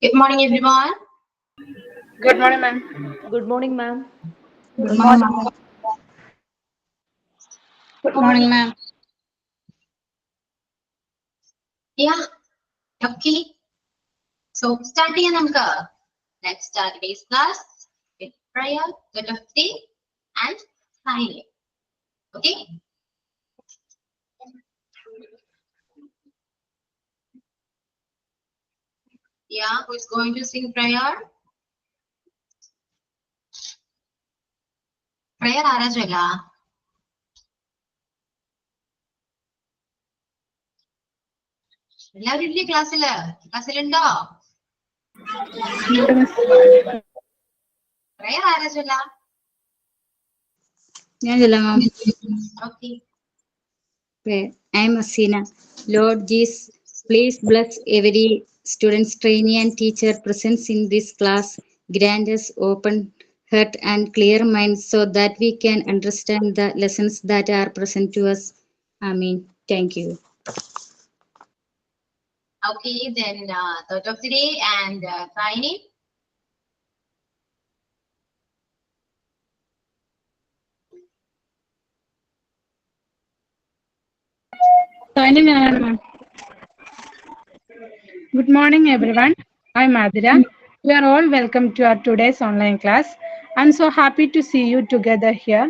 Good morning, everyone. Good morning, ma'am. Good morning, ma'am. Good morning, ma'am. Good morning, ma'am. Yeah. Okay. So, starting നമുക്ക്. Let's start today's class with prayer, word of the day, and signing. Okay. Yeah, who is going to sing prayer? Prayer ആരാ ചൊല്ലാ? എല്ലാവരും ഇല്ലേ ക്ലാസ്സിലുണ്ടോ? prayer ആരാ ചൊല്ലാ? ഞാൻ ചൊല്ലാം മാം. Okay. I am Asina. Lord Jesus, please bless every student, trainee and teacher present in this class. Grant us open heart and clear mind so that we can understand the lessons that are present to us. Amen. Thank you. Okay, then thought of the day and signing. Signing, ma'am. Good morning, everyone. I'm Adira. You are all welcome to our today's online class. I'm so happy to see you together here.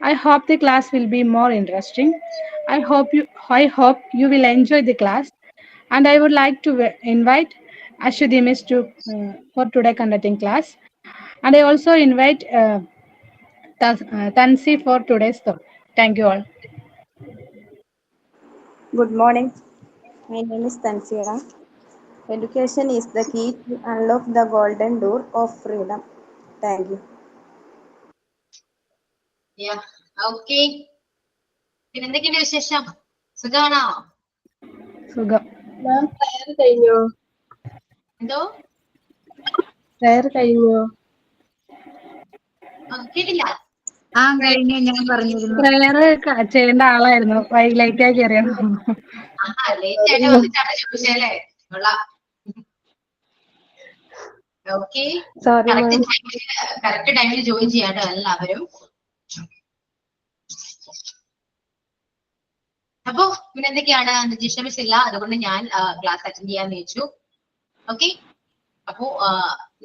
I hope the class will be more interesting. I hope you will enjoy the class. And I would like to invite Ashwati Miss to for today conducting class. And I also invite Tansi for today's talk. Thank you all. Good morning. My name is Tansira. Education is the key to unlock the golden door of freedom. Thank you. Yeah. Okay. പിന്നെ എന്തൊക്കെയുണ്ട് വിശേഷം? സുഖാണോ? സുഖം. Ma'am, prayer കഴിഞ്ഞോ? എന്തോ? Prayer കഴിഞ്ഞോ? കേട്ടില്ല. കഴിഞ്ഞു, ഞാൻ പറഞ്ഞിരുന്നു. പ്രയർ ചെയ്യേണ്ട ആളായിരുന്നു, ലൈറ്റ് ആയി കയറിയത്. ലേറ്റ് ആയിട്ട് വന്നിട്ടാണ് ചോദിച്ചല്ലേ? കൊള്ളാം. ഓക്കെ. കറക്റ്റ് ടൈമിൽ ജോയിൻ ചെയ്യാട്ടോ എല്ലാവരും. അപ്പൊ പിന്നെ എന്തൊക്കെയാണ്? ജിഷമിസ് ഇല്ല, അതുകൊണ്ട് ഞാൻ ക്ലാസ് അറ്റൻഡ് ചെയ്യാന്ന് വെച്ചു. ഓക്കെ. അപ്പോ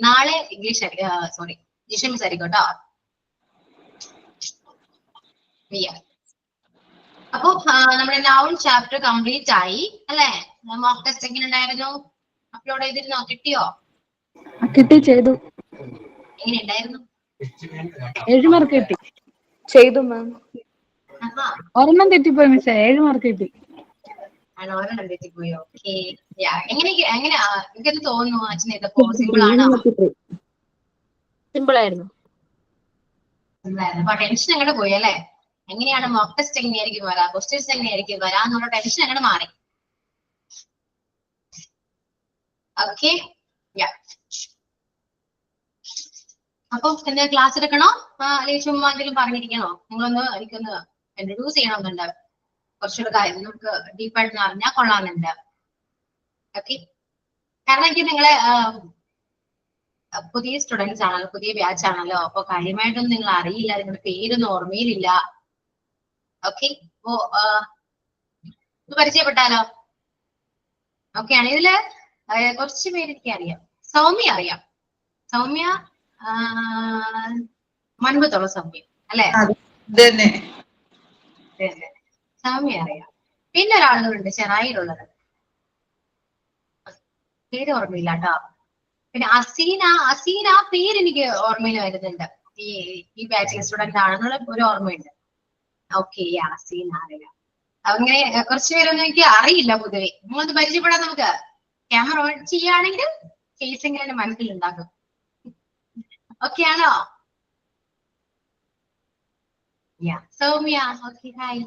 നാളെ ഇംഗ്ലീഷ് ജിഷമിസ് ആയിരിക്കും കേട്ടോ. അപ്പൊ നമ്മുടെ നൗൺ ചാപ്റ്റർ കംപ്ലീറ്റ് ആയി അല്ലേ? മോക്ക് ടെസ്റ്റ് എങ്ങനെ ഉണ്ടായിരുന്നു? അപ്ലോഡ് ചെയ്തിരുന്നോ? കിട്ടിയോ? കിട്ടി, ചെയ്തു. എങ്ങനെ ഉണ്ടായിരുന്നു? 7 മാർക്ക് കിട്ടി. ചെയ്തു മാം. ഒരെണ്ണം തെറ്റിപ്പോയി മിസ്സേ, 7 മാർക്ക് കിട്ടി. ഒരെണ്ണം തെറ്റിപ്പോയി. ഓക്കെ. എങ്ങനെ എനിക്കെന്ത് തോന്നുന്നു അച്ഛൻ? ഇതപ്പോ സിമ്പിൾ ആണോ? സിമ്പിൾ ആയിരുന്നു. അപ്പൊ ടെൻഷൻ അങ്ങോട്ട് പോയി അല്ലേ? എങ്ങനെയാണ് മോക്ക് ടെസ്റ്റ് എങ്ങനെയായിരിക്കും വരാ, ക്വസ്റ്റ്യൻസ് എങ്ങനെയായിരിക്കും വരാന്നുള്ള ടെൻഷൻ അങ്ങോട്ട് മാറി. ഓക്കെ. അപ്പൊ എന്താ ക്ലാസ് എടുക്കണോ അല്ലെങ്കിൽ ചുമ്മാ എന്തെങ്കിലും പറഞ്ഞിരിക്കണോ? എനിക്കൊന്ന് ഇൻട്രൊഡ്യൂസ് ചെയ്യണമെന്നുണ്ട്. കുറച്ചുകൂടെ കാര്യം നമുക്ക് ഡീപ്പായിട്ട് അറിഞ്ഞാൽ കൊള്ളാമെന്നുണ്ട്. ഓക്കെ. കാരണം എനിക്ക് നിങ്ങളെ പുതിയ സ്റ്റുഡൻസ് ആണല്ലോ, പുതിയ ബാച്ച് ആണല്ലോ. അപ്പൊ കാര്യമായിട്ടൊന്നും നിങ്ങൾ അറിയില്ല, നിങ്ങളുടെ പേരൊന്നും ഓർമ്മയിലില്ല. ഓക്കെ. അപ്പോ പരിചയപ്പെട്ടാലോ? ഓക്കെ ആണ്. ഇതില് കുറച്ച് പേര് എനിക്ക് അറിയാം. സൗമ്യ അറിയാം. സൗമ്യ മൻപത്തുള്ള സൗമ്യ അല്ലെ? സൗമ്യ അറിയാം. പിന്നെ ഒരാളുകളുണ്ട് ചെറായിലുള്ളത്, പേര് ഓർമ്മയില്ല കേട്ടോ. പിന്നെ അസീന പേര് എനിക്ക് ഓർമ്മയിൽ വരുന്നുണ്ട്. ഈ ബാച്ചിങ് സ്റ്റുഡന്റ് ആണെന്നുള്ള ഒരു ഓർമ്മയുണ്ട്. ഓക്കെ. അസീന അറിയാം. അങ്ങനെ കുറച്ച് പേരൊന്നും എനിക്ക് അറിയില്ല പൊതുവെ. നിങ്ങളൊന്ന് പരിചയപ്പെടാൻ നമുക്ക് ക്യാമറ ഓൺ ചെയ്യുകയാണെങ്കിൽ ഫേസ് ഇങ്ങനെ മനസ്സിലുണ്ടാകും. ഓക്കെ ആണോ? സൗമ്യ. ഓക്കെ. ഹായ്.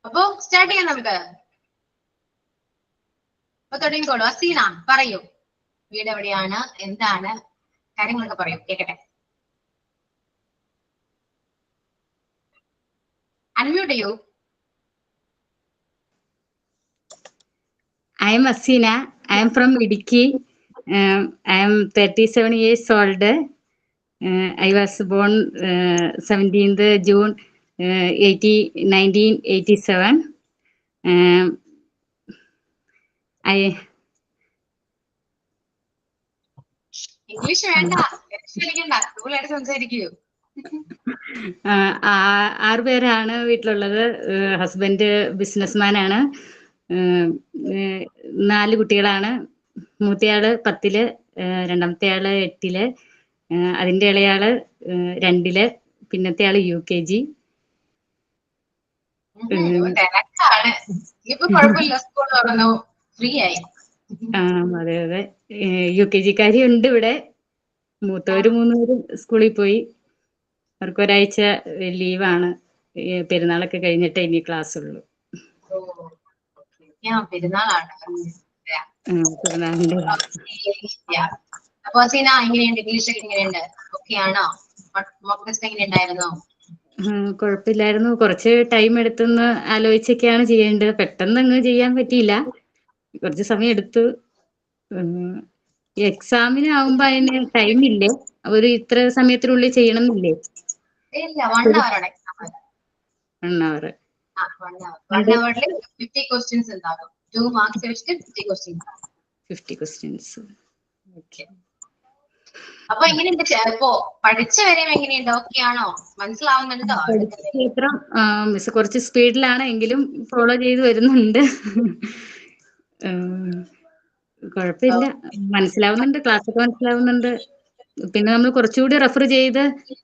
അപ്പൊ സ്റ്റാർട്ട് ചെയ്യാം നമുക്ക്. അപ്പൊ തുടങ്ങിക്കോളൂ. അസീന പറയൂ, വീട് എവിടെയാണ്, എന്താണ് കാര്യങ്ങളൊക്കെ പറയൂ, കേക്കട്ടെ. അൺമ്യൂട്ട് ചെയ്യൂ. I am Asina. I am from Idiki. I am 37 years old. I was born 17th June 1987. I English വേണ്ട, ടെൻഷനടിക്കണ്ട, കൂളായിട്ട് സംസാരിക്കൂ. ആറ് പേരാണ് വീട്ടിലുള്ളത്. ഹസ്ബൻഡ് ബിസിനസ്മാൻ ആണ്. 4 കുട്ടികളാണ്. മൂത്തയാള് 10ല്, രണ്ടാമത്തെ ആള് 8ല്, അതിന്റെ ഇളയാള് 2ല്, പിന്നത്തെ ആള് UKG. തിരക്കാണ്. ഇപ്പൊ കുഴപ്പമില്ല, സ്കൂൾ തുറന്നു, ഫ്രീ ആയി. അതെ അതെ. UKG-കാരി ഉണ്ട് ഇവിടെ. മൂത്തവര് 3 പേരും സ്കൂളിൽ പോയി. അവർക്ക് ഒരാഴ്ച ലീവാണ്. പെരുന്നാളൊക്കെ കഴിഞ്ഞിട്ടേ ഇനി ക്ലാസ് ഉള്ളൂ. പെരുന്നാളാണ്. പെരുന്നാളിന്റെ അപ്പൊ സീന എങ്ങനെയുണ്ട്? ഇംഗ്ലീഷ് ഒക്കെ എങ്ങനെയുണ്ട്? ഓക്കെ ആണോ? മോക്ക് ടെസ്റ്റ് എങ്ങനെയുണ്ടായിരുന്നോ? കുഴപ്പമില്ലായിരുന്നു. കുറച്ച് ടൈം എടുത്തെന്ന് ആലോചിച്ചൊക്കെയാണ് ചെയ്യേണ്ടത്. പെട്ടെന്ന് അങ്ങ് ചെയ്യാൻ പറ്റിയില്ല. കുറച്ച് സമയം എടുത്തു. എക്സാമിന് ആവുമ്പോ അതിന് ടൈം ഇല്ലേ? ഒരു ഇത്ര സമയത്തിനുള്ളിൽ ചെയ്യണം എന്നില്ലേ? ഇല്ല, 1 hour ആണ് എക്സാം. 1 hour. 1 hourല് 50 ക്വസ്റ്റ്യൻസ് ഉണ്ടാകും. 2 marks വെച്ചിട്ട് 50 ക്വസ്റ്റ്യൻസ്. 50 questions. അപ്പൊ എങ്ങനെയുണ്ട്? ഇപ്പോ പഠിച്ച വരെയും എങ്ങനെയുണ്ട്? ഓക്കെ ആണോ? മനസ്സിലാവുന്നുണ്ടോ? മിസ് കുറച്ച് സ്പീഡിലാണ്, എങ്കിലും ഫോളോ ചെയ്ത് വരുന്നുണ്ട്. കുഴപ്പമില്ല, മനസ്സിലാവുന്നുണ്ട്, ക്ലാസ് ഒക്കെ മനസ്സിലാവുന്നുണ്ട്. പിന്നെ നമ്മൾ കുറച്ചുകൂടി റെഫർ ചെയ്ത്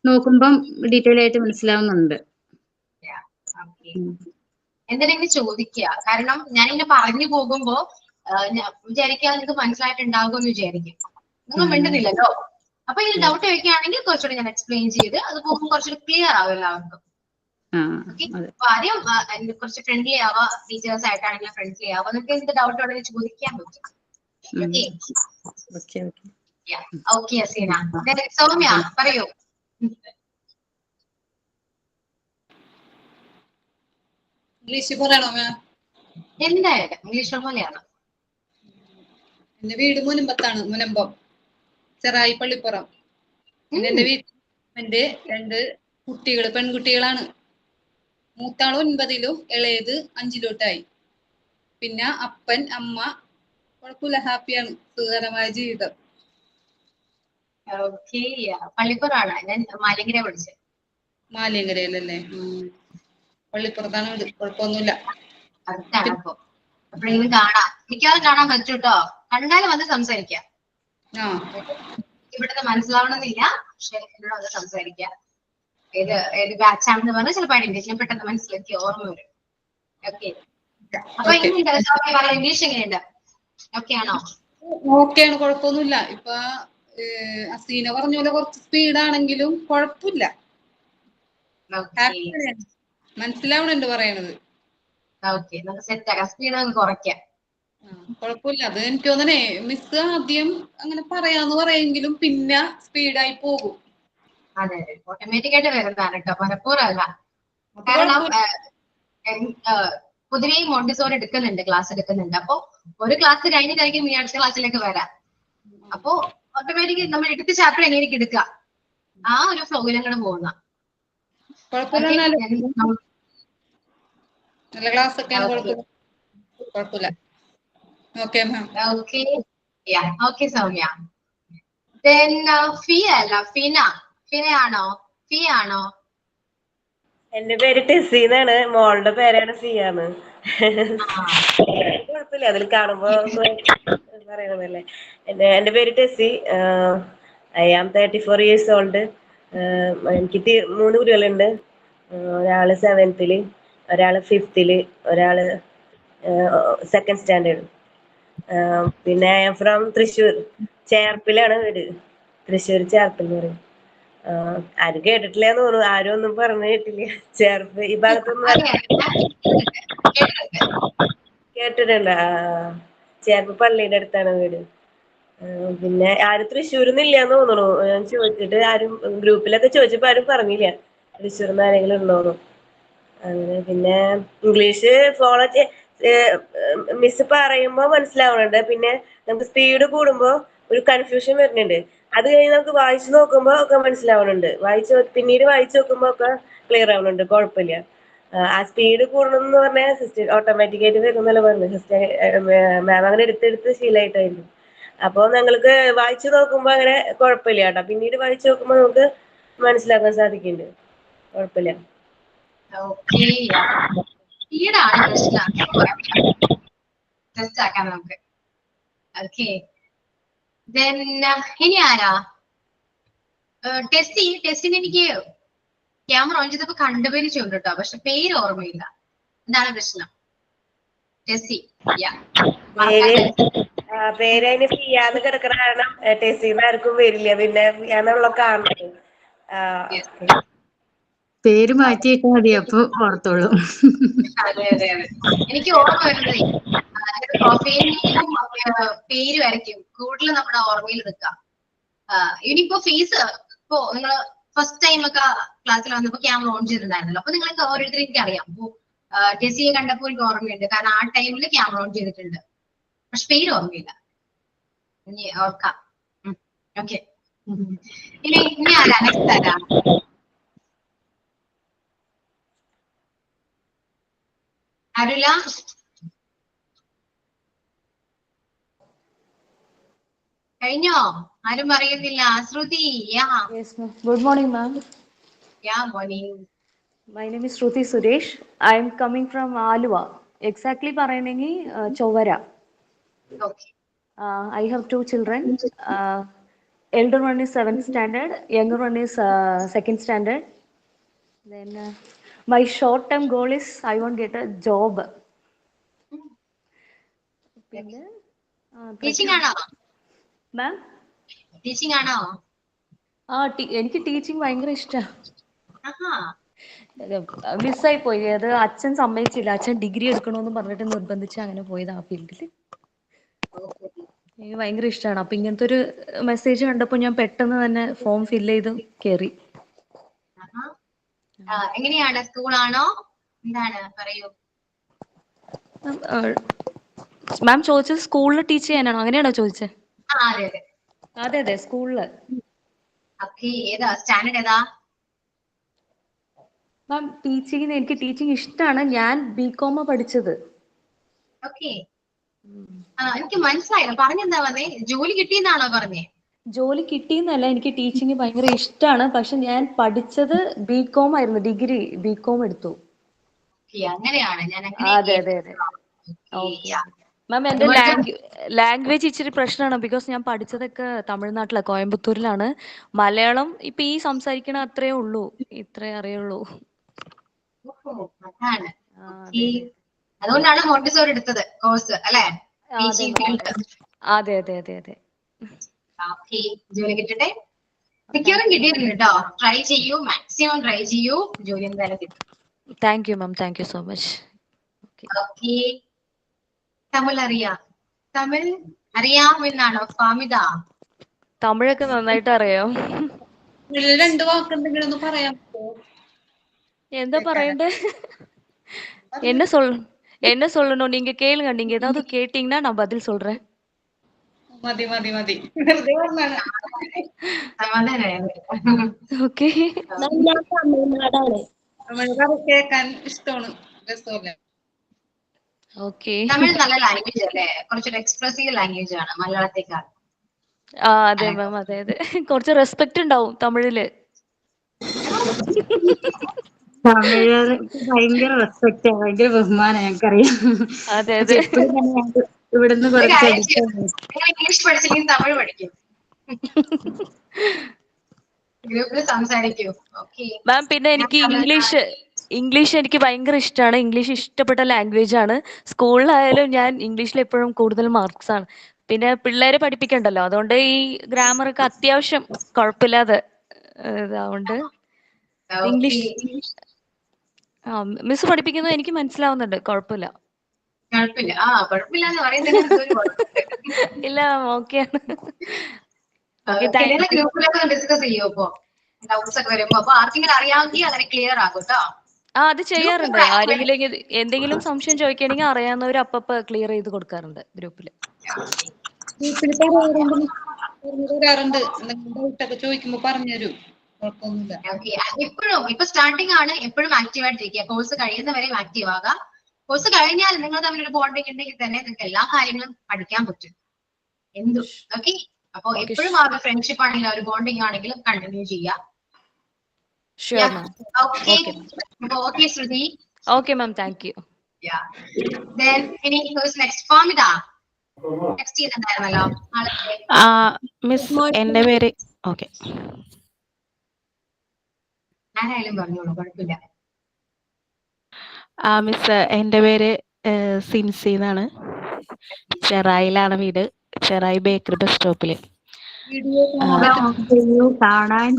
നോക്കുമ്പം ഡീറ്റെയിൽ ആയിട്ട് മനസ്സിലാവുന്നുണ്ട്. എന്തിനെങ്കിലും ചോദിക്കുക. കാരണം ഞാനിങ്ങനെ പറഞ്ഞു പോകുമ്പോ വിചാരിക്കാതെ നിങ്ങൾക്ക് മനസ്സിലായിട്ടുണ്ടാകും എന്ന് വിചാരിക്കും. നിങ്ങൾ മിണ്ടുന്നില്ലല്ലോ. അപ്പൊ ഇതിൽ ഡൗട്ട് ചോദിക്കുകയാണെങ്കിൽ കുറച്ചുകൂടി ഞാൻ എക്സ്പ്ലെയിൻ ചെയ്ത് അത് പോകുമ്പോൾ കുറച്ചുകൂടി ക്ലിയർ ആവും എല്ലാവർക്കും. അപ്പൊ ആദ്യം കുറച്ച് ഫ്രണ്ട്ലി ആവാ, ടീച്ചേഴ്സ് ആയിട്ടാണെങ്കിലും ഫ്രണ്ട്ലി ആവാ. നിങ്ങൾക്ക് എന്ത് ഡൗട്ട് ഉണ്ടെങ്കിൽ ചോദിക്കാൻ പറ്റും. ഓക്കെ അസീന. സൗമ്യ പറയൂ. ഇംഗ്ലീഷ് പറയണോ മാം? എന്തായാലും ഇംഗ്ലീഷ് പോലെയാണ്. എന്റെ വീട് മുനമ്പത്താണ്, മുനമ്പം, ചെറായി പള്ളിപ്പുറം. എന്റെ വീട്ടിൽ എന്റെ 2 കുട്ടികള് പെൺകുട്ടികളാണ്. മൂത്താള് 9ലും ഇളയത് 5ലോട്ടായി. പിന്നെ അപ്പൻ അമ്മ, കുഴപ്പമില്ല, ഹാപ്പിയാണ്, സുഖകരമായ ജീവിതം. പള്ളിപ്പുറാണ്. ഞാൻ മാലിങ്കര പഠിച്ചത്. മാലിയങ്കരയിലല്ലേ? പള്ളിപ്പുറത്താണ് വീട്, കുഴപ്പമൊന്നുമില്ല. അടുത്താണ്. അപ്പൊ എപ്പോഴെങ്കിലും കാണാം, മിക്കവാറും കാണാൻ പറ്റും കേട്ടോ. കണ്ടാലും വന്ന് സംസാരിക്കാം. ഇവിടുത്തെ മനസ്സിലാവണമെന്നില്ല, പക്ഷെ എന്നോട് വന്ന് സംസാരിക്കാം. ഏത് ബാച്ചാണെന്ന് പറഞ്ഞാൽ ചിലപ്പോൾ ഐഡന്റിറ്റി പെട്ടെന്ന് മനസ്സിലാക്കി ഓർമ്മ വരും. ഓക്കെ. അപ്പൊ എങ്ങനെയുണ്ട്? ഇംഗ്ലീഷ് എങ്ങനെയുണ്ട്? ഓക്കെ ആണോ? ഓക്കെയാണ്, കുഴപ്പമൊന്നുമില്ല. ഇപ്പൊ അസീന പറഞ്ഞ പോലെ കുറച്ച് സ്പീഡാണെങ്കിലും കുഴപ്പമില്ല, മനസ്സിലാവണുണ്ട് പറയണത്. കുഴപ്പമില്ല. അത് എനിക്ക് തോന്നണേ മിസ് ആദ്യം അങ്ങനെ പറയാന്ന് പറയെങ്കിലും പിന്നെ സ്പീഡായി പോകും. അതെ, ഓട്ടോമാറ്റിക് ആയിട്ട് വരുന്നതാണ് കേട്ടോ, മനഃപൂർവ്വമല്ല. കാരണം പൊതുവെ മോണ്ടിസോറി എടുക്കുന്നുണ്ട്, ക്ലാസ് എടുക്കുന്നുണ്ട്. അപ്പൊ ഒരു ക്ലാസ് കഴിഞ്ഞിട്ടായിരിക്കും ഈ അടുത്ത ക്ലാസ്സിലേക്ക് വരാം. അപ്പൊ ഓട്ടോമാറ്റിക് നമ്മൾ എടുത്ത ചാപ്റ്റർ എങ്ങനെയൊക്കെ എടുക്കുക, ആ ഒരു ഫ്ലോയിൽ അങ്ങനെ പോകുന്ന. നല്ല ക്ലാസ് ഒക്കെയാണ്, കുഴപ്പമില്ല. Okay ma'am. Okay Soumya. Fiya അല്ല, ഫിനയാണോ? ഫിയ ആണോ? എന്റെ പേര് ടെസ്സി എന്നാണ്, മോളുടെ പേരാണ് സിയാന്ന്. കുഴപ്പമില്ല, അതിൽ കാണുമ്പോ പറയണതല്ലേ. എന്റെ പേര് Tessy. I am 34 years old. എനിക്ക് 3 കുട്ടികളുണ്ട്. ഒരാള് 7th, ഒരാള് 5th, ഒരാള് 2nd standard. പിന്നെ ഐ ആം ഫ്രം തൃശ്ശൂർ, ചേർപ്പിലാണ് വീട്. തൃശ്ശൂർ ചേർപ്പിൽ എന്ന് പറയും. ആരും കേട്ടിട്ടില്ലെന്ന് തോന്നുന്നു, ആരും ഒന്നും പറഞ്ഞു കേട്ടില്ല. ചേർപ്പ് ഈ ഭാഗത്തൊന്നും കേട്ടിട്ടുണ്ട്. ചേർപ്പ് പള്ളിയുടെ അടുത്താണ് വീട്. പിന്നെ ആരും തൃശ്ശൂർന്ന് ഇല്ലാന്ന് തോന്നുന്നു. ഞാൻ ചോദിച്ചിട്ട് ആരും ഗ്രൂപ്പിലൊക്കെ ചോദിച്ചപ്പോ ആരും പറഞ്ഞില്ല തൃശ്ശൂർന്ന് ആരെങ്കിലും ഉണ്ടോന്ന്. അങ്ങനെ പിന്നെ ഇംഗ്ലീഷ് ഫോളോ മിസ് പറയുമ്പോ മനസ്സിലാവുന്നുണ്ട്. പിന്നെ നമുക്ക് സ്പീഡ് കൂടുമ്പോ ഒരു കൺഫ്യൂഷൻ വരുന്നുണ്ട്. അത് കഴിഞ്ഞ് നമുക്ക് വായിച്ചു നോക്കുമ്പോ ഒക്കെ മനസ്സിലാവുന്നുണ്ട്. പിന്നീട് വായിച്ചു നോക്കുമ്പോ ഒക്കെ ക്ലിയർ ആവുന്നുണ്ട്. കുഴപ്പമില്ല. ആ സ്പീഡ് കൂടണം എന്ന് പറഞ്ഞാൽ സിസ്റ്റർ ഓട്ടോമാറ്റിക്കായിട്ട് വരുന്നല്ലോ പറഞ്ഞു. സിസ്റ്റർ മാം അങ്ങനെ എടുത്തെടുത്ത് ശീലമായിട്ടായിരുന്നു. അപ്പൊ ഞങ്ങൾക്ക് വായിച്ചു നോക്കുമ്പോ അങ്ങനെ കുഴപ്പമില്ല കേട്ടോ. പിന്നീട് വായിച്ചു നോക്കുമ്പോ നമുക്ക് മനസ്സിലാക്കാൻ സാധിക്കുന്നുണ്ട്. കുഴപ്പമില്ല. ഓക്കെ, സ്പീഡാണ് പ്രശ്നം. ടെസ്റ്റ് ആക്കാം നമുക്ക്. ഓക്കെ, ഇനി ആരാ? ടെസ്റ്റിന് എനിക്ക് ക്യാമറ ഓൺ ചെയ്തപ്പോ കണ്ടുപരിച്ചുണ്ട് കേട്ടോ, പക്ഷെ പേര് ഓർമ്മയില്ല. എന്താണ് പ്രശ്നം? ടെസ്സി, പേര് അതിന് ഫിയാന്ന് കിടക്കണ കാരണം ടെസ്റ്റിന്ന് ആർക്കും വരില്ല. പിന്നെ ഫിയാന്നുള്ള കാണുന്നത്. പേര് മാറ്റിയിട്ടാ മതി, അപ്പൊ ഓർത്തോളൂ. അതെ അതെ അതെ, എനിക്ക് ഓർമ്മ വരുന്നതേ പ്രൊഫൈൽ നെയിമും പേര് വരയ്ക്കും കൂടുതൽ നമ്മുടെ ഓർമ്മയിൽ നിൽക്കാം. ഇനിയിപ്പോ ഫേസ് ഇപ്പോ നിങ്ങൾ ഫസ്റ്റ് ടൈം ഒക്കെ ക്ലാസ്സിൽ വന്നപ്പോ ക്യാമറ ഓൺ ചെയ്തിട്ടുണ്ടായിരുന്നല്ലോ, അപ്പൊ നിങ്ങൾക്ക് ഓരോരുത്തരും എനിക്ക് അറിയാം. അപ്പൊ ടെസ്സിയെ കണ്ടപ്പോൾ എനിക്ക് ഓർമ്മയുണ്ട്, കാരണം ആ ടൈമിൽ ക്യാമറ ഓൺ ചെയ്തിട്ടുണ്ട്. പക്ഷെ പേര് ഓർമ്മയില്ല, ഇനി ഓർക്കാം. ഓക്കെ, ഇനി ആരാ നെക്സ്റ്റ് ആരാ? അരുല, കഴിഞ്ഞോ? ആരും പറയുന്നില്ല. ശ്രുതി, Yes, ma'am. Good morning, ma'am. Morning. My name is Shruti Suresh. I am coming from Aluva. Exactly പറയുകയാണെങ്കിൽ Chowara. Okay, I have 2 children. Elder one is 7th standard. Younger one is 2nd standard. Then my short-term goal is I want to get a job. പിന്നെ teaching ആണോ? മാം teaching ആണോ? എനിക്ക് teaching ഭയങ്കര ഇഷ്ടമാണ്. ആഹാ, മിസ്സായി പോയി. അത് അച്ഛൻ സമ്മതിച്ചില്ല. അച്ഛൻ ഡിഗ്രി എടുക്കണമെന്ന് പറഞ്ഞിട്ട് നിർബന്ധിച്ച് അങ്ങനെ പോയത് ആ ഫീൽഡിൽ. എനിക്ക് ഭയങ്കര ഇഷ്ടമാണ്. അപ്പൊ ഇങ്ങനത്തെ ഒരു മെസ്സേജ് കണ്ടപ്പോൾ ഞാൻ പെട്ടെന്ന് തന്നെ ഫോം ഫില്ല് ചെയ്ത് കയറി. എങ്ങനെയാണ്? സ്കൂളാണോ? എന്താണ് പറയൂ. മാം ചോദിച്ചത് സ്കൂളിൽ ടീച്ച് ചെയ്യാനാണോ? അങ്ങനെയാണോ ചോദിച്ചത്? അതെ അതെ അതെ അതെ, സ്കൂളില്. ഏതാ സ്റ്റാൻഡേർഡ് ഏതാ? മാം ടീച്ചിങ്ങിന് എനിക്ക് ടീച്ചിങ് ഇഷ്ടമാണ്. ഞാൻ ബികോം പഠിച്ചത്. ഓക്കെ, എനിക്ക് മനസ്സിലായില്ല. പറഞ്ഞെന്താ പറഞ്ഞേ? ജോലി കിട്ടിയെന്നാണോ പറഞ്ഞേ? ജോലി കിട്ടിയെന്നല്ല, എനിക്ക് ടീച്ചിങ് ഭയങ്കര ഇഷ്ടമാണ്. പക്ഷെ ഞാൻ പഠിച്ചത് ബികോം ആയിരുന്നു. ഡിഗ്രി ബികോം എടുത്തു. അങ്ങനെയാണ്. ഞാൻ അതെ അതെ അതെ. മാം എന്റെ ലാംഗ്വേജ് ഇച്ചിരി പ്രശ്നമാണ്. ബിക്കോസ് ഞാൻ പഠിച്ചതൊക്കെ തമിഴ്നാട്ടിലാണ്, കോയമ്പത്തൂരിലാണ്. മലയാളം ഇപ്പൊ ഈ സംസാരിക്കണ അത്രേ ഉള്ളൂ, ഇത്രേ അറിയുള്ളൂ. അതുകൊണ്ടാണ് മോണ്ടിസോറി എടുത്തത് കോഴ്സ് അല്ലേ? അതെ അതെ അതെ അതെ. ജോലി കിട്ടട്ടെ. മിക്കവാറും കിട്ടിയിട്ടുണ്ട് കേട്ടോ. ട്രൈ ചെയ്യൂ, മാക്സിമം ട്രൈ ചെയ്യൂ, ജോലി എന്തായാലും കിട്ടും. Thank you ma'am, thank you so much. Okay, Tamil അറിയാമെന്നാണോ ഫാമിദ? തമിഴൊക്കെ നന്നായിട്ട് അറിയാം. 2 വാക്ക് എന്തെങ്കിലും ഒന്ന് പറയാം. എന്താ പറയണ്ടേ? என்ன சொல்லணும் நீங்க கேளுங்க. நீங்க ஏதாவது கேட்டீங்கன்னா நான் பதில் சொல்றேன். മതി മതി മതി, വെറുതെ പറഞ്ഞാണ്. ഓക്കെ, തമിഴ് കേൾക്കാൻ ഇഷ്ടമാണ്, രസമല്ലേ? ഓക്കെ. തമിഴ് നല്ല ലാംഗ്വേജ് അല്ലേ? കുറച്ചൊരു എക്സ്പ്രസീവ് ലാംഗ്വേജ് ആണ് മലയാളത്തെക്കാൾ. അതെ മാം, അതെ അതെ. കുറച്ച് റെസ്പെക്ട് ഉണ്ടാവും തമിഴില്. തമിഴ് ഭയങ്കര റെസ്പെക്റ്റ്, ഭയങ്കര ബഹുമാനം ഞങ്ങൾക്കറിയാം. അതെ അതെ. എപ്പോഴും തന്നെ ഇവിടുന്ന് കുറച്ച് ഇംഗ്ലീഷ് പഠിച്ചില്ലെങ്കിൽ തമിഴ് പഠിക്കും, ഗ്രൂപ്പിൽ സംസാരിക്കൂ. മാം പിന്നെ എനിക്ക് ഇംഗ്ലീഷ് എനിക്ക് ഭയങ്കര ഇഷ്ടമാണ്. ഇംഗ്ലീഷ് ഇഷ്ടപ്പെട്ട ലാംഗ്വേജ് ആണ്. സ്കൂളിലായാലും ഞാൻ ഇംഗ്ലീഷിൽ എപ്പോഴും കൂടുതൽ മാർക്സ് ആണ്. പിന്നെ പിള്ളേരെ പഠിപ്പിക്കണ്ടല്ലോ, അതുകൊണ്ട് ഈ ഗ്രാമർ ഒക്കെ അത്യാവശ്യം കുഴപ്പമില്ലാതെ ഇതാവുണ്ട്. ഇംഗ്ലീഷ് മിസ് പഠിപ്പിക്കുന്നത് എനിക്ക് മനസ്സിലാവുന്നുണ്ട്, കുഴപ്പമില്ല. ഇല്ല, ഓക്കെയാണ്. ഗ്രൂപ്പിലൊക്കെ ഡിസ്കസ് ചെയ്യോ? ഇപ്പൊ ഡൗട്ട്സ് ഒക്കെ വരുമ്പോ അപ്പൊ ആർക്കെങ്കിലും അറിയാമെങ്കിൽ അങ്ങനെ ക്ലിയർ ആകും കേട്ടോ. അത് ചെയ്യാറുണ്ട്. ആരെങ്കിലും എന്തെങ്കിലും സംശയം ചോദിക്കുകയാണെങ്കിൽ അറിയാവുന്നവർ അപ്പപ്പ ക്ലിയർ ചെയ്ത് കൊടുക്കാറുണ്ട് ഗ്രൂപ്പില്. വരാറുണ്ട്. എന്തെങ്കിലും ഡൗട്ടൊക്കെ ചോദിക്കുമ്പോ പറഞ്ഞുതരും. കുഴപ്പമൊന്നുമില്ല. എപ്പോഴും ഇപ്പൊ സ്റ്റാർട്ടിംഗ് ആണ്, എപ്പോഴും ആക്റ്റീവ് ആയിട്ടിരിക്കുക. കോഴ്സ് കഴിയുന്നവരെയും ആക്റ്റീവ് ആകാം. കോഴ്സ് കഴിഞ്ഞാൽ നിങ്ങൾ തമ്മിലൊരു ബോണ്ടിങ് ഉണ്ടെങ്കിൽ തന്നെ നിങ്ങൾക്ക് എല്ലാ കാര്യങ്ങളും പഠിക്കാൻ പറ്റും. എന്തും ഓക്കെ. അപ്പൊ എപ്പോഴും ആ ഒരു ഫ്രണ്ട്ഷിപ്പ് ആണെങ്കിലും ഒരു ബോണ്ടിങ് ആണെങ്കിലും കണ്ടിന്യൂ ചെയ്യാം. Okay Shruti. Okay ma'am, thank you. Next Fahmida. Next ചെയ്തിട്ടുണ്ടായിരുന്നല്ലോ മിസ്, എന്റെ പേര് ഓക്കെ ആരായാലും പറഞ്ഞോളൂ, കുഴപ്പമില്ല. മിസ്, എന്റെ പേര് സിൻസി എന്നാണ്. ചെറായിലാണ് വീട്. ചെറായി ബേക്കറി ബസ് സ്റ്റോപ്പില്. കാണാൻ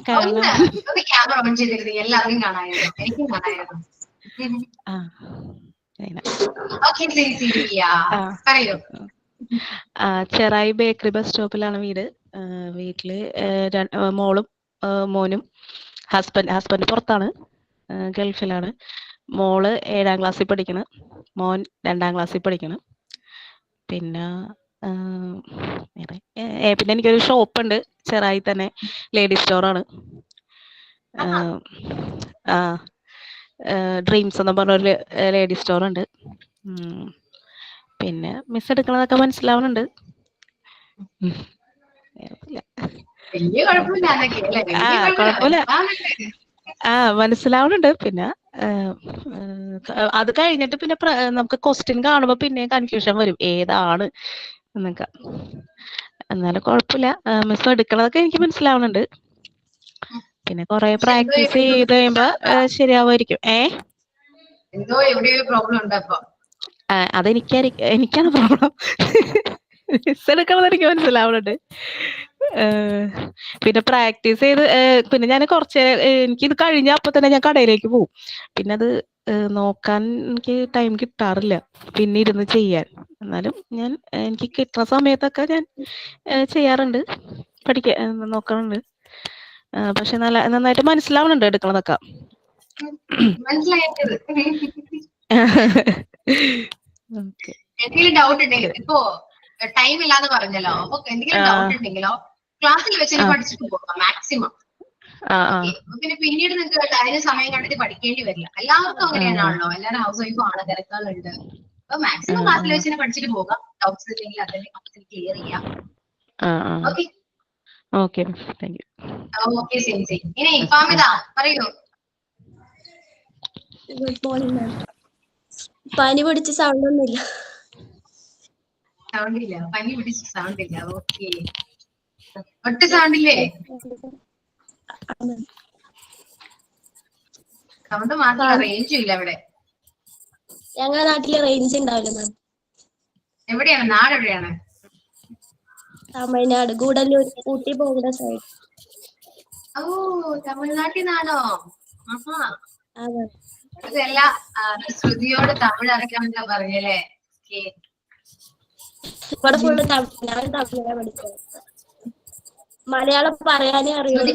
ക്യാമറ ഓൺ ചെയ്തിരുന്നു, എല്ലാവരും കാണാമായിരുന്നു, എനിക്കും കാണാമായിരുന്നു. ചെറായി ബേക്കറി ബസ് സ്റ്റോപ്പിലാണ് വീട്. വീട്ടില് മോളും മോനും. ഹസ്ബൻഡ് പുറത്താണ്, ഗൾഫിലാണ്. മോള് 7ാം ക്ലാസ്സിൽ പഠിക്കണം, മോൻ 2ാം ക്ലാസ്സിൽ പഠിക്കണം. പിന്നെ എനിക്കൊരു ഷോപ്പുണ്ട് ചെറായി തന്നെ, ലേഡി സ്റ്റോറാണ്. ഡ്രീംസ് എന്ന് പറഞ്ഞൊരു ലേഡി സ്റ്റോർ ഉണ്ട്. പിന്നെ മിസ് എടുക്കണതൊക്കെ മനസ്സിലാവുന്നുണ്ട്. കുഴപ്പമില്ല, മനസ്സിലാവുന്നുണ്ട്. പിന്നെ അത് കഴിഞ്ഞിട്ട് പിന്നെ നമുക്ക് ക്വസ്റ്റ്യൻ കാണുമ്പോ പിന്നെ കൺഫ്യൂഷൻ വരും ഏതാണ് എന്നൊക്കെ. എന്നാലും കുഴപ്പമില്ല, മിസ് എടുക്കണതൊക്കെ എനിക്ക് മനസ്സിലാവുന്നുണ്ട്. പിന്നെ കൊറേ പ്രാക്ടീസ് ചെയ്ത് കഴിയുമ്പോ ശരിയാവുമായിരിക്കും. എനിക്കാണ് പ്രോബ്ലം. മിസ് എടുക്കണത് എനിക്ക് മനസ്സിലാവുന്നുണ്ട്. പിന്നെ പ്രാക്ടീസ് ചെയ്ത് പിന്നെ ഞാൻ എനിക്കിത് കഴിഞ്ഞ അപ്പൊ തന്നെ ഞാൻ കടയിലേക്ക് പോകും. പിന്നെ അത് നോക്കാൻ എനിക്ക് ടൈം കിട്ടാറില്ല പിന്നെ ഇരുന്ന് ചെയ്യാൻ. എന്നാലും എനിക്ക് കിട്ടുന്ന സമയത്തൊക്കെ ഞാൻ ചെയ്യാറുണ്ട്, നോക്കാറുണ്ട്. പക്ഷെ നന്നായിട്ട് മനസ്സിലാവുന്നുണ്ട് എടുക്കണതൊക്കെ. എന്തെങ്കിലും ഡൗട്ട് ഉണ്ടെങ്കിലും, ഇപ്പോ ടൈം ഇല്ലാന്ന് പറഞ്ഞല്ലോ, അപ്പൊ എന്തെങ്കിലും ഡൗട്ട് ഉണ്ടെങ്കിലോ ക്ലാസ്സിൽ വെച്ച് പഠിച്ചിട്ട് പോകാം മാക്സിമം. പിന്നെ പിന്നീട് നിങ്ങൾക്ക് അതിന് സമയം കണ്ടിട്ട് പഠിക്കേണ്ടി വരില്ല. എല്ലാവർക്കും അങ്ങനെയാണല്ലോ, എല്ലാവരും ഹൗസ് വൈഫും ആണ്, തിരക്കുകളുണ്ട്. അപ്പൊ മാക്സിമം ക്ലാസ്സിൽ വെച്ച് പഠിച്ചിട്ട് പോകാം. ഡൗട്ട്സ് ഉണ്ടെങ്കിൽ അതിന്റെ ക്ലിയർ ചെയ്യാം. Okay. Okay, thank you. Okay Sincy. ഇനി ഫാമിദ പറയൂ. Good morning ma'am. പനി പിടിച്ച സൗണ്ട് ഒന്നുമില്ല. പനി പിടിച്ച സൗണ്ട് ഇല്ല. ഓക്കെ, ഒട്ടും സൗണ്ട് ഇല്ലേ? സൗണ്ട് മാത്രമല്ല, റേഞ്ചും ഇല്ല ഇവിടെ. ഞങ്ങളുടെ നാട്ടില് റേഞ്ച് ഉണ്ടാവില്ല മാം. എവിടെയാണ് നാട്? എവിടെയാണ്? തമിഴ്നാട്, ഗൂഡല്ലൂർ, ഊട്ടി പോകുന്ന സൈഡ്. ഓ, തമിഴ്നാട്ടിൽ നിന്നാണോ? അതെ. ഇതല്ല, ശ്രുതിയോട് തമിഴ് അറിയാമെന്നാ പറഞ്ഞല്ലേ? ഇവിടെ ഫുള്ള് തമിഴ് പഠിച്ചത്. മലയാളം പറയാനേ അറിയുള്ളൂ.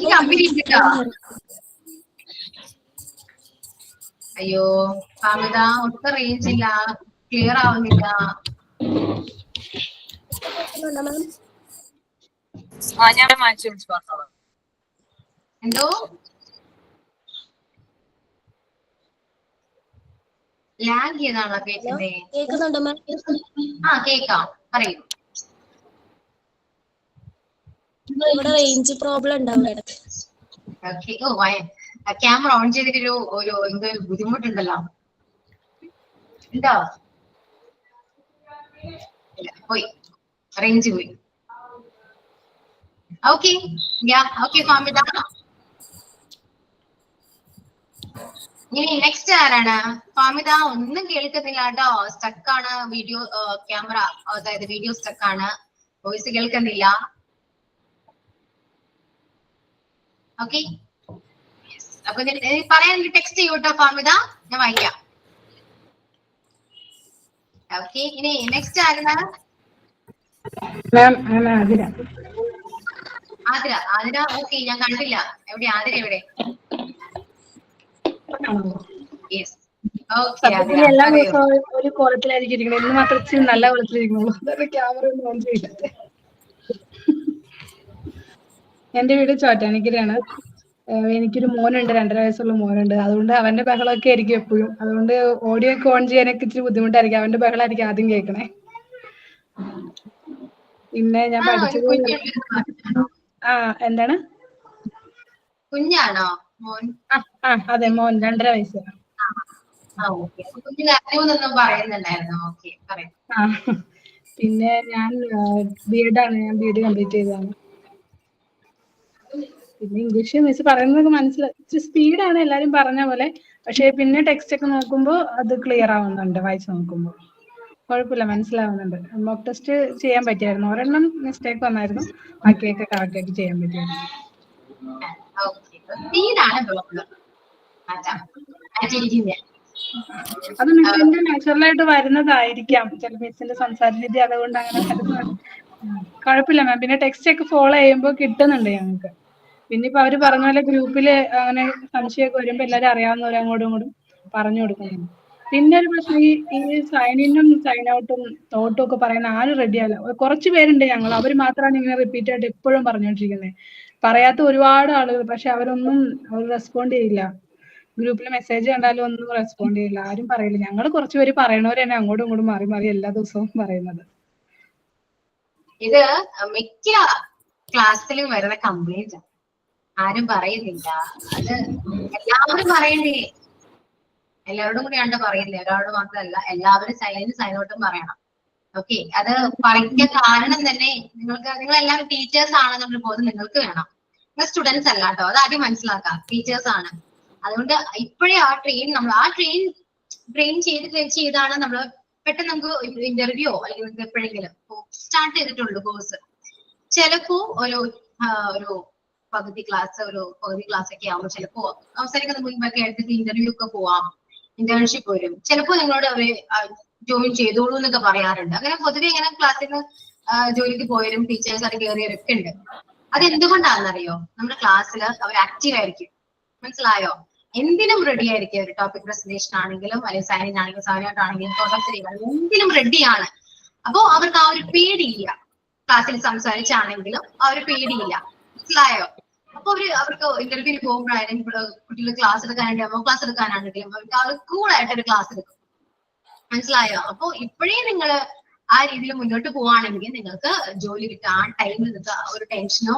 അയ്യോ ഫാമിദ, ഒട്ടും റേഞ്ച് ഇല്ല, ക്ലിയർ ആവുന്നില്ല. എന്തോ ലാഗ് ചെയ്താണോ കേൾക്കുന്നേ? കേൾക്കുന്നുണ്ടോ മാം? കേൾക്കാം, പറയൂ. ഇവിടെ റേഞ്ച് പ്രോബ്ലം ഉണ്ടാവും ഇടയ്ക്ക്. ക്യാമറ ഓൺ ചെയ്തിട്ട് എന്തോ ബുദ്ധിമുട്ടുണ്ടല്ലോ. ഉണ്ടോ? പോയി, റേഞ്ച് പോയി. ഓക്കെ, ഫാമിദ. ഇനി നെക്സ്റ്റ് ആരാണ്? ഫാമിദ, ഒന്നും കേൾക്കുന്നില്ല കേട്ടോ, സ്റ്റക്കാണ് വീഡിയോ, ക്യാമറ, അതായത് വീഡിയോ സ്റ്റക്കാണ്, വോയിസ് കേൾക്കുന്നില്ല. ഓക്കെ, അപ്പൊ പറയാൻ ടെക്സ്റ്റ് ചെയ്യൂട്ടോ ഫാമിദ, ഞാൻ വായിക്കാം. ഓക്കെ, ഇനി നെക്സ്റ്റ് ആരാണ്? ആതിര. ഓക്കെ, ഞാൻ കണ്ടില്ല. എവിടെ ആതിര? എവിടെ? യെസ്. ഓക്കെ സത്യത്തിൽ ആതിര, എല്ലാ പറയൂ. ദിവസവും ഒരു കോലത്തിലായിരിക്കും ഇരിക്കുന്നത്. ഇന്ന് മാത്രം ഇച്ചിരി നല്ല കോലത്തിലിരിക്കുന്നുള്ളൂ. അതൊക്കെ ക്യാമറ ഒന്നും ഓൺ ചെയ്യില്ല. എന്റെ വീട് ചോറ്റാനിക്കരയാണ്. എനിക്കൊരു മോനുണ്ട്, 2.5 വയസ്സുള്ള മോനുണ്ട്. അതുകൊണ്ട് അവന്റെ ബഹളമൊക്കെ ആയിരിക്കും എപ്പോഴും. അതുകൊണ്ട് ഓഡിയോ ഒക്കെ ഓൺ ചെയ്യാനൊക്കെ ഇച്ചിരി ബുദ്ധിമുട്ടായിരിക്കും. അവന്റെ ബഹളമായിരിക്കും ആദ്യം കേൾക്കണേ. പിന്നെ ഞാൻ ഒരു പഠിച്ചത് കുഞ്ഞുണ്ടെന്ന് പറഞ്ഞോ? എന്താണ്? കുഞ്ഞാണോ മോൻ? അതെ, മോൻ 2.5 വയസ്സ്. ഓക്കെ. കുഞ്ഞു കാര്യമൊന്നും പറയുന്നുണ്ടായിരുന്നു. ഓക്കെ, പറയാം. പിന്നെ ഞാൻ B.Ed ആണ്. ഞാൻ B.Ed കംപ്ലീറ്റ് ചെയ്തതാണ്. പിന്നെ ഇംഗ്ലീഷ് മിസ് പറയുന്നത് മനസ്സിലായി. സ്പീഡാണ് എല്ലാരും പറഞ്ഞ പോലെ. പക്ഷെ പിന്നെ ടെക്സ്റ്റ് ഒക്കെ നോക്കുമ്പോൾ അത് ക്ലിയർ ആവുന്നുണ്ട്. വായിച്ചു നോക്കുമ്പോൾ കുഴപ്പമില്ല, മനസ്സിലാവുന്നുണ്ട്. മോക്ക് ടെസ്റ്റ് ചെയ്യാൻ പറ്റിയായിരുന്നു. ഒരെണ്ണം മിസ്റ്റേക്ക് വന്നായിരുന്നു, ബാക്കിയൊക്കെ കറക്റ്റ് ആയിട്ട് ചെയ്യാൻ പറ്റിയായിരുന്നു. സ്പീഡാണ് പ്രോബ്ലം. അത് മിസ്സിന്റെ നാച്ചുറലായിട്ട് വരുന്നതായിരിക്കാം. ചില മിസ്സിന്റെ സംസാര രീതി അതുകൊണ്ട് അങ്ങനെ വരുന്നതാണ്. കുഴപ്പമില്ല മാം. പിന്നെ ടെക്സ്റ്റ് ഒക്കെ ഫോളോ ചെയ്യുമ്പോൾ കിട്ടുന്നുണ്ട് ഞങ്ങൾക്ക്. പിന്നെ ഇപ്പൊ അവര് പറഞ്ഞ പോലെ ഗ്രൂപ്പില് അങ്ങനെ സംശയമൊക്കെ വരുമ്പോ എല്ലാരും അറിയാവുന്നവരെ അങ്ങോട്ടും ഇങ്ങോട്ടും പറഞ്ഞു കൊടുക്കുന്നുണ്ട്. പിന്നെ ഒരു പ്രശ്നം, ഈ സൈൻ ഇന്നും സൈൻ ഔട്ടും തോട്ടും ഒക്കെ പറയുന്ന ആരും റെഡി ആവില്ല. കുറച്ച് പേരുണ്ട് ഞങ്ങൾ, അവർ മാത്രമാണ് ഇങ്ങനെ റിപ്പീറ്റ് ആയിട്ട് എപ്പോഴും പറഞ്ഞുകൊണ്ടിരിക്കുന്നത്. പറയാത്ത ഒരുപാട് ആളുകൾ, പക്ഷെ അവർ റെസ്പോണ്ട് ചെയ്യില്ല. ഗ്രൂപ്പിൽ മെസ്സേജ് കണ്ടാലും ഒന്നും റെസ്പോണ്ട് ചെയ്യില്ല. ആരും പറയില്ല. ഞങ്ങൾ കുറച്ചുപേര് പറയണവർ തന്നെ അങ്ങോട്ടും ഇങ്ങോട്ടും മാറി മാറി എല്ലാ ദിവസവും പറയുന്നത്. ഇത് മിക്ക ക്ലാസ്സിലും വരുന്ന കംപ്ലൈന്റ്. ആരും പറയുന്നില്ല. അത് എല്ലാവരും പറയണ്ടേ? എല്ലാവരോടും കൂടിയാണ് പറയുന്നത്. ഒരാളോട് മാത്രമല്ല, എല്ലാവരും സൈനോട്ടും പറയണം. ഓക്കെ, അത് പറയാൻ കാരണം തന്നെ നിങ്ങളെല്ലാവരും ടീച്ചേഴ്സ് ആണെന്നുള്ള ബോധം നിങ്ങൾക്ക് വേണം. നിങ്ങൾ സ്റ്റുഡൻസ് അല്ല കേട്ടോ, അത് ആദ്യം മനസ്സിലാക്കാം. ടീച്ചേഴ്സ് ആണ്. അതുകൊണ്ട് ഇപ്പോഴേ ട്രെയിൻ ചെയ്താണ് നമ്മൾ പെട്ടെന്ന് നമുക്ക് ഇന്റർവ്യൂ അല്ലെങ്കിൽ എപ്പോഴെങ്കിലും സ്റ്റാർട്ട് ചെയ്തിട്ടുള്ളൂ കോഴ്സ്. ചിലപ്പോ ഒരു പകുതി ക്ലാസ് ഒക്കെ ആവുമ്പോൾ ചിലപ്പോ അവസരങ്ങൾക്ക് മുൻപൊക്കെ ആയിട്ട് ഇന്റർവ്യൂ ഒക്കെ പോവാം, ഇന്റേൺഷിപ്പ് വരും. ചിലപ്പോ നിങ്ങളോട് അവര് ജോയിൻ ചെയ്തോളൂ എന്നൊക്കെ പറയാറുണ്ട്. അങ്ങനെ പൊതുവെ ഇങ്ങനെ ക്ലാസ്സിൽ ജോലിക്ക് പോയവരും ടീച്ചേഴ്സ് അത് കയറിയവരൊക്കെ ഉണ്ട്. അതെന്തുകൊണ്ടാണെന്നറിയോ? നമ്മുടെ ക്ലാസ്സിൽ അവർ ആക്റ്റീവ് ആയിരിക്കും. മനസ്സിലായോ? എന്തിനും റെഡി ആയിരിക്കും. ഒരു ടോപ്പിക് പ്രസന്റേഷൻ ആണെങ്കിലും അല്ലെങ്കിൽ സൈനിങ് ആണെങ്കിലും സൈനായിട്ടാണെങ്കിലും എന്തിനും റെഡിയാണ്. അപ്പോ അവർക്ക് ആ ഒരു പേടിയില്ല. ക്ലാസ്സിൽ സംസാരിച്ചാണെങ്കിലും ആ ഒരു പേടിയില്ല. മനസ്സിലായോ? അപ്പൊ അവർക്ക് ഇന്റർവ്യൂവിന് പോകുമ്പോഴായാലും കുട്ടികൾ ക്ലാസ് എടുക്കാനാണെങ്കിലും അവർക്ക് ആ ഒരു കൂളായിട്ട് ഒരു ക്ലാസ് എടുക്കും. മനസ്സിലായോ? അപ്പൊ ഇപ്പോഴേ നിങ്ങൾ ആ രീതിയിൽ മുന്നോട്ട് പോവാണെങ്കിൽ നിങ്ങൾക്ക് ജോലി കിട്ടാൻ ടൈമിൽ നിങ്ങൾക്ക് ഒരു ടെൻഷനോ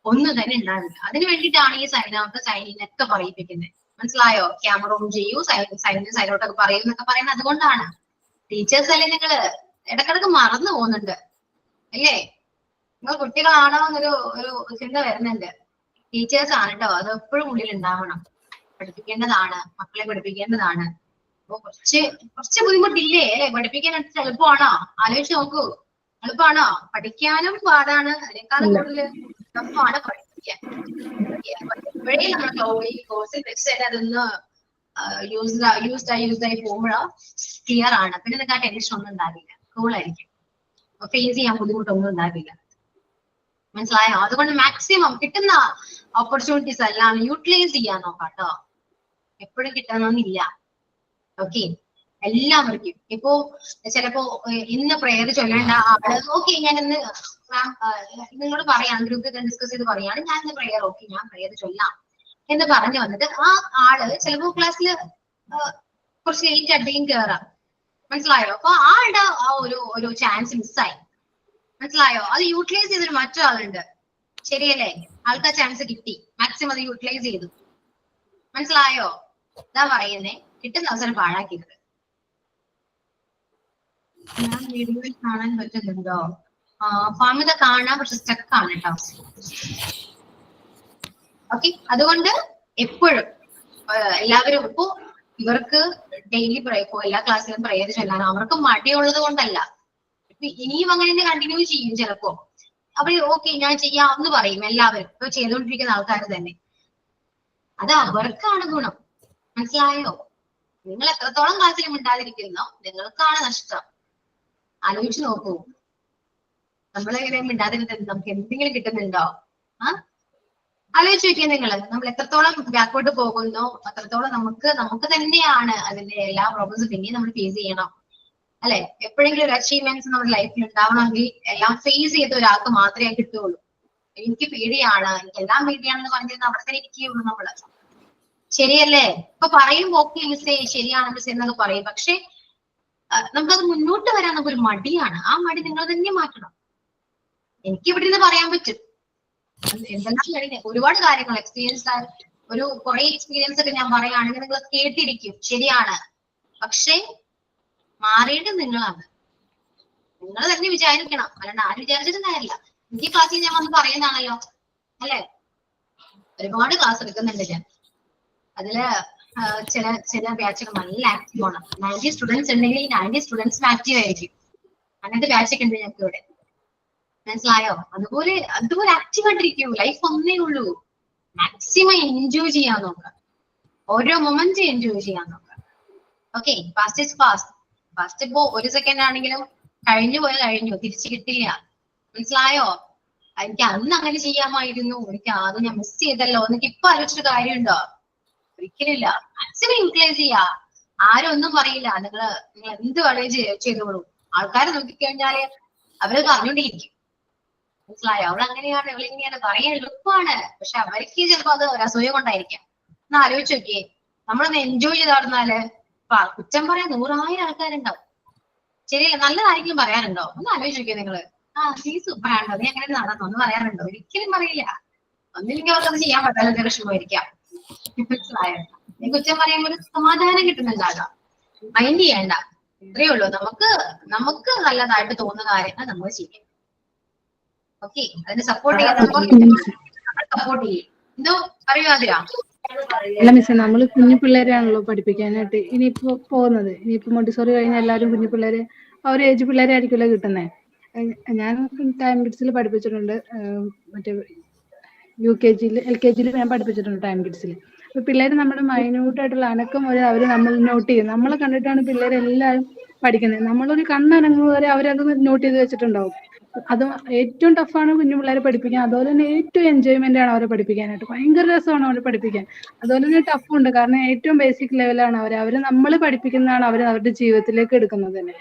ഒന്നും തന്നെ ഉണ്ടാവില്ല. അതിന് വേണ്ടിയിട്ടാണ് ഈ സൈനിങ് ഒക്കെ പറയിപ്പിക്കുന്നത്. മനസ്സിലായോ? ക്യാമറ ഓൺ ചെയ്യൂ, സൈനോട്ടൊക്കെ പറയൂ എന്നൊക്കെ പറയുന്നത് അതുകൊണ്ടാണ്. ടീച്ചേഴ്സ് അല്ലേ നിങ്ങൾ? ഇടക്കിടക്ക് മറന്നു പോകുന്നുണ്ട് അല്ലേ? നിങ്ങൾ കുട്ടികളാണോ എന്നൊരു ചിന്ത വരുന്നുണ്ട്. ടീച്ചേഴ്സ് ആണ് കേട്ടോ, അത് എപ്പോഴും ഉള്ളിൽ ഉണ്ടാവണം. പഠിപ്പിക്കേണ്ടതാണ്, മക്കളെ പഠിപ്പിക്കേണ്ടതാണ്. അപ്പൊ കുറച്ച് ബുദ്ധിമുട്ടില്ലേ അല്ലെ? പഠിപ്പിക്കാൻ എളുപ്പമാണോ? ആലോചിച്ച് നോക്കൂ. എളുപ്പമാണോ? പഠിക്കാനും പാടാണ്. അതിനേക്കാളും കൂടുതൽ ടഫാണ് പഠിപ്പിക്കാൻ. ഇപ്പോഴേ നമ്മൾ ഈ കോഴ്സിൽ വെച്ച് അതൊന്ന് യൂസ്ഡായി പോകുമ്പോഴോ ക്ലിയർ ആണ്. പിന്നെ നിങ്ങൾക്ക് ആ ടെൻഷൻ ഒന്നും ഉണ്ടാവില്ല. കൂളായിരിക്കും. ഫേസ് ചെയ്യാൻ ബുദ്ധിമുട്ടൊന്നും ഉണ്ടാവില്ല. മനസ്സിലായോ? അതുകൊണ്ട് മാക്സിമം കിട്ടുന്ന ഓപ്പർച്യൂണിറ്റീസ് എല്ലാം യൂട്ടിലൈസ് ചെയ്യാൻ നോക്കാം കേട്ടോ. എപ്പോഴും കിട്ടണമെന്നില്ല. ഓക്കെ, എല്ലാവർക്കും. ഇപ്പോ ചിലപ്പോ ഇന്ന് പ്രേയർ ചൊല്ലേണ്ട ആള് ഓക്കെ ഞാൻ ഇന്ന് നിങ്ങളോട് പറയാണ്, ഗ്രൂപ്പിൽ ഡിസ്കസ് ചെയ്ത് പറയാണ് ഞാൻ ഇന്ന് പ്രേയർ ഞാൻ പ്രേയർ ചൊല്ലാം എന്ന് പറഞ്ഞു വന്നിട്ട് ആ ആള് ചിലപ്പോ ക്ലാസ്സിൽ കുറച്ച് ലേറ്റ് ആയിട്ടേക്കും കയറാം. മനസ്സിലായോ? അപ്പൊ ആളുടെ ആ ഒരു ചാൻസ് മിസ്സായി. മനസ്സിലായോ? അത് യൂട്ടിലൈസ് ചെയ്തൊരു മറ്റൊരാളുണ്ട്. ശരിയല്ലേ? ആൾക്ക് ആ ചാൻസ് കിട്ടി, മാക്സിമം അത് യൂട്ടിലൈസ് ചെയ്തു. മനസ്സിലായോ? ഇതാ പറയുന്നേ, കിട്ടുന്ന അവസരം പാഴാക്കരുത്. ഞാൻ വീഡിയോയിൽ കാണാൻ പറ്റുന്നുണ്ടോ? ഫാമിത കാണാം, പക്ഷെ സ്റ്റക്കാണ് കേട്ടോ. ഓക്കെ, അതുകൊണ്ട് എപ്പോഴും എല്ലാവരും ഇപ്പോ ഇവർക്ക് ഡെയിലി എല്ലാ ക്ലാസ്സിലും പ്രേയർ ചൊല്ലാൻ അവർക്ക് മടിയുള്ളത് കൊണ്ടല്ല. ഇനിയും അങ്ങനെ തന്നെ കണ്ടിന്യൂ ചെയ്യും. ചിലപ്പോ അവര് ഓക്കെ ഞാൻ ചെയ്യാമെന്ന് പറയും. എല്ലാവരും ഇപ്പൊ ചെയ്തുകൊണ്ടിരിക്കുന്ന ആൾക്കാർ തന്നെ. അത് അവർക്കാണ് ഗുണം. മനസ്സിലായോ? നിങ്ങൾ എത്രത്തോളം ക്ലാസ്സിൽ മിണ്ടാതിരിക്കുന്നോ നിങ്ങൾക്കാണ് നഷ്ടം. ആലോചിച്ച് നോക്കൂ. നമ്മളെങ്ങനെ മിണ്ടാതിരുന്നത് നമുക്ക് എന്തെങ്കിലും കിട്ടുന്നുണ്ടോ? ആലോചിച്ച് നോക്കിയാൽ നമ്മൾ എത്രത്തോളം ബാക്ക്വേർഡ് പോകുന്നോ അത്രത്തോളം നമുക്ക് തന്നെയാണ് അതിന്റെ എല്ലാ പ്രോബ്ലംസും പിന്നെയും നമ്മൾ ഫേസ് ചെയ്യണം അല്ലെ. എപ്പോഴെങ്കിലും ഒരു അച്ചീവ്മെന്റ്സ് നമ്മുടെ ലൈഫിൽ ഉണ്ടാവണമെങ്കിൽ എല്ലാം ഫേസ് ചെയ്ത ഒരാൾക്ക് മാത്രമേ കിട്ടുകയുള്ളൂ. എനിക്ക് പേടിയാണ്, എനിക്ക് എല്ലാം പേടിയാണെന്ന് പറഞ്ഞിരുന്ന അവിടെ തന്നെ ഇരിക്കുകയുള്ളൂ നമ്മള്. ശരിയല്ലേ? ഇപ്പൊ പറയുമ്പോ ഓക്കെ മിസ്സേ ശരിയാണ് മിസ് എന്നൊക്കെ പറയും, പക്ഷെ നമുക്കത് മുന്നോട്ട് വരാൻ നമുക്കൊരു മടിയാണ്. ആ മടി നിങ്ങൾ തന്നെ മാറ്റണം. എനിക്ക് ഇവിടെ നിന്ന് പറയാൻ പറ്റും എന്തെല്ലാം കഴിഞ്ഞ ഒരുപാട് കാര്യങ്ങൾ എക്സ്പീരിയൻസ് ഒരു കുറെ എക്സ്പീരിയൻസ് ഒക്കെ ഞാൻ പറയുകയാണെങ്കിൽ നിങ്ങൾ കേട്ടിരിക്കും, ശരിയാണ്. പക്ഷെ മാറിയിട്ട് നിങ്ങളാണ്, നിങ്ങൾ തന്നെ വിചാരിക്കണം, അല്ലാണ്ട് ആരും വിചാരിച്ചിട്ടും കാര്യമില്ല. എനിക്ക് ക്ലാസ്സിൽ ഞാൻ വന്ന് പറയുന്നതാണല്ലോ അല്ലെ. ഒരുപാട് ക്ലാസ് എടുക്കുന്നുണ്ട് ഞാൻ. അതില് ചില ബാച്ചുകൾ നല്ല ആക്റ്റീവ് ആണ്. 90 സ്റ്റുഡൻസ് ഉണ്ടെങ്കിൽ 90 സ്റ്റുഡൻസും ആക്റ്റീവ് ആയിരിക്കും. അങ്ങനത്തെ ബാച്ചൊക്കെ ഉണ്ട് ഞങ്ങൾക്ക് ഇവിടെ. മനസ്സിലായോ? അതുപോലെ ആക്റ്റീവ് ആയിട്ടിരിക്കൂ. ലൈഫ് ഒന്നേ ഉള്ളൂ. മാക്സിമം എൻജോയ് ചെയ്യാൻ നോക്കാം, ഓരോ മൊമെന്റ് എൻജോയ് ചെയ്യാൻ നോക്കാം. Okay, fast is fast. Fast ഇപ്പോ 1 സെക്കൻഡ് ആണെങ്കിലും കഴിഞ്ഞു, തിരിച്ചു കിട്ടില്ല. മനസ്സിലായോ? എനിക്ക് അന്ന് അങ്ങനെ ചെയ്യാമായിരുന്നു, എനിക്ക് അത് ഞാൻ മിസ് ചെയ്തല്ലോ എന്നൊക്കെ ഇപ്പൊ ആലോചിച്ചിട്ട് കാര്യമുണ്ടോ? ഒരിക്കലില്ല. മാക്സിമം യൂട്ടിലൈസ് ചെയ്യാ. ആരും ഒന്നും പറയില്ല. നിങ്ങൾ എന്ത് വേണേലും ചെയ്തോളൂ. ആൾക്കാരെ നോക്കിക്കഴിഞ്ഞാല് അവര് പറഞ്ഞോണ്ടിരിക്കും. മനസ്സിലായോ? അവളങ്ങനെയാണ് ഇവളിങ്ങനെയാണ് പറയാൻ എളുപ്പമാണ്, പക്ഷെ അവർക്ക് ചിലപ്പോ അത് ഒരു അസൂയ കൊണ്ടായിരിക്കാം. ഒന്ന് ആലോചിച്ച് നോക്കിയേ, നമ്മളൊന്ന് എൻജോയ് ചെയ്ത് നടന്നാല് കുറ്റം പറയാൻ 100,000 ആൾക്കാരുണ്ടാവും. ശരിയല്ല? നല്ലതായിരിക്കും പറയാറുണ്ടോ? ഒന്ന് ആലോചിച്ച് നോക്കിയേ നിങ്ങള്. നീ സൂപ്പറാണോ, നീ അങ്ങനെ നടന്നോ എന്ന് പറയാറുണ്ടോ? ഒരിക്കലും പറയില്ല. ഒന്നില്ലെങ്കിൽ അവർക്കത് ചെയ്യാൻ പറ്റാത്ത വിഷമമായിരിക്കാം. മനസ്സിലായോ? നീ കുറ്റം പറയുമ്പോൾ ഒരു സമാധാനം കിട്ടുന്നുണ്ടാകാം. മൈൻഡ് ചെയ്യണ്ട. ഇത്രയേ ഉള്ളൂ. നമുക്ക് നല്ലതായിട്ട് തോന്നുന്ന കാര്യങ്ങൾ നമ്മൾ ചെയ്യും. ഓക്കെ, അതിന് സപ്പോർട്ട് ചെയ്യും. എന്തോ അറിയാതിരാ? അല്ല മിസ്സേ, നമ്മള് കുഞ്ഞു പിള്ളേരെയാണല്ലോ പഠിപ്പിക്കാനായിട്ട് ഇനിയിപ്പോ പോകുന്നത്. ഇനിയിപ്പോ മോണ്ടിസോറി കഴിഞ്ഞ എല്ലാവരും കുഞ്ഞു പിള്ളേരെ ആ ഒരു ഏജ് പിള്ളേരെ ആയിരിക്കുമല്ലോ കിട്ടുന്നത്. ഞാൻ ടൈം കിഡ്സിൽ പഠിപ്പിച്ചിട്ടുണ്ട്. മറ്റേ UKG-യിൽ LKG-യിൽ ഞാൻ പഠിപ്പിച്ചിട്ടുണ്ട് ടൈം കിഡ്സിൽ. അപ്പൊ പിള്ളേർ നമ്മുടെ മൈന്യൂട്ടായിട്ടുള്ള അനക്കം വരെ അവർ നമ്മൾ നോട്ട് ചെയ്യും. നമ്മളെ കണ്ടിട്ടാണ് പിള്ളേരെല്ലാവരും പഠിക്കുന്നത്. നമ്മളൊരു കണ്ണനങ്ങുന്നത് വരെ അവരത് നോട്ട് ചെയ്ത് വെച്ചിട്ടുണ്ടാവും. അത് ഏറ്റവും ടഫാണ് കുഞ്ഞു പിള്ളേരെ പഠിപ്പിക്കാൻ. അതുപോലെ തന്നെ ഏറ്റവും എൻജോയ്മെന്റ് ആണ് അവരെ പഠിപ്പിക്കാനായിട്ട്. ഭയങ്കര രസമാണ് അവരെ പഠിപ്പിക്കാൻ. അതുപോലെ തന്നെ ടഫും ഉണ്ട്, കാരണം ഏറ്റവും ബേസിക് ലെവലാണ് അവര് നമ്മൾ പഠിപ്പിക്കുന്നതാണ് അവർ അവരുടെ ജീവിതത്തിലേക്ക് എടുക്കുന്നത് തന്നെ.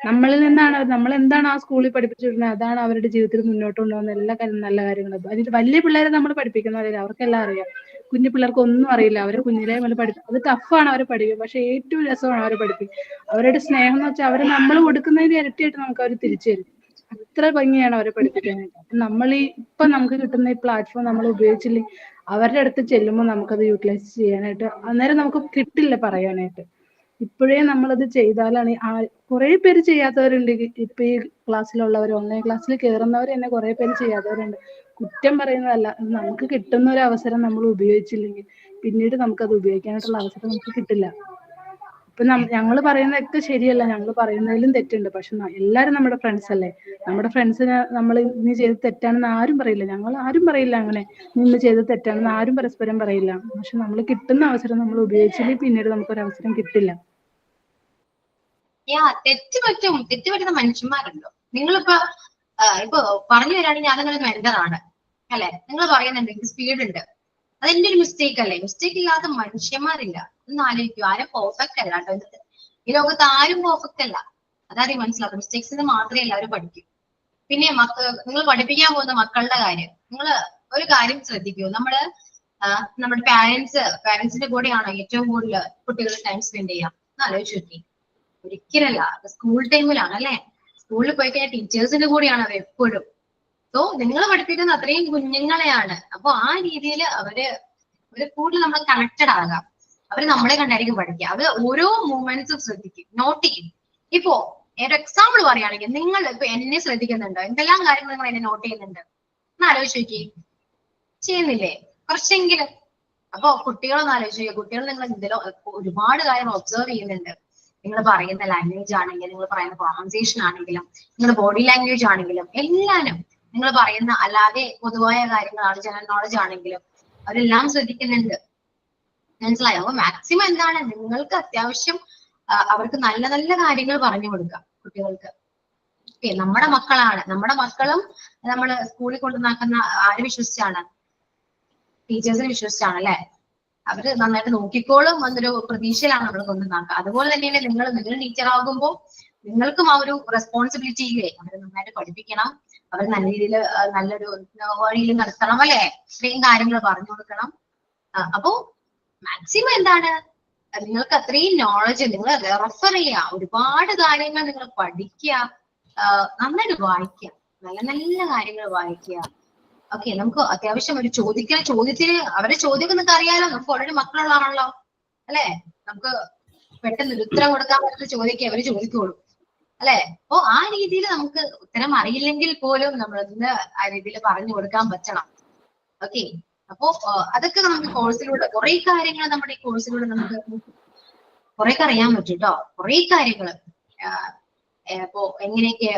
നമ്മളിൽ നിന്നാണ് നമ്മൾ എന്താണ് ആ സ്കൂളിൽ പഠിപ്പിച്ചിരുന്നത് അതാണ് അവരുടെ ജീവിതത്തിൽ മുന്നോട്ട് കൊണ്ടുപോകുന്ന എല്ലാ നല്ല കാര്യങ്ങളും. അതിന് വലിയ പിള്ളേരെ നമ്മൾ പഠിപ്പിക്കുന്നവരല്ല, അവർക്കെല്ലാം അറിയാം. കുഞ്ഞു പിള്ളേർക്ക് ഒന്നും അറിയില്ല. അവരെ കുഞ്ഞിലേ മുതൽ പഠിപ്പിക്കും. അത് ടഫാണ് അവരെ പഠിപ്പിക്കും, പക്ഷെ ഏറ്റവും രസമാണ് അവരെ പഠിപ്പിക്കും. അവരുടെ സ്നേഹം എന്ന് വെച്ചാൽ അവര് നമ്മൾ കൊടുക്കുന്നതിന് ഇരട്ടിയായിട്ട് നമുക്ക് അവർ തിരിച്ചു തരും. അത്ര ഭംഗിയാണ് അവരെ പഠിപ്പിക്കാനായിട്ട്. നമ്മൾ ഇപ്പൊ നമുക്ക് കിട്ടുന്ന ഈ പ്ലാറ്റ്ഫോം നമ്മൾ ഉപയോഗിച്ചില്ലെങ്കിൽ അവരുടെ അടുത്ത് ചെല്ലുമ്പോൾ നമുക്കത് യൂട്ടിലൈസ് ചെയ്യാനായിട്ട് അന്നേരം നമുക്ക് കിട്ടില്ല പറയാനായിട്ട്. ഇപ്പോഴേ നമ്മളത് ചെയ്താലാണ്. കുറെ പേര് ചെയ്യാത്തവരുണ്ട്. ഇപ്പൊ ഈ ക്ലാസ്സിലുള്ളവർ, ഓൺലൈൻ ക്ലാസ്സിൽ കയറുന്നവർ തന്നെ കുറെ പേര് ചെയ്യാത്തവരുണ്ട്. കുറ്റം പറയുന്നതല്ല, നമുക്ക് കിട്ടുന്ന ഒരു അവസരം നമ്മൾ ഉപയോഗിച്ചില്ലെങ്കിൽ പിന്നീട് നമുക്കത് ഉപയോഗിക്കാനായിട്ടുള്ള അവസരം നമുക്ക് കിട്ടില്ല. ഇപ്പൊ ഞങ്ങൾ പറയുന്നതൊക്കെ ശരിയല്ല, ഞങ്ങൾ പറയുന്നതിലും തെറ്റുണ്ട്. പക്ഷെ എല്ലാരും നമ്മുടെ ഫ്രണ്ട്സ് അല്ലേ. നമ്മുടെ ഫ്രണ്ട്സിന് നമ്മൾ ഇന്ന് ചെയ്ത് തെറ്റാണെന്ന് ആരും പറയില്ല. ഞങ്ങൾ ആരും പറയില്ല അങ്ങനെ നിന്ന് ചെയ്ത് തെറ്റാണെന്ന് ആരും പരസ്പരം പറയില്ല. പക്ഷെ നമ്മൾ കിട്ടുന്ന അവസരം നമ്മൾ ഉപയോഗിച്ചില്ലെങ്കിൽ പിന്നീട് നമുക്കൊരു അവസരം കിട്ടില്ല. തെറ്റ് പറ്റുന്ന മനുഷ്യന്മാരുണ്ടോ? നിങ്ങളിപ്പോ ഇപ്പൊ പറഞ്ഞു തരാണെങ്കിൽ ഞാനങ്ങനെ മെന്ററാണ് അല്ലെ. നിങ്ങൾ പറയുന്നുണ്ട് എനിക്ക് സ്പീഡ് ഉണ്ട്, അതെന്റെ ഒരു മിസ്റ്റേക്ക് അല്ലേ? മിസ്റ്റേക്ക് ഇല്ലാത്ത മനുഷ്യന്മാരില്ല. ഒന്ന് ആലോചിക്കൂ. ആരും പെർഫെക്റ്റ് അല്ല കേട്ടോ. ഈ ലോകത്ത് ആരും പെർഫെക്റ്റ് അല്ല. അതാരും മനസ്സിലാക്കും. മിസ്റ്റേക്സിന് മാത്രമേ എല്ലാവരും പഠിക്കും. പിന്നെ നിങ്ങൾ പഠിപ്പിക്കാൻ പോകുന്ന മക്കളുടെ കാര്യം നിങ്ങൾ ഒരു കാര്യം ശ്രദ്ധിക്കൂ. നമ്മുടെ പാരന്റ്സിന്റെ കൂടെയാണോ ഏറ്റവും കൂടുതൽ കുട്ടികൾ ടൈം സ്പെൻഡ് ചെയ്യാം എന്ന് ആലോചിച്ച് നോക്കി. ഒരിക്കലല്ല. സ്കൂൾ ടൈമിലാണ് അല്ലെ. സ്കൂളിൽ പോയി കഴിഞ്ഞാൽ ടീച്ചേഴ്സിന്റെ കൂടെയാണ് അവർ എപ്പോഴും. സോ നിങ്ങൾ പഠിപ്പിക്കുന്ന അത്രയും കുഞ്ഞുങ്ങളെയാണ്. അപ്പൊ ആ രീതിയിൽ അവര് കൂടുതൽ നമ്മൾ കണക്റ്റഡ് ആകാം. അവര് നമ്മളെ കണ്ടായിരിക്കും പഠിക്കുക. അവര് ഓരോ മൂമെന്റ്സും ശ്രദ്ധിക്കും, നോട്ട് ചെയ്യും. ഇപ്പോ ഒരു എക്സാമ്പിൾ പറയുകയാണെങ്കിൽ നിങ്ങൾ ഇപ്പൊ എന്നെ ശ്രദ്ധിക്കുന്നുണ്ടോ? എന്തെല്ലാം കാര്യങ്ങൾ നിങ്ങൾ എന്നെ നോട്ട് ചെയ്യുന്നുണ്ട് എന്ന് ആലോചിച്ച് നോക്കി. ചെയ്യുന്നില്ലേ കുറച്ചെങ്കിലും? അപ്പൊ കുട്ടികളൊന്ന് ആലോചിച്ച് നോക്കിയോ. കുട്ടികൾ നിങ്ങൾ എന്തെല്ലോ ഒരുപാട് കാര്യങ്ങൾ ഒബ്സർവ് ചെയ്യുന്നുണ്ട്. നിങ്ങൾ പറയുന്ന ലാംഗ്വേജ് ആണെങ്കിലും, നിങ്ങൾ പറയുന്ന പ്രൊണൗൺസിയേഷൻ ആണെങ്കിലും, നിങ്ങളുടെ ബോഡി ലാംഗ്വേജ് ആണെങ്കിലും, എല്ലാനും നിങ്ങൾ പറയുന്ന അല്ലാതെ പൊതുവായ കാര്യങ്ങളാണ്, ജനറൽ നോളജ് ആണെങ്കിലും അവരെല്ലാം ശ്രദ്ധിക്കുന്നുണ്ട്. മനസ്സിലായോ? അപ്പൊ മാക്സിമം എന്താണ് നിങ്ങൾക്ക് അത്യാവശ്യം അവർക്ക് നല്ല നല്ല കാര്യങ്ങൾ പറഞ്ഞു കൊടുക്കാം കുട്ടികൾക്ക്. നമ്മുടെ മക്കളാണ്. നമ്മുടെ മക്കളും നമ്മൾ സ്കൂളിൽ കൊണ്ടുവന്നാക്കുന്ന ആര് വിശ്വസിച്ചാണ്? ടീച്ചേഴ്സിനെ വിശ്വസിച്ചാണ് അല്ലെ. അവര് നന്നായിട്ട് നോക്കിക്കോളും എന്നൊരു പ്രതീക്ഷയിലാണ് നമ്മൾ കൊണ്ടുവന്നാക്കുക. അതുപോലെ തന്നെയാണ് നിങ്ങൾ ടീച്ചർ ആകുമ്പോൾ നിങ്ങൾക്കും ആ ഒരു റെസ്പോൺസിബിലിറ്റി ഇല്ലേ, അവരെ നന്നായിട്ട് പഠിപ്പിക്കണം, അവർ നല്ല രീതിയിൽ നല്ലൊരു വഴിയിൽ നടത്തണം അല്ലെ, ഇത്രയും കാര്യങ്ങൾ പറഞ്ഞു കൊടുക്കണം. അപ്പോ മാക്സിമം എന്താണ്, നിങ്ങൾക്ക് അത്രയും നോളജ് നിങ്ങൾ റെഫർ ചെയ്യുക, ഒരുപാട് കാര്യങ്ങൾ നിങ്ങൾ പഠിക്കുക, നന്നായിട്ട് വായിക്കുക, നല്ല നല്ല കാര്യങ്ങൾ വായിക്കുക. ഓക്കെ, നമുക്ക് അത്യാവശ്യം ഒരു ചോദ്യത്തിന് അവരെ ചോദ്യമൊക്കെ നിങ്ങൾക്ക് അറിയാലോ, നമുക്ക് ഓൾറെഡി മക്കളുള്ളതാണല്ലോ അല്ലെ. നമുക്ക് പെട്ടെന്ന് ഒരു ഉത്തരം കൊടുക്കാൻ പറ്റുന്ന ചോദ്യമൊക്കെ അവര് ചോദിക്കുള്ളൂ അല്ലെ. അപ്പൊ ആ രീതിയിൽ നമുക്ക് ഉത്തരം അറിയില്ലെങ്കിൽ പോലും നമ്മൾ ആ രീതിയിൽ പറഞ്ഞു കൊടുക്കാൻ പറ്റണം. ഓക്കെ, അപ്പോ അതൊക്കെ നമുക്ക് കോഴ്സിലൂടെ കുറെ കാര്യങ്ങൾ നമ്മുടെ ഈ കോഴ്സിലൂടെ നമുക്ക് കുറെ അറിയാൻ പറ്റും കേട്ടോ. കുറെ കാര്യങ്ങൾ ഇപ്പോ എങ്ങനെയൊക്കെ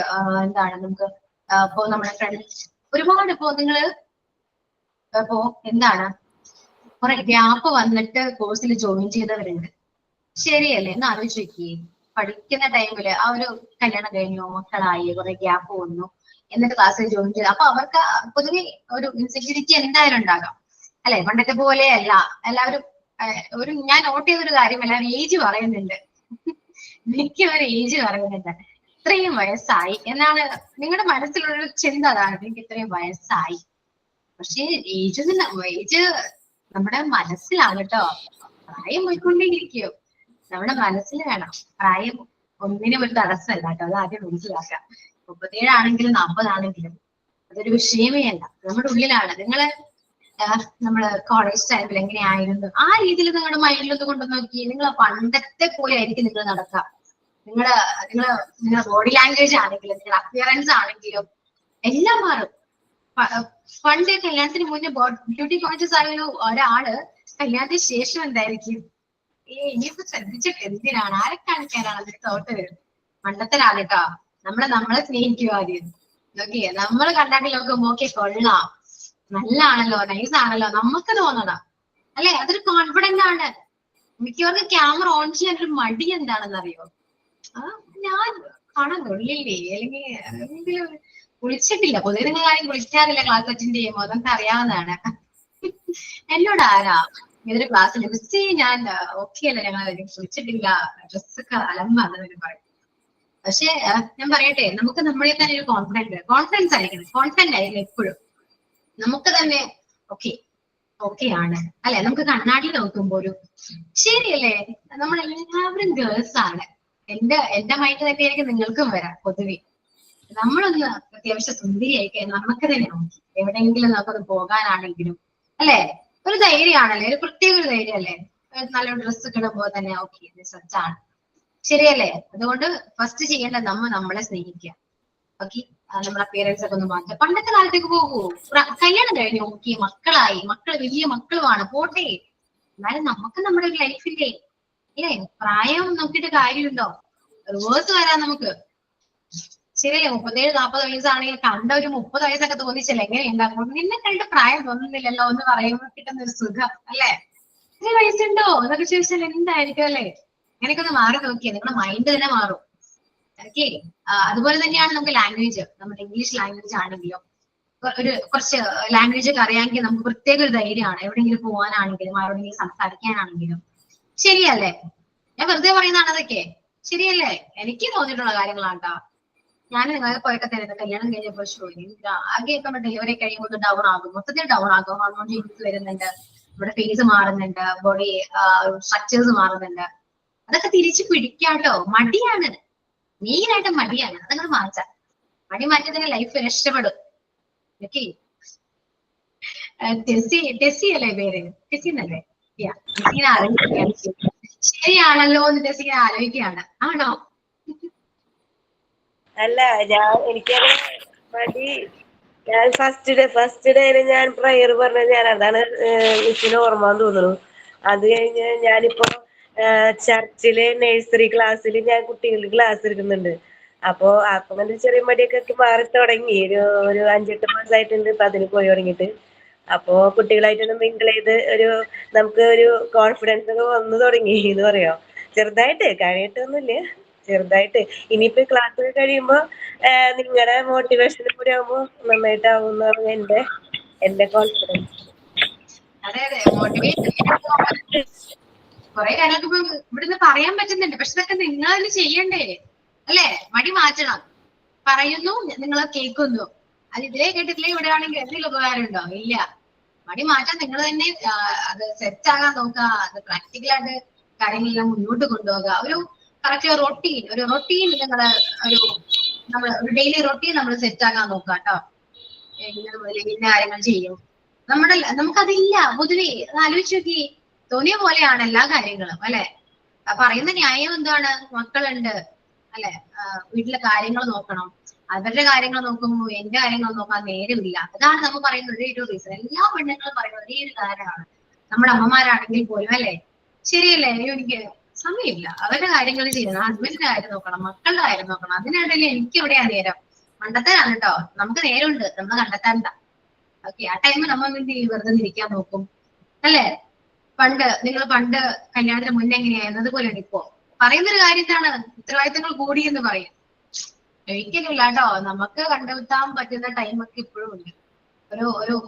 എന്താണ് നമുക്ക് ഇപ്പോ നമ്മുടെ ഫ്രണ്ട്സ് ഒരുപാട് ഇപ്പോ നിങ്ങള് ഇപ്പോ എന്താണ് കുറെ ഗ്യാപ്പ് വന്നിട്ട് കോഴ്സിൽ ജോയിൻ ചെയ്തവരുണ്ട്, ശരിയല്ലേ? എന്ന് ആലോചിച്ച് പഠിക്കുന്ന ടൈമില് ആ ഒരു കല്യാണം കഴിഞ്ഞു, മക്കളായി, കുറെ ഗ്യാപ്പ് വന്നു, എന്നിട്ട് ക്ലാസ്സിൽ ജോയിൻ ചെയ്തു. അപ്പൊ അവർക്ക് പൊതുവെ ഒരു ഇൻസെക്യൂരിറ്റി എന്തായാലും ഉണ്ടാകാം അല്ലെ. പണ്ടത്തെ പോലെ അല്ല, എല്ലാവരും ഞാൻ നോട്ട് ചെയ്തൊരു കാര്യം, എല്ലാവരും ഏജ് പറയുന്നുണ്ട്, മിക്കവരും ഏജ് പറയുന്നുണ്ട്. ഇത്രയും വയസ്സായി എന്നാണ് നിങ്ങളുടെ മനസ്സിലുള്ളൊരു ചിന്ത, അതാണ് എനിക്ക് ഇത്രയും വയസ്സായി. പക്ഷേ ഏജ് നമ്മുടെ മനസ്സിലാണ് കേട്ടോ. പ്രായം പോയിക്കൊണ്ടേയിരിക്കും, നമ്മുടെ മനസ്സിൽ വേണം. പ്രായം ഒന്നിനും ഒരു തടസ്സമല്ല കേട്ടോ, അത് ആദ്യം മനസ്സിലാക്കാം. 37 ആണെങ്കിലും 40 ആണെങ്കിലും അതൊരു വിഷയമേ അല്ല, നമ്മുടെ ഉള്ളിലാണ്. നമ്മള് കോളേജ് ടൈമിൽ എങ്ങനെയായിരുന്നു ആ രീതിയിൽ നിങ്ങളുടെ മൈൻഡിലൊന്ന് കൊണ്ടു നോക്കി. നിങ്ങൾ പണ്ടത്തെ പോലെ ആയിരിക്കും നിങ്ങൾ നടക്കുക. നിങ്ങളുടെ ബോഡി ലാംഗ്വേജ് ആണെങ്കിലും നിങ്ങളുടെ അപ്പിയറൻസ് ആണെങ്കിലും എല്ലാം മാറും. പണ്ട് കല്യാണത്തിന് മുന്നേ ബ്യൂട്ടി കോൺഷ്യസ് ആയ ഒരാള് കല്യാണത്തിന് ശേഷം എന്തായിരിക്കും, ഇനിയിപ്പോ ശ്രദ്ധിച്ചിട്ട് എന്തിനാണ്, ആരെ കാണിക്കാനാണ് അതിന് തോട്ട് വരും. പണ്ടത്തെ ആളിട്ടോ നമ്മളെ സ്നേഹിക്കുക ആദ്യം. ഓക്കെ, നമ്മൾ കണ്ടാക്കി നോക്കുമ്പോ ഓക്കെ കൊള്ളാം, നല്ല ആണല്ലോ, നൈസ് ആണല്ലോ നമുക്ക് തോന്നണം അല്ലെ. അതൊരു കോൺഫിഡന്റ് ആണ്. മിക്കവർക്ക് ക്യാമറ ഓൺ ചെയ്യാൻ ഒരു മടി എന്താണെന്ന് അറിയോ? ഞാൻ കാണാൻ കൊള്ളില്ലേ, അല്ലെങ്കിൽ കുളിച്ചിട്ടില്ല, പൊതുവെ നിങ്ങൾ കാര്യം കുളിക്കാറില്ല ക്ലാസ് അറ്റൻഡ് ചെയ്യുമ്പോൾ, അതൊക്കെ അറിയാവുന്നതാണ്. എന്നോട് ആരാ ഇതൊരു ക്ലാസ്സിൽ മിസ് ഞാൻ ഓക്കെ അല്ല, ഞങ്ങൾ കുളിച്ചിട്ടില്ല, ഡ്രസ്സൊക്കെ അലമ്പാണെന്ന് പറയും. പക്ഷെ ഞാൻ പറയട്ടെ, നമുക്ക് നമ്മളെ തന്നെ ഒരു കോൺഫിഡൻസ് ആയിരിക്കണം, കോൺഫിഡന്റ് ആയിരിക്കണം എപ്പോഴും. നമുക്ക് തന്നെ ഓക്കെ ആണ് അല്ലെ. നമുക്ക് കണ്ണാടി നോക്കുമ്പോ ഒരു ശരിയല്ലേ, നമ്മളെല്ലാവരും ഗേൾസ് ആണ്. എന്റെ മൈൻഡ് തന്നെയായിരിക്കും നിങ്ങൾക്കും വരാം. പൊതുവെ നമ്മളൊന്ന് അത്യാവശ്യം സുന്ദരിയായി കഴിഞ്ഞാൽ നമുക്ക് തന്നെ നോക്കി എവിടെയെങ്കിലും നമുക്കൊന്ന് പോകാനാണെങ്കിലും അല്ലെ, ഒരു ധൈര്യമാണല്ലേ, ഒരു പ്രത്യേക ഒരു ധൈര്യമല്ലേ. നല്ലൊരു ഡ്രസ്സ് കിടുമ്പോ തന്നെ ഓക്കെ സച്ചാണ്, ശരിയല്ലേ. അതുകൊണ്ട് ഫസ്റ്റ് ചെയ്യേണ്ടത് നമ്മളെ സ്നേഹിക്കുക. ഓക്കെ, നമ്മളെ പേരൻസ് ഒക്കെ ഒന്ന് മാറ്റുക. പണ്ടത്തെ കാലത്തേക്ക് പോകൂ, കല്യാണം കഴിഞ്ഞു, ഓക്കെ മക്കളായി, വലിയ മക്കളുമാണ്, പോട്ടെ. എന്നാലും നമുക്ക് നമ്മുടെ ഒരു ലൈഫില്ലേ ഇല്ലേ, പ്രായം നോക്കിയിട്ട് കാര്യമുണ്ടോ, റിവേഴ്സ് വരാൻ നമുക്ക്. ശരിയല്ലേ, 37-40 വയസ്സാണെങ്കിൽ കണ്ട ഒരു 30 വയസ്സൊക്കെ തോന്നിച്ചല്ലേ, എങ്ങനെയുണ്ടാകും? നിന്നെ കണ്ടിട്ട് പ്രായം തോന്നുന്നില്ലല്ലോ എന്ന് പറയുമ്പോൾ കിട്ടുന്ന ഒരു സുഖം അല്ലെ. 3 വയസ്സുണ്ടോ എന്നൊക്കെ ചോദിച്ചാൽ എന്തായിരിക്കും അല്ലെ. അങ്ങനെയൊക്കെ ഒന്ന് മാറി നോക്കിയാൽ നിങ്ങളുടെ മൈൻഡ് തന്നെ മാറും. ഓക്കെ, അതുപോലെ തന്നെയാണ് നമുക്ക് ലാംഗ്വേജ്, നമ്മുടെ ഇംഗ്ലീഷ് ലാംഗ്വേജ് ആണെങ്കിലും കുറച്ച് ലാംഗ്വേജ് ഒക്കെ അറിയാമെങ്കിൽ നമുക്ക് പ്രത്യേക ഒരു ധൈര്യമാണ്, എവിടെയെങ്കിലും പോകാനാണെങ്കിലും ആരോടെങ്കിലും സംസാരിക്കാനാണെങ്കിലും. ശരിയല്ലേ, ഞാൻ വെറുതെ പറയുന്നതാണ് അതൊക്കെ, ശരിയല്ലേ? എനിക്ക് തോന്നിയിട്ടുള്ള കാര്യങ്ങളാണ് കേട്ടോ. ഞാൻ നിങ്ങളെ പോയൊക്കെ തന്നെ കല്യാണം കഴിഞ്ഞപ്പോൾ ആകെയൊക്കെ ഡെലിവറി കഴിയുമ്പോൾ ഡൗൺ ആകും, മൊത്തത്തിൽ ഡൗൺ ആകും. ഹോർമോൺ ചേഞ്ചസ് വരുന്നുണ്ട്, നമ്മുടെ ഫേസ് മാറുന്നുണ്ട്, ബോഡി സ്ട്രക്ചേഴ്സ് മാറുന്നുണ്ട്. അതൊക്കെ തിരിച്ചു പിടിക്കാട്ടോ. മടിയാണ്, മെയിനായിട്ട് മടിയാണ്. അതങ്ങൾ മാറ്റാം, മടി മാറ്റിയതിന്റെ ലൈഫ് രക്ഷപ്പെടും. ഓക്കെ, ടെസ്സി അല്ലേ പേര്, ടെസ്സി എന്നല്ലേ? ടെസ്സിനെ ആലോചിക്കുകയാണ്, ശരിയാണല്ലോ എന്ന് ടെസ്സിനെ ആലോചിക്കുകയാണ്. ആണോ? അല്ല, എനിക്കത് മടി. ഞാൻ ഫസ്റ്റ് ഡേയില് ഞാൻ പ്രയർ പറഞ്ഞത് അതാണ് മിസ്സിന് ഓർമ്മ തോന്നുന്നു. അത് കഴിഞ്ഞ് ഞാനിപ്പോ ചർച്ചിലെ നഴ്സറി ക്ലാസ്സിൽ ഞാൻ കുട്ടികൾക്ക് ക്ലാസ് എടുക്കുന്നുണ്ട്. അപ്പൊ അങ്ങനെ ചെറിയ മടിയൊക്കെ മാറി തുടങ്ങി. ഒരു 5-8 മാസമായിട്ടുണ്ട് ഇപ്പൊ അതിന് പോയി തുടങ്ങിയിട്ട്. അപ്പോ കുട്ടികളായിട്ടൊന്ന് മിങ്കിൾ ചെയ്ത് നമുക്ക് ഒരു കോൺഫിഡൻസ് ഒക്കെ വന്നു തുടങ്ങി എന്ന് പറയാം. ചെറുതായിട്ട്, കഴിയട്ടൊന്നുമില്ല, ചെറുതായിട്ട്. ഇനിയിപ്പോ ക്ലാസ് കഴിയുമ്പോ നിങ്ങളുടെ മോട്ടിവേഷനും കൂടി ആവുമ്പോ നന്നായിട്ടാവും എന്നാണ് എന്റെ കോൺഫിഡൻസ്. അതെ അതെ, മോട്ടിവേറ്റ് കുറെ കാര്യങ്ങൾക്ക് ഇപ്പൊ ഇവിടുന്ന് പറയാൻ പറ്റുന്നുണ്ട്. പക്ഷെ ഇതൊക്കെ നിങ്ങൾ തന്നെ ചെയ്യണ്ടേ അല്ലേ? മടി മാറ്റണം. പറയുന്നു, നിങ്ങൾ കേൾക്കുന്നു. അത് ഇതിലേ കേട്ടിട്ടില്ലേ ഇവിടെ ആണെങ്കിൽ എന്തെങ്കിലും ഉപകാരം ഉണ്ടോ? ഇല്ല. മടി മാറ്റാൻ നിങ്ങൾ തന്നെ അത് സെറ്റ് ആകാൻ നോക്കുക. അത് പ്രാക്ടിക്കലായിട്ട് കാര്യങ്ങളെല്ലാം മുന്നോട്ട് കൊണ്ടുപോകുക. ഒരു കറക്റ്റ് റൊട്ടീൻ നിങ്ങള് ഒരു ഡെയിലി റൊട്ടീൻ നമ്മൾ സെറ്റ് ആകാൻ നോക്കുക കേട്ടോ. ഇന്ന കാര്യങ്ങൾ ചെയ്യും. നമുക്കതില്ല പൊതുവെ. അത് ആലോചിച്ച് നോക്കി, തോന്നിയ പോലെയാണ് എല്ലാ കാര്യങ്ങളും അല്ലെ? പറയുന്ന ന്യായം എന്താണ്? മക്കളുണ്ട് അല്ലെ, വീട്ടിലെ കാര്യങ്ങൾ നോക്കണം. അവരുടെ കാര്യങ്ങൾ നോക്കുമ്പോൾ എന്റെ കാര്യങ്ങൾ നോക്കാൻ നേരമില്ല. അതാണ് നമ്മൾ പറയുന്ന ഒരേ ഒരു റീസൺ. എല്ലാ പെണ്ണുങ്ങളും പറയുന്ന ഒരേ ഒരു കാര്യമാണ്. നമ്മുടെ അമ്മമാരാണെങ്കിൽ പോലും അല്ലെ, ശരിയല്ലേ? എനിക്ക് സമയമില്ല, അവരുടെ കാര്യങ്ങൾ ചെയ്യണം, ഹസ്ബൻഡിന്റെ കാര്യം നോക്കണം, മക്കളുടെ കാര്യം നോക്കണം. അതിനിടയിൽ എനിക്ക് എവിടെയാ നേരം? കണ്ടെത്താനാണ് കേട്ടോ. നമുക്ക് നേരമുണ്ട്, നമ്മൾ കണ്ടെത്താണ്ട. ഓക്കെ, ആ ടൈമിൽ നമ്മൾ വേണ്ടി വെറുതെ ഇരിക്കാൻ നോക്കും അല്ലെ? നിങ്ങൾ പണ്ട് കല്യാണത്തിന് മുന്നേ എങ്ങനെയായിരുന്നു അതുപോലെ ഇപ്പോ പറയുന്നൊരു കാര്യം എന്താണ്? ഉത്തരവാദിത്തങ്ങൾ കൂടി എന്ന് പറയും. ഒരിക്കലില്ല കേട്ടോ. നമുക്ക് കണ്ടെത്താൻ പറ്റുന്ന ടൈമൊക്കെ ഇപ്പോഴും ഉണ്ട്.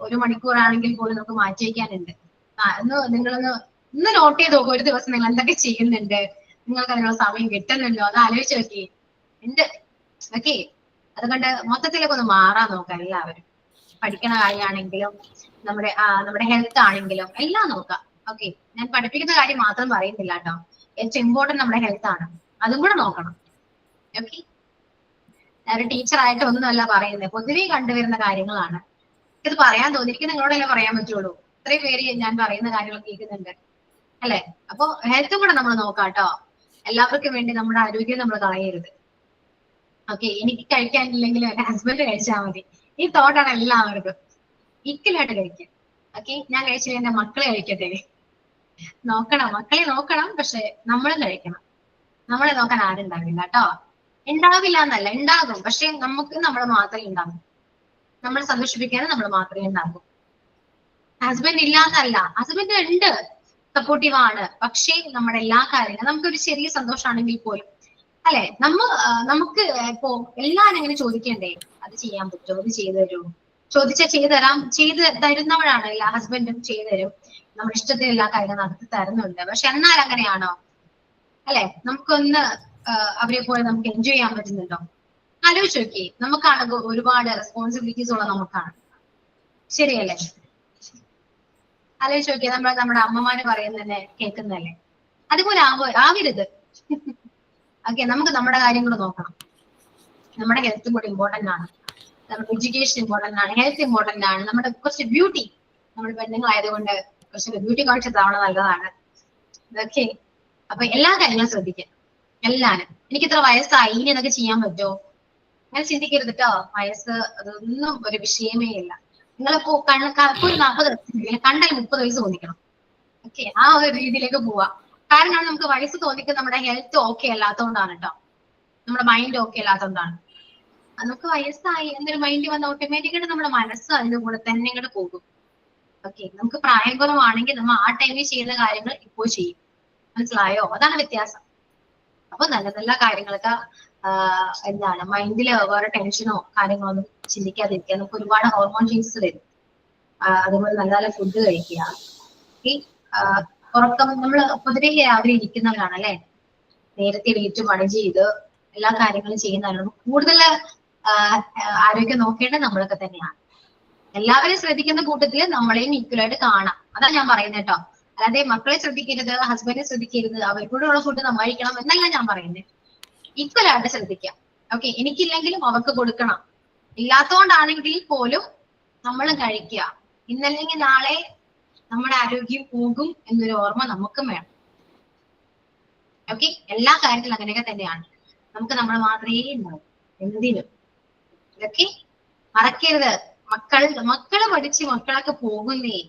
ഒരു മണിക്കൂറാണെങ്കിൽ പോലും നമുക്ക് മാറ്റി വയ്ക്കാനുണ്ട്. ഇന്ന് നോട്ട് ചെയ്ത് നോക്കും, ഒരു ദിവസം നിങ്ങൾ എന്തൊക്കെ ചെയ്യുന്നുണ്ട്, നിങ്ങൾക്ക് അതിനുള്ള സമയം കിട്ടുന്നുണ്ടോ അത് ആലോചിച്ച് നോക്കി. ഉണ്ട്. ഓക്കെ, അതുകൊണ്ട് മൊത്തത്തിലൊക്കെ ഒന്ന് മാറാൻ നോക്കാം എല്ലാവരും. പഠിക്കണ കാര്യമാണെങ്കിലും നമ്മുടെ ഹെൽത്ത് ആണെങ്കിലും എല്ലാം നോക്കാം. ഓക്കെ, ഞാൻ പഠിപ്പിക്കുന്ന കാര്യം മാത്രം പറയുന്നില്ല കേട്ടോ. ഏറ്റവും ഇമ്പോർട്ടന്റ് നമ്മുടെ ഹെൽത്ത് ആണ്, അതും കൂടെ നോക്കണം. ഓക്കെ, ഒരു ടീച്ചറായിട്ട് ഒന്നുമല്ല പറയുന്നത്, പൊതുവെ കണ്ടുവരുന്ന കാര്യങ്ങളാണ്. ഇത് പറയാൻ തോന്നിയിരിക്കും, നിങ്ങളോടല്ലേ പറയാൻ പറ്റുള്ളൂ. ഇത്രയും പേര് ഞാൻ പറയുന്ന കാര്യങ്ങൾ കേൾക്കുന്നുണ്ട് അല്ലെ? അപ്പൊ ഹെൽത്തും കൂടെ നമ്മൾ നോക്കാം കേട്ടോ. എല്ലാവർക്കും വേണ്ടി നമ്മുടെ ആരോഗ്യം നമ്മൾ കളയരുത്. ഓക്കെ, എനിക്ക് കഴിക്കാനില്ലെങ്കിലും എന്റെ ഹസ്ബൻഡ് കഴിച്ചാൽ മതി. ഈ തോട്ടാണ് എല്ലാവർക്കും. ഈക്വലായിട്ട് കഴിക്കാം. ഓക്കെ, ഞാൻ കഴിച്ചില്ല എന്റെ മക്കളെ കഴിക്കട്ടെ. നോക്കണം, മക്കളെ നോക്കണം. പക്ഷെ നമ്മളും കഴിക്കണം. നമ്മളെ നോക്കാൻ ആരുണ്ടാവില്ല കേട്ടോ. ഉണ്ടാവില്ല എന്നല്ല, ഉണ്ടാകും. പക്ഷെ നമുക്ക് നമ്മൾ മാത്രമേ ഉണ്ടാകൂ. നമ്മൾ സന്തോഷിപ്പിക്കാനും നമ്മൾ മാത്രമേ ഉണ്ടാകൂ. ഹസ്ബൻഡ് ഇല്ലാന്നല്ല, ഹസ്ബൻഡ് ഉണ്ട്, സപ്പോർട്ടീവ് ആണ്. പക്ഷേ നമ്മുടെ എല്ലാ കാര്യങ്ങളും നമുക്കൊരു ചെറിയ സന്തോഷമാണെങ്കിൽ പോലും അല്ലെ, നമുക്ക് ഇപ്പോ എല്ലാരും ഇങ്ങനെ ചോദിക്കണ്ടേ, അത് ചെയ്യാൻ പറ്റുമോ, അത് ചെയ്തു തരുമോ? ചോദിച്ചാൽ ചെയ്തു തരുന്നവരാണ് എല്ലാ ഹസ്ബൻഡും. ചെയ്തു തരും, നമ്മുടെ ഇഷ്ടത്തിന് എല്ലാ കാര്യങ്ങളും നടത്തി തരുന്നുണ്ട്. പക്ഷെ എന്നാൽ അങ്ങനെയാണോ അല്ലെ? നമുക്കൊന്ന് അവരെ പോലെ നമുക്ക് എൻജോയ് ചെയ്യാൻ പറ്റുന്നുണ്ടോ? ആലോചിച്ച് നോക്കി. നമുക്കാണ് ഒരുപാട് റെസ്പോൺസിബിലിറ്റീസ് ഉള്ള നമുക്കാണ്, ശരിയല്ലേ? ആലോചിച്ച് നോക്കിയാൽ നമ്മുടെ അമ്മമാര് പറയുന്നതന്നെ കേൾക്കുന്നതല്ലേ? അതുപോലെ ആവരുത്. ഓക്കെ, നമുക്ക് നമ്മുടെ കാര്യങ്ങൾ നോക്കണം. നമ്മുടെ ഹെൽത്തും കൂടെ ഇമ്പോർട്ടന്റ് ആണ്. നമ്മുടെ എഡ്യൂക്കേഷൻ ഇമ്പോർട്ടന്റ് ആണ്, ഹെൽത്ത് ഇമ്പോർട്ടന്റ് ആണ്. നമ്മുടെ കുറച്ച് ബ്യൂട്ടി, നമ്മുടെ പെണ്ണുങ്ങളായതുകൊണ്ട് കുറച്ച് ബ്യൂട്ടി കോൺഷ്യസ് ആവണ നല്ലതാണ്. ഓക്കെ, അപ്പൊ എല്ലാ കാര്യങ്ങളും ശ്രദ്ധിക്കാം. എല്ലാരും എനിക്ക് ഇത്ര വയസ്സായി ഇനി എന്നൊക്കെ ചെയ്യാൻ പറ്റുമോ അങ്ങനെ ചിന്തിക്കരുത് കേട്ടോ. വയസ്സ് അതൊന്നും ഒരു വിഷയമേ ഇല്ല. നിങ്ങളിപ്പോ ഒരു 40 കണ്ടാൽ 30 വയസ്സ് തോന്നിക്കണം. ഓക്കെ, ആ ഒരു രീതിയിലേക്ക് പോവാ. കാരണം നമുക്ക് വയസ്സ് തോന്നിക്കുന്നത് നമ്മുടെ ഹെൽത്ത് ഓക്കെ അല്ലാത്തതുകൊണ്ടാണ് കേട്ടോ. നമ്മുടെ മൈൻഡ് ഓക്കെ അല്ലാത്തതുകൊണ്ടാണ്. നമുക്ക് വയസ്സായി എന്നൊരു മൈൻഡ് വന്ന ഓട്ടോമാറ്റിക്കായിട്ട് നമ്മുടെ മനസ്സ് അതിന്റെ കൂടെ തന്നെ ഇങ്ങോട്ട് പോകും. ഓക്കെ, നമുക്ക് പ്രായം കുറവാണെങ്കിൽ നമ്മൾ ആ ടൈമിൽ ചെയ്യുന്ന കാര്യങ്ങൾ ഇപ്പോൾ ചെയ്യും. മനസ്സിലായോ? അതാണ് വ്യത്യാസം. അപ്പൊ നല്ല നല്ല കാര്യങ്ങളൊക്കെ എന്താണ് മൈൻഡില് വേറെ ടെൻഷനോ കാര്യങ്ങളോ ഒന്നും ചിന്തിക്കാതിരിക്കുക. നമുക്ക് ഒരുപാട് ഹോർമോൺ ചേഞ്ചസ് വരും. അതുപോലെ നല്ല നല്ല ഫുഡ് കഴിക്കുക. ഈ ഉറക്കം, നമ്മൾ പൊതുവെ രാവിലെ ഇരിക്കുന്നവരാണ് അല്ലെ, നേരത്തെ എണീറ്റ് പണി ചെയ്ത് എല്ലാ കാര്യങ്ങളും ചെയ്യുന്നവരാണ്. കൂടുതൽ ആരോഗ്യം നോക്കേണ്ടത് നമ്മളൊക്കെ തന്നെയാണ്. എല്ലാവരും ശ്രദ്ധിക്കുന്ന കൂട്ടത്തില് നമ്മളെയും ഈക്വലായിട്ട് കാണാം. അതാണ് ഞാൻ പറയുന്നത് കേട്ടോ. അല്ലാതെ മക്കളെ ശ്രദ്ധിക്കരുത്, ഹസ്ബൻഡിനെ ശ്രദ്ധിക്കരുത്, അവർക്കൂടെയുള്ള ഫുഡ് നമ്മൾ കഴിക്കണം എന്നല്ല ഞാൻ പറയുന്നത്. ഈക്വലായിട്ട് ശ്രദ്ധിക്കാം. ഓക്കെ, എനിക്കില്ലെങ്കിലും അവർക്ക് കൊടുക്കണം. ഇല്ലാത്തതുകൊണ്ടാണെങ്കിൽ പോലും നമ്മൾ കഴിക്കുക. ഇന്നല്ലെങ്കിൽ നാളെ നമ്മുടെ ആരോഗ്യം പോകും എന്നൊരു ഓർമ്മ നമുക്കും വേണം. ഓക്കെ, എല്ലാ കാര്യത്തിലും അങ്ങനെയൊക്കെ തന്നെയാണ്. നമുക്ക് നമ്മൾ മാത്രമേ ഉണ്ടാവും എന്തിനും. ഇതൊക്കെ മറക്കരുത്. മക്കള് പഠിച്ച് മക്കളൊക്കെ പോകുന്നേ.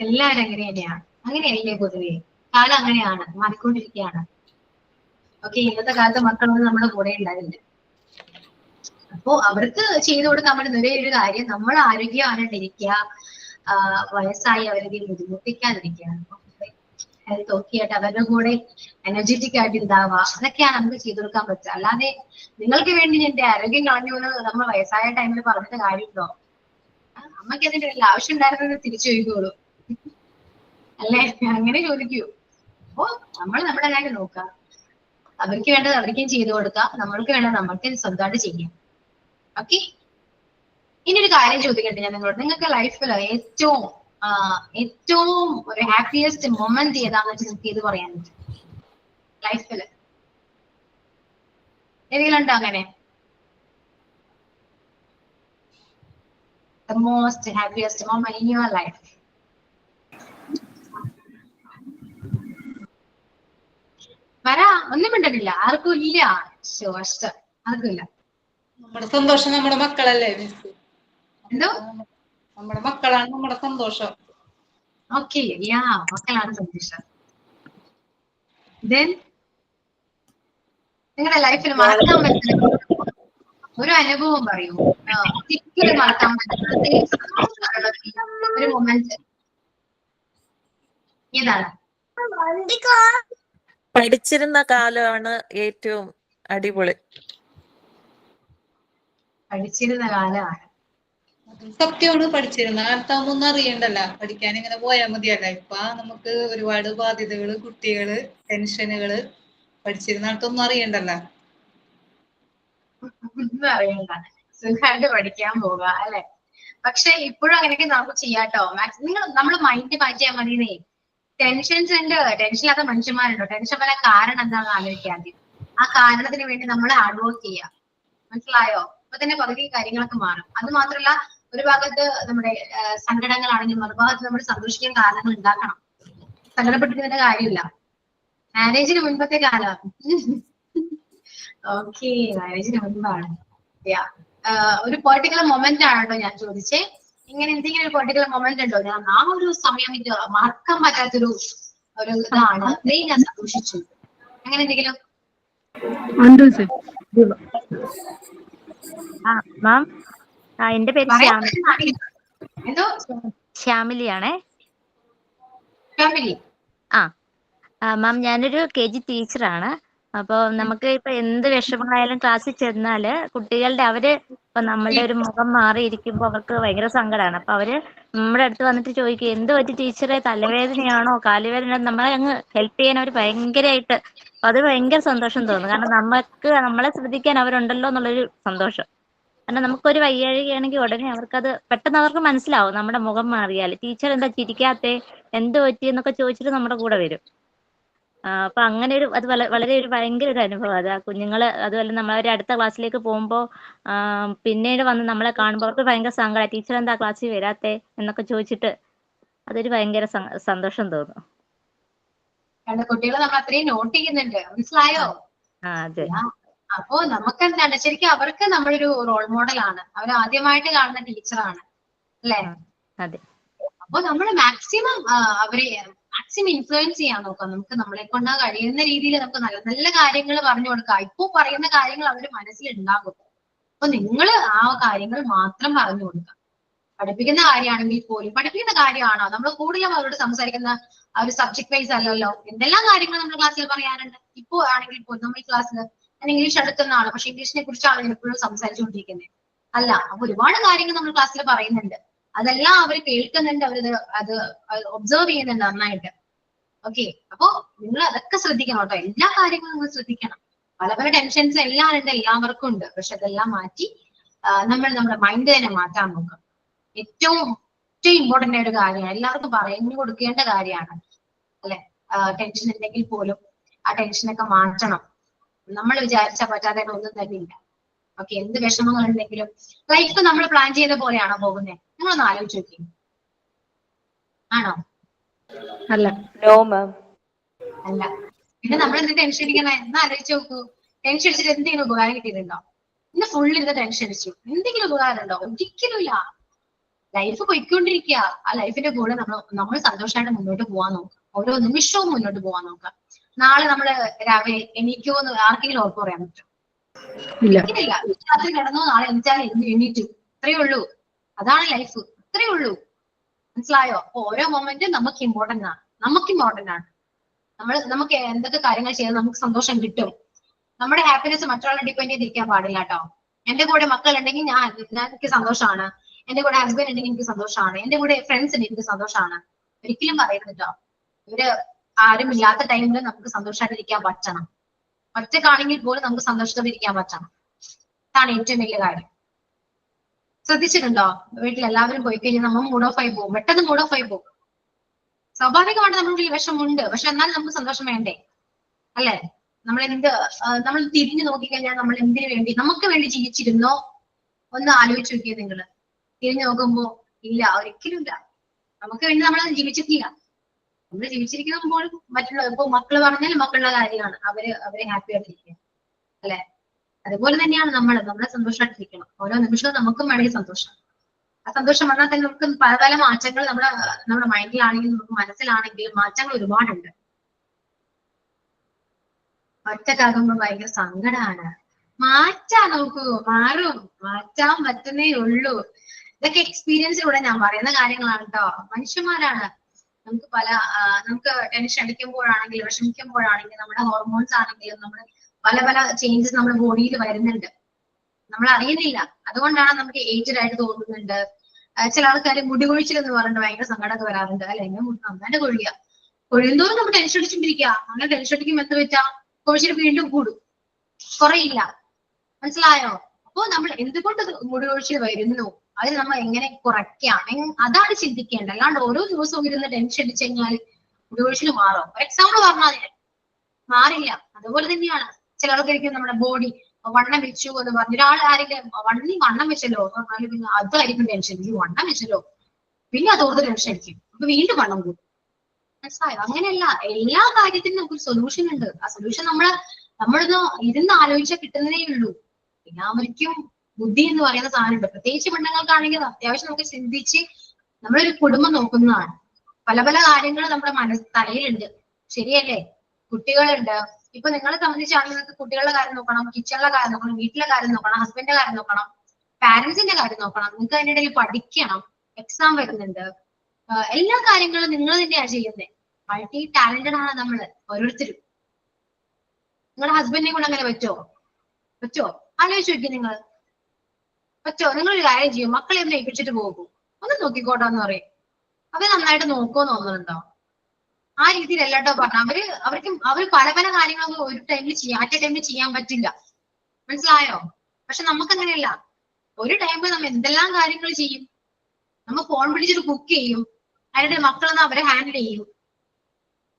എല്ലാവരും അങ്ങനെ തന്നെയാണ്. അങ്ങനെയല്ലേ പൊതുവെ? കാലം അങ്ങനെയാണ്, മാറിക്കൊണ്ടിരിക്കുകയാണ്. ഓക്കെ, ഇന്നത്തെ കാലത്ത് മക്കളൊന്നും നമ്മുടെ കൂടെ ഉണ്ടാവില്ല. അപ്പോ അവർക്ക് ചെയ്തു കൊടുക്കാൻ നമ്മുടെ ഒരേ ഒരു കാര്യം, നമ്മൾ ആരോഗ്യമായിട്ടിരിക്കുക, വയസ്സായി അവരെ ബുദ്ധിമുട്ടിക്കാതിരിക്കുക, ഹെൽത്ത് ഓക്കെ ആയിട്ട് അവരുടെ കൂടെ എനർജറ്റിക് ആയിട്ട് ഉണ്ടാവുക. അതൊക്കെയാണ് നമുക്ക് ചെയ്തു കൊടുക്കാൻ പറ്റുക. അല്ലാതെ നിങ്ങൾക്ക് വേണ്ടി എന്റെ ആരോഗ്യം കളഞ്ഞു നമ്മൾ വയസ്സായ ടൈമിൽ പറഞ്ഞിട്ട് കാര്യമുണ്ടോ? അമ്മക്ക് അതിന്റെ വല്ല ആവശ്യം ഉണ്ടായിരുന്നത് തിരിച്ചു ചോദിക്കോളൂ അല്ലേ? അങ്ങനെ ചോദിക്കൂ. അപ്പോ നമ്മൾ നമ്മുടെ കാര്യം നോക്കാം, അവർക്ക് വേണ്ടത് അവർക്കും ചെയ്തു കൊടുക്കാം, നമ്മൾക്ക് വേണ്ടത് നമ്മൾക്ക് സ്വന്തമായിട്ട് ചെയ്യാം. ഓക്കെ, ഇനി ഒരു കാര്യം ചോദിക്കട്ടെ ഞാൻ നിങ്ങളോട്. നിങ്ങൾക്ക് ലൈഫിൽ ഏറ്റവും ഒരു ഹാപ്പിയസ്റ്റ് മൊമെന്റ് ഏതാന്ന് വെച്ചാൽ നിങ്ങൾക്ക് ഇത് പറയാൻ പറ്റും? ലൈഫില് ഏതെങ്കിലും ഉണ്ടോ അങ്ങനെ? The most happiest moment in your life. ഒന്നും മിണ്ടണില്ല, ആർക്കും ഇല്ല. ആർക്കും ഇല്ല. നമ്മുടെ സന്തോഷം നമ്മുടെ മക്കളല്ലേ മിസ്? എന്തോ? നമ്മുടെ മക്കളാണ് നമ്മുടെ സന്തോഷം. ഓക്കെ, യാ, മക്കളാണ് സന്തോഷം. Then നിങ്ങളുടെ ലൈഫിൽ മറക്കാൻ പറ്റുന്ന ഒരു അനുഭവം പറയൂ. ഒരിക്കലും മറക്കാൻ പറ്റുന്ന ഒരു മൊമെന്റ് ഏതാണ്? പഠിച്ചിരുന്ന കാലമാണ് ഏറ്റവും അടിപൊളി. പഠിച്ചിരുന്ന കാലമാണ് സത്യമാണ്. പഠിച്ചിരുന്ന കാലത്താകുമ്പോ ഒന്നും അറിയണ്ടല്ല, പഠിക്കാൻ ഇങ്ങനെ പോയാൽ മതിയല്ല. ഇപ്പൊ നമുക്ക് ഒരുപാട് ബാധ്യതകള്, കുട്ടികള്, ടെൻഷനുകള്. പഠിച്ചിരുന്ന കാലത്തൊന്നും അറിയണ്ടല്ല. ഒന്നും അറിയണ്ട, സുഖമായിട്ട് പഠിക്കാൻ പോവുക അല്ലെ? പക്ഷെ ഇപ്പോഴും അങ്ങനെയൊക്കെ നമുക്ക് ചെയ്യാട്ടോ. നമ്മള് മൈൻഡ് മാറ്റിയാൽ മതിയേ. ടെൻഷൻസ് ഉണ്ട്, ടെൻഷനില്ലാത്ത മനുഷ്യന്മാരുണ്ടോ? ടെൻഷൻ വരാൻ കാരണം എന്താണെന്ന് ആലോചിക്കാതെ ആ കാരണത്തിന് വേണ്ടി നമ്മൾ ഹാർഡ് വർക്ക് ചെയ്യുക. മനസ്സിലായോ? അപ്പൊ തന്നെ പകുതി കാര്യങ്ങളൊക്കെ മാറും. അത് മാത്രമല്ല, ഒരു ഭാഗത്ത് നമ്മുടെ സങ്കടങ്ങളാണെങ്കിൽ മറുഭാഗത്ത് നമ്മൾ സന്തോഷിക്കാൻ കാരണങ്ങൾ ഉണ്ടാക്കണം. സങ്കടപ്പെട്ടിരുന്ന കാര്യമില്ല. മാരേജിന് മുൻപത്തെ കാലം. ഓക്കെ, മാരേജിന് മുൻപാണ്. ഒരു പെർട്ടിക്കുലർ മൊമെന്റ് ആണ് കേട്ടോ ഞാൻ ചോദിച്ചേ. ഇങ്ങനെ എന്തെങ്കിലും ഒരു പെർട്ടിക്കുലർ മൊമെന്റ് ഉണ്ടോ? ഞാൻ ആ ഒരു സമയം ഇത് മറക്കാൻ പറ്റാത്തൊരു ഇതാണ്, ഞാൻ സന്തോഷിച്ചു, അങ്ങനെ എന്തെങ്കിലും? മാം, എന്റെ പേര് എന്തോ? ശ്യാമിലിയാണേ. ഫാമിലി? മാം, ഞാനൊരു KG ടീച്ചറാണ്. അപ്പോൾ നമുക്ക് ഇപ്പൊ എന്ത് വിഷമങ്ങളായാലും ക്ലാസ്സിൽ ചെന്നാല് കുട്ടികളുടെ ഇപ്പൊ നമ്മളുടെ ഒരു മുഖം മാറിയിരിക്കുമ്പോൾ അവർക്ക് ഭയങ്കര സങ്കടമാണ്. അപ്പൊ അവര് നമ്മുടെ അടുത്ത് വന്നിട്ട് ചോദിക്കും, എന്ത് പറ്റി ടീച്ചറെ, തലവേദനയാണോ കാലുവേദന? നമ്മളെ അങ്ങ് ഹെൽപ്പ് ചെയ്യാൻ അവർ ഭയങ്കരമായിട്ട്, അത് ഭയങ്കര സന്തോഷം തോന്നുന്നു. കാരണം നമ്മളെ ശ്രദ്ധിക്കാൻ അവരുണ്ടല്ലോ എന്നുള്ളൊരു സന്തോഷം. കാരണം നമുക്കൊരു വയ്യാഴികയാണെങ്കിൽ ഉടനെ പെട്ടെന്ന് അവർക്ക് മനസ്സിലാവും നമ്മുടെ മുഖം മാറിയാൽ. ടീച്ചർ എന്താ ചിരിക്കാത്തെ, എന്ത് പറ്റി എന്നൊക്കെ ചോദിച്ചിട്ട് നമ്മുടെ കൂടെ വരും. അപ്പൊ അങ്ങനെ അത് വളരെ ഒരു ഭയങ്കര ഒരു അനുഭവം. അത് ആ കുഞ്ഞുങ്ങള് അതുപോലെ നമ്മളൊരു അടുത്ത ക്ലാസ്സിലേക്ക് പോകുമ്പോൾ പിന്നീട് വന്ന് നമ്മളെ കാണുമ്പോൾ അവർക്ക് ഭയങ്കര സങ്കടം, ടീച്ചർ എന്താ ക്ലാസ്സിൽ വരാത്തെ എന്നൊക്കെ ചോദിച്ചിട്ട് അതൊരു ഭയങ്കര സന്തോഷം തോന്നും. കുട്ടികളെ നമ്മൾ അത്രയും നോട്ട് ചെയ്യുന്നുണ്ട്, മനസ്സിലായോ? അതെ. അപ്പോ നമുക്ക് എന്താണ്, ശരിക്കും അവർക്ക് നമ്മളൊരു റോൾ മോഡലാണ്. അവർ ആദ്യമായിട്ട് കാണുന്ന ടീച്ചറാണ് അല്ലെ? അതെ. അപ്പൊ നമ്മൾ മാക്സിമം ഇൻഫ്ലുവൻസ് ചെയ്യാൻ നോക്കാം. നമുക്ക് നമ്മളെ കൊണ്ട് കഴിയുന്ന രീതിയിൽ നമുക്ക് നല്ല നല്ല കാര്യങ്ങൾ പറഞ്ഞു കൊടുക്കാം. ഇപ്പൊ പറയുന്ന കാര്യങ്ങൾ അവരുടെ മനസ്സിലുണ്ടാകും. അപ്പൊ നിങ്ങൾ ആ കാര്യങ്ങൾ മാത്രം പറഞ്ഞു കൊടുക്കാം. പഠിപ്പിക്കുന്ന കാര്യമാണെങ്കിൽ പോലും, പഠിപ്പിക്കുന്ന കാര്യമാണോ നമ്മൾ കൂടുതലും അവരോട് സംസാരിക്കുന്ന ആ ഒരു സബ്ജക്ട് വൈസ് അല്ലല്ലോ. എന്തെല്ലാം കാര്യങ്ങൾ നമ്മുടെ ക്ലാസ്സിൽ പറയാനുണ്ട്. ഇപ്പോ ആണെങ്കിൽ പോലും നമ്മൾ ഈ ക്ലാസ്സിൽ ഞാൻ ഇംഗ്ലീഷ് എടുക്കുന്നതാണ്, പക്ഷെ ഇംഗ്ലീഷിനെ കുറിച്ചാണ് എപ്പോഴും സംസാരിച്ചുകൊണ്ടിരിക്കുന്നത് അല്ല. അപ്പൊ ഒരുപാട് കാര്യങ്ങൾ നമ്മൾ ക്ലാസ്സിൽ പറയുന്നുണ്ട്. അതെല്ലാം അവർ കേൾക്കുന്നുണ്ട്, അത് ഒബ്സർവ് ചെയ്യുന്നുണ്ട് നന്നായിട്ട്. ഓക്കെ, അപ്പോ നിങ്ങൾ അതൊക്കെ ശ്രദ്ധിക്കണം കേട്ടോ. എല്ലാ കാര്യങ്ങളും നിങ്ങൾ ശ്രദ്ധിക്കണം. പല പല ടെൻഷൻസ് എല്ലാവർക്കും ഉണ്ട്. പക്ഷെ അതെല്ലാം മാറ്റി നമ്മൾ നമ്മുടെ മൈൻഡ് തന്നെ മാറ്റാൻ നോക്കാം. ഏറ്റവും ഇമ്പോർട്ടന്റ് ആയ ഒരു കാര്യമാണ്, എല്ലാവർക്കും പറഞ്ഞു കൊടുക്കേണ്ട കാര്യമാണ് അല്ലെ? ടെൻഷൻ ഉണ്ടെങ്കിൽ പോലും ആ ടെൻഷനൊക്കെ മാറ്റണം. നമ്മൾ വിചാരിച്ചാൽ പറ്റാതെ ഒന്നും തന്നെ ഇല്ല. ഓക്കെ, എന്ത് വിഷമങ്ങൾ ഉണ്ടെങ്കിലും ലൈഫ് നമ്മൾ പ്ലാൻ ചെയ്ത പോലെയാണോ പോകുന്നത്? നിങ്ങളൊന്ന് ആലോചിച്ച് നോക്കി. ആണോ? അല്ല. അല്ല. പിന്നെ നമ്മൾ എന്ത് ടെൻഷൻ അടിക്കണം എന്ന് ആലോചിച്ച് നോക്കൂ. ടെൻഷൻ അടിച്ചിട്ട് എന്തെങ്കിലും ഉപകാരം കിട്ടിയിട്ടുണ്ടോ? ഇന്ന് ഫുള്ള് ഇരുന്ന് ടെൻഷൻ അടിച്ചു, എന്തെങ്കിലും ഉപകാരം ഉണ്ടോ? ഒരിക്കലും ഇല്ല. ലൈഫ് പോയിക്കൊണ്ടിരിക്കുക. ആ ലൈഫിന്റെ കൂടെ നമ്മൾ സന്തോഷമായിട്ട് മുന്നോട്ട് പോകാൻ നോക്കാം. ഓരോ നിമിഷവും മുന്നോട്ട് പോകാൻ നോക്കാം. നാളെ നമ്മള് രാവിലെ എണീക്കുമോന്ന് ആർക്കെങ്കിലും ഉറപ്പ് പറയാൻ പറ്റും? ഒരിക്കലില്ല. രാത്രി കിടന്നോ നാളെ എണീറ്റു, അത്രയേ ഉള്ളൂ. അതാണ് ലൈഫ്, അത്രയേ ഉള്ളൂ. മനസ്സിലായോ? അപ്പൊ ഓരോ മൊമെന്റും നമുക്ക് ഇമ്പോർട്ടന്റ് ആണ്. നമുക്ക് എന്തൊക്കെ കാര്യങ്ങൾ ചെയ്താൽ നമുക്ക് സന്തോഷം കിട്ടും. നമ്മുടെ ഹാപ്പിനെസ് മറ്റുള്ള ഡിപ്പെൻഡ് ചെയ്തിരിക്കാൻ പാടില്ല കേട്ടോ. എന്റെ കൂടെ മക്കളുണ്ടെങ്കിൽ എനിക്ക് സന്തോഷമാണ്. എന്റെ കൂടെ ഹസ്ബൻഡ് ഉണ്ടെങ്കിൽ എനിക്ക് സന്തോഷമാണ്, എന്റെ കൂടെ ഫ്രണ്ട്സ് ഉണ്ടെങ്കിൽ എനിക്ക് സന്തോഷമാണ്. ഒരിക്കലും പറയരുത് കേട്ടോ. ഇവര് ആരും ഇല്ലാത്ത ടൈമിൽ നമുക്ക് സന്തോഷമായിട്ടിരിക്കാൻ പറ്റണം. ഒറ്റക്കാണെങ്കിൽ പോലും നമുക്ക് സന്തോഷത്തോടെ ഇരിക്കാൻ പറ്റണം. അതാണ് ഏറ്റവും വലിയ കാര്യം. ശ്രദ്ധിച്ചിട്ടുണ്ടോ? വീട്ടിൽ എല്ലാവരും പോയി കഴിഞ്ഞാൽ നമ്മൾ മൂഡ് ഓഫ് ആയി പോകും, പെട്ടെന്ന് മൂഡ് ഓഫ് ആയി പോകും. സ്വാഭാവികമായിട്ട് നമ്മുടെ വിഷമുണ്ട്, പക്ഷെ എന്നാലും നമുക്ക് സന്തോഷം വേണ്ടേ, അല്ലെ? നമ്മൾ തിരിഞ്ഞു നോക്കിക്കഴിഞ്ഞാൽ നമ്മൾ എന്തിനു വേണ്ടി, നമുക്ക് വേണ്ടി ജീവിച്ചിരുന്നോ ഒന്ന് ആലോചിച്ച് നോക്കിയേ നിങ്ങള്. തിരിഞ്ഞു നോക്കുമ്പോ ഇല്ല, ഒരിക്കലും ഇല്ല. നമുക്ക് വേണ്ടി നമ്മളത് ജീവിച്ചിട്ടില്ല. നമ്മൾ ജീവിച്ചിരിക്കുമ്പോൾ മറ്റുള്ള ഇപ്പൊ മക്കള് പറഞ്ഞാലും മക്കളുടെ കാര്യമാണ്, അവരെ ഹാപ്പി ആയിട്ടിരിക്കുക, അല്ലെ? അതുപോലെ തന്നെയാണ് നമ്മളെ സന്തോഷമായിട്ടിരിക്കണം. ഓരോ നിമിഷവും നമുക്കും വേണമെങ്കിൽ സന്തോഷം. ആ സന്തോഷം വന്നാൽ തന്നെ നമുക്ക് പല പല മാറ്റങ്ങൾ നമ്മുടെ മൈൻഡിലാണെങ്കിലും നമുക്ക് മനസ്സിലാണെങ്കിലും മാറ്റങ്ങൾ ഒരുപാടുണ്ട്. ഒറ്റക്കാകുമ്പോ ഭയങ്കര സങ്കടമാണ്. മാറ്റാൻ നോക്കൂ, മാറ്റാൻ പറ്റുന്നേ ഉള്ളൂ. ഇതൊക്കെ എക്സ്പീരിയൻസിലൂടെ ഞാൻ പറയുന്ന കാര്യങ്ങളാണ് കേട്ടോ. മനുഷ്യന്മാരാണ്. നമുക്ക് ടെൻഷൻ അടിക്കുമ്പോഴാണെങ്കിലും വിഷമിക്കുമ്പോഴാണെങ്കിലും നമ്മുടെ ഹോർമോൺസ് ആണെങ്കിലും നമ്മുടെ പല പല ചേഞ്ചസ് നമ്മുടെ ബോഡിയിൽ വരുന്നുണ്ട്, നമ്മൾ അറിയുന്നില്ല. അതുകൊണ്ടാണ് നമുക്ക് ഏജ്ഡ് ആയിട്ട് തോന്നുന്നുണ്ട്. ചില ആൾക്കാർ മുടി കൊഴിച്ചിൽ എന്ന് പറഞ്ഞിട്ട് ഭയങ്കര സങ്കടമൊക്കെ വരാറുണ്ട്, അല്ലെ? നന്നായിട്ട് കൊഴിയുന്തോറും നമ്മൾ ടെൻഷൻ അടിച്ചിട്ടിരിക്കുക. അങ്ങനെ ടെൻഷൻ അടിക്കുമ്പോൾ എന്ത് പറ്റാ, കൊഴിച്ചിൽ വീണ്ടും കൂടും, കുറയില്ല. മനസ്സിലായോ? അപ്പോ നമ്മൾ എന്തുകൊണ്ട് മുടി കൊഴിച്ചിൽ വരുന്നു, അത് നമ്മൾ എങ്ങനെ കുറയ്ക്കാം, അതാണ് ചിന്തിക്കേണ്ടത്. അല്ലാണ്ട് ഓരോ ദിവസവും ഇരുന്ന് ടെൻഷൻ അടിച്ചു കഴിഞ്ഞാൽ മുടി കൊഴിച്ചിൽ മാറോ? ഫോർ എക്സാമ്പിൾ പറഞ്ഞാൽ മാറില്ല. അതുപോലെ തന്നെയാണ് ചിലർക്കായിരിക്കും നമ്മുടെ ബോഡി വണ്ണം വെച്ചു എന്ന് പറഞ്ഞു, ഒരാൾ ആരെങ്കിലും വണ്ണം വെച്ചല്ലോ എന്ന് പറഞ്ഞാൽ പിന്നെ അതായിരിക്കും ടെൻഷൻ. ഈ വണ്ണം വെച്ചല്ലോ, പിന്നെ അതോർത്ത് ടെൻഷൻ അടിക്കും, അപ്പൊ വീണ്ടും വണ്ണം കൂടും. മനസ്സിലായോ? അങ്ങനെയല്ല, എല്ലാ കാര്യത്തിനും നമുക്കൊരു സൊല്യൂഷൻ ഉണ്ട്. ആ സൊല്യൂഷൻ നമ്മളിത് ഇരുന്ന് ആലോചിച്ചാൽ കിട്ടുന്നതേ ഉള്ളൂ. എല്ലാവർക്കും ബുദ്ധി എന്ന് പറയുന്ന സാധനമുണ്ട്. പ്രത്യേകിച്ച് പെണ്ണുങ്ങൾക്കാണെങ്കിൽ അത്യാവശ്യം നമുക്ക് ചിന്തിച്ച് നമ്മളൊരു കുടുംബം നോക്കുന്നതാണ്. പല പല കാര്യങ്ങൾ നമ്മുടെ തലയിലുണ്ട്, ശരിയല്ലേ? കുട്ടികളുണ്ട്. ഇപ്പൊ നിങ്ങളെ സംബന്ധിച്ചാണെങ്കിൽ നിങ്ങൾക്ക് കുട്ടികളുടെ കാര്യം നോക്കണം, കിച്ചണിലെ കാര്യം നോക്കണം, വീട്ടിലെ കാര്യം നോക്കണം, ഹസ്ബൻഡിന്റെ കാര്യം നോക്കണം, പാരന്റ്സിന്റെ കാര്യം നോക്കണം. നിങ്ങൾക്ക് അതിന്റെ ഇടയിൽ പഠിക്കണം, എക്സാം വരുന്നുണ്ട്. എല്ലാ കാര്യങ്ങളും നിങ്ങൾ തന്നെയാണ് ചെയ്യുന്നത്. മൾട്ടി ടാലന്റഡ് ആണ് നമ്മള് ഓരോരുത്തരും. നിങ്ങളുടെ ഹസ്ബൻഡിനെ കൊണ്ട് അങ്ങനെ പറ്റുമോ? ആലോചിച്ച് നോക്കി നിങ്ങൾ. പറ്റുമോ? നിങ്ങളൊരു കാര്യം ചെയ്യും, മക്കളെ ഒന്ന് ഏൽപ്പിച്ചിട്ട് പോകും, ഒന്ന് നോക്കിക്കോട്ടോ എന്ന് പറയും. അവര് നന്നായിട്ട് നോക്കുമെന്ന് തോന്നുന്നുണ്ടോ? ആ രീതിയിലല്ലോ പറഞ്ഞ അവര് പല പല കാര്യങ്ങളും ഒരു ടൈമിൽ ചെയ്യാൻ പറ്റില്ല. മനസ്സിലായോ? പക്ഷെ നമുക്കങ്ങനെയല്ല. ഒരു ടൈമിൽ നമ്മൾ എന്തെല്ലാം കാര്യങ്ങൾ ചെയ്യും. നമ്മൾ ഫോൺ പിടിച്ചിട്ട് കുക്ക് ചെയ്യും, അതിന്റെ മക്കളെന്ന് അവരെ ഹാൻഡിൽ ചെയ്യും.